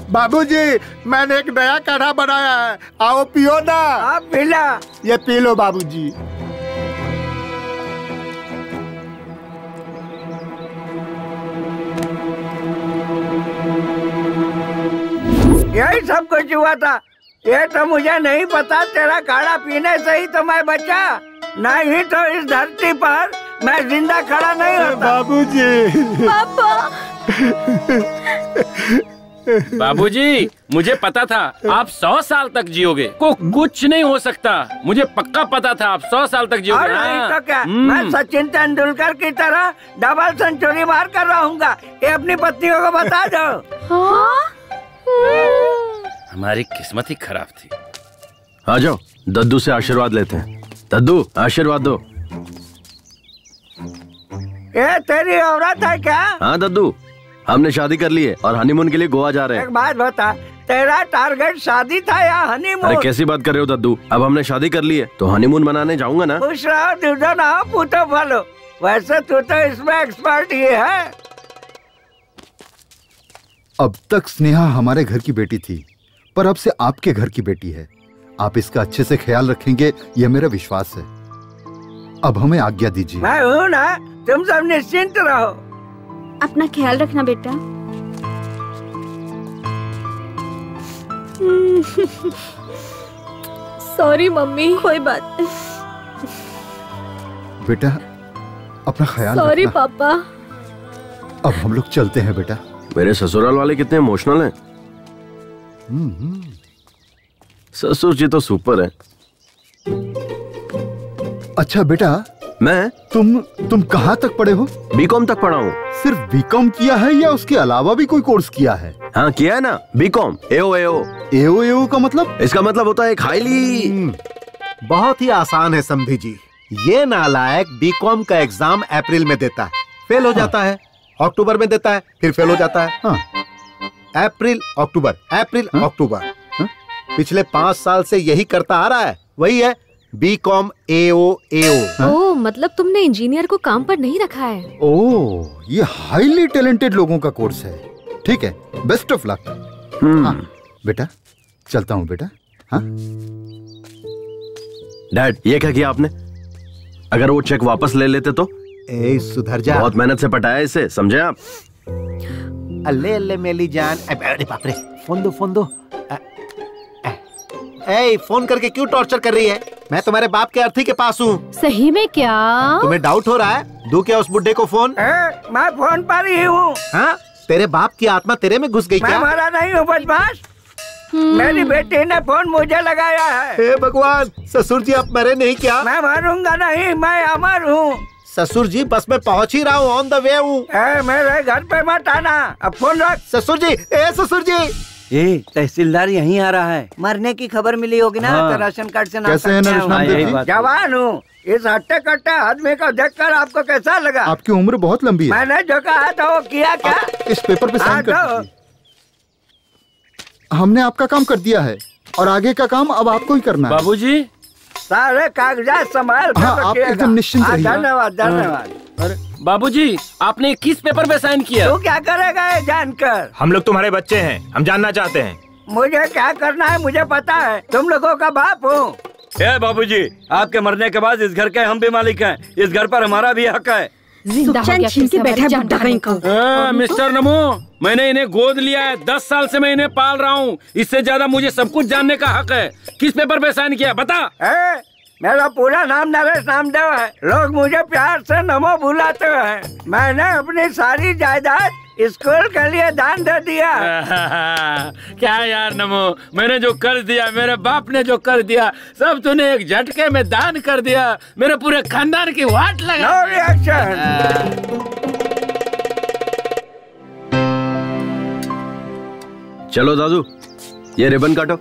बाबूजी, मैंने एक नया काढ़ा बनाया है, आओ पियो ना। आप पिला। ये पी लो बाबूजी। यही सब कुछ हुआ था, ये तो मुझे नहीं पता, तेरा काढ़ा पीने से ही तो मैं बचा, नहीं तो इस धरती पर मैं जिंदा खड़ा नहीं होता। बाबूजी। पापा। बाबूजी, मुझे पता था आप 100 साल तक जियोगे, को कुछ नहीं हो सकता, मुझे पक्का पता था आप 100 साल तक जियोगे। और नहीं तो क्या, मैं सचिन तेंदुलकर की तरह डबल सेंचुरी मार कर रहूंगा, ये अपनी पत्नियों को बता दो। हमारी किस्मत ही खराब थी। आ जाओ, दद्दू से आशीर्वाद लेते हैं। दद्दू, आशीर्वाद दो। ये तेरी औरत है क्या? हाँ दद्दू, हमने शादी कर ली है और हनीमून के लिए गोवा जा रहे हैं। एक बात बता, तेरा टारगेट शादी था या हनीमून? अरे कैसी बात कर रहे हो दद्दू, अब हमने शादी कर ली है तो हनीमून मनाने जाऊंगा ना। खुश रहो, दूधो ना हो, पूतो फलो। वैसे तू तो इसमें एक्सपर्ट ही है। अब तक स्नेहा हमारे घर की बेटी थी, पर अब से आपके घर की बेटी है। आप इसका अच्छे से ख्याल रखेंगे, यह मेरा विश्वास है। अब हमें आज्ञा दीजिए। मैं हूँ ना, तुम सब निश्चिंत रहो। अपना ख्याल रखना बेटा। Sorry mummy. कोई बात नहीं बेटा, अपना ख्याल सॉरी रखना। पापा। अब हम लोग चलते हैं बेटा। मेरे ससुराल वाले कितने इमोशनल हैं। ससुर जी तो सुपर है। अच्छा बेटा, मैं तुम कहाँ तक पढ़े हो? बीकॉम तक पढ़ा हूँ। सिर्फ बीकॉम किया है या उसके अलावा भी कोई कोर्स किया है? हाँ किया है ना, बीकॉम। एओ का मतलब? इसका मतलब होता है एक हाईली। बहुत ही आसान है समधी जी। ये नालायक बीकॉम का एग्जाम अप्रैल में देता है, फेल हो जाता है, अक्टूबर में देता है, फिर फेल हो जाता है। अप्रैल अक्टूबर, अप्रैल अक्टूबर। पिछले 5 साल से यही करता आ रहा है। वही है बीकॉम एओ। ओह, मतलब तुमने इंजीनियर को काम पर नहीं रखा है। ओह, ये हाईली टैलेंटेड लोगों का कोर्स है। ठीक है, बेस्ट ऑफ लक। हाँ, बेटा चलता हूँ बेटा। हाँ डैड, ये क्या किया आपने? अगर वो चेक वापस ले लेते तो? सुधर जा। बहुत मेहनत से पटाया इसे, समझे आप? अल्ले अल्ले मेली जान। अरे बाप रे, फोन दो। फोन करके क्यों टॉर्चर कर रही है? मैं तुम्हारे बाप के अर्थी के पास हूँ। सही में क्या? तुम्हें डाउट हो रहा है? दूं क्या उस बुड्ढे को फोन? मैं फोन पर ही हूँ। हाँ, तेरे बाप की आत्मा तेरे में घुस गई क्या? मैं मरा नहीं हूँ बदमाश। मेरी बेटी ने फोन मुझे लगाया है। हे भगवान, ससुर जी आप मरे नहीं क्या? मैं मरूंगा नहीं, मैं अमर हूँ। ससुर जी बस मैं पहुँच ही रहा हूँ, ऑन द वे हूँ। मेरे घर पे मत आना, अब फोन रख। ससुर जी, ससुर जी। तहसीलदार यहीं आ रहा है। मरने की खबर मिली होगी ना, तो राशन कार्ड से ना। कैसे है नरेश नामदेव जी? जवान हूँ। इस हट्टे कट्टे आदमी को देखकर आपको कैसा लगा? आपकी उम्र बहुत लंबी है। मैंने जो कहा था वो किया क्या? इस पेपर पे साइन कर दीजिए। हमने आपका काम कर दिया है और आगे का काम अब आपको ही करना है। बाबूजी, सारे कागजात संभाल कर हाँ, आप एकदम निश्चिंत रहिए। धन्यवाद। अरे बाबूजी, आपने किस पेपर पे साइन किया? तू क्या करेगा ये जानकर? हम लोग तुम्हारे बच्चे हैं, हम जानना चाहते हैं। मुझे क्या करना है मुझे पता है, तुम लोगों का बाप हूँ। बाबूजी, आपके मरने के बाद इस घर के हम भी मालिक हैं, इस घर पर हमारा भी हक है। मिस्टर नमो, मैंने इन्हें गोद लिया है, 10 साल से मैं इन्हें पाल रहा हूँ, इससे ज्यादा मुझे सब कुछ जानने का हक है। किस पेपर पे साइन किया बता? मेरा पूरा नाम नरेश नामदेव है, लोग मुझे प्यार से नमो बुलाते हैं। मैंने अपनी सारी जायदाद स्कूल के लिए दान दे दिया। क्या यार नमो, मैंने जो कर दिया, मेरे बाप ने जो कर दिया, सब तूने एक झटके में दान कर दिया। मेरे पूरे खानदान की वाट लगा। No reaction. चलो दादू, ये रिबन काटो।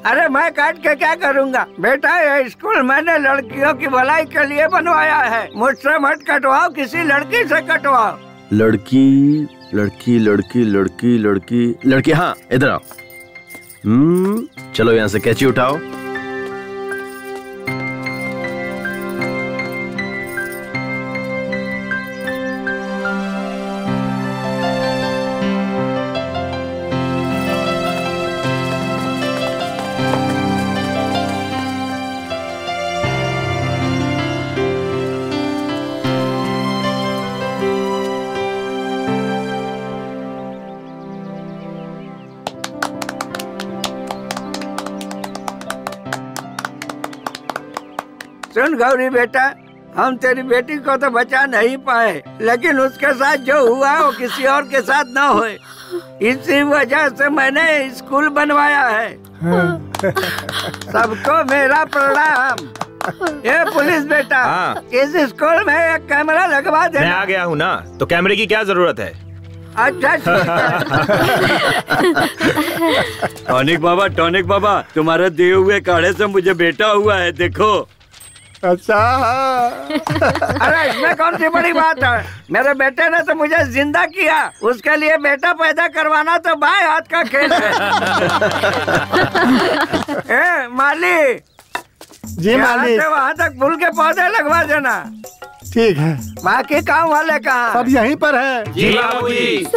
अरे मैं काट के क्या करूँगा बेटा, ये स्कूल मैंने लड़कियों की भलाई के लिए बनवाया है, मुझसे मत कटवाओ, किसी लड़की से कटवाओ। लड़की लड़की लड़की लड़की लड़की लड़की, हाँ इधर आओ। चलो यहाँ से कैंची उठाओ। सुन गौरी बेटा, हम तेरी बेटी को तो बचा नहीं पाए, लेकिन उसके साथ जो हुआ वो किसी और के साथ न होए, इसी वजह से मैंने स्कूल बनवाया है। सबको मेरा प्रणाम। ये पुलिस बेटा, इस स्कूल में एक कैमरा लगवा दे। मैं आ गया हूँ ना, तो कैमरे की क्या जरूरत है? अच्छा टॉनिक बाबा, तुम्हारे दिए हुए काढ़े से मुझे बेटा हुआ है, देखो। अच्छा अरे इसमें कौन सी बड़ी बात है, मेरे बेटे ने तो मुझे जिंदा किया, उसके लिए बेटा पैदा करवाना तो बाएं हाथ का खेल है। ए, माली जी मालिक, वहाँ तक फूल के पौधे लगवा देना। ठीक है। बाकी काम वाले कहाँ? सब यहीं पर है। जी बाबूजी।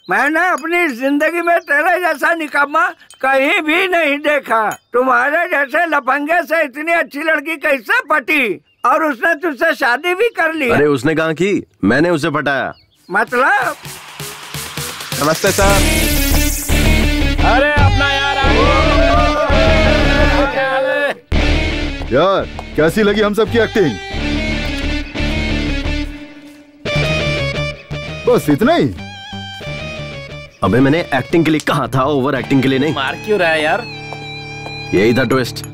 मैंने अपनी जिंदगी में तेरे जैसा निकम्मा कहीं भी नहीं देखा। तुम्हारे जैसे लफंगे से इतनी अच्छी लड़की कैसे पटी, और उसने तुझसे शादी भी कर ली? अरे उसने कहाँ की, मैंने उसे पटाया। मतलब? नमस्ते सर। अरे अपना यार कैसी लगी हम सबकी एक्टिंग? बस इतना ही? अबे मैंने एक्टिंग के लिए कहा था, ओवर एक्टिंग के लिए नहीं। मार क्यों रहा है यार? यही था ट्विस्ट।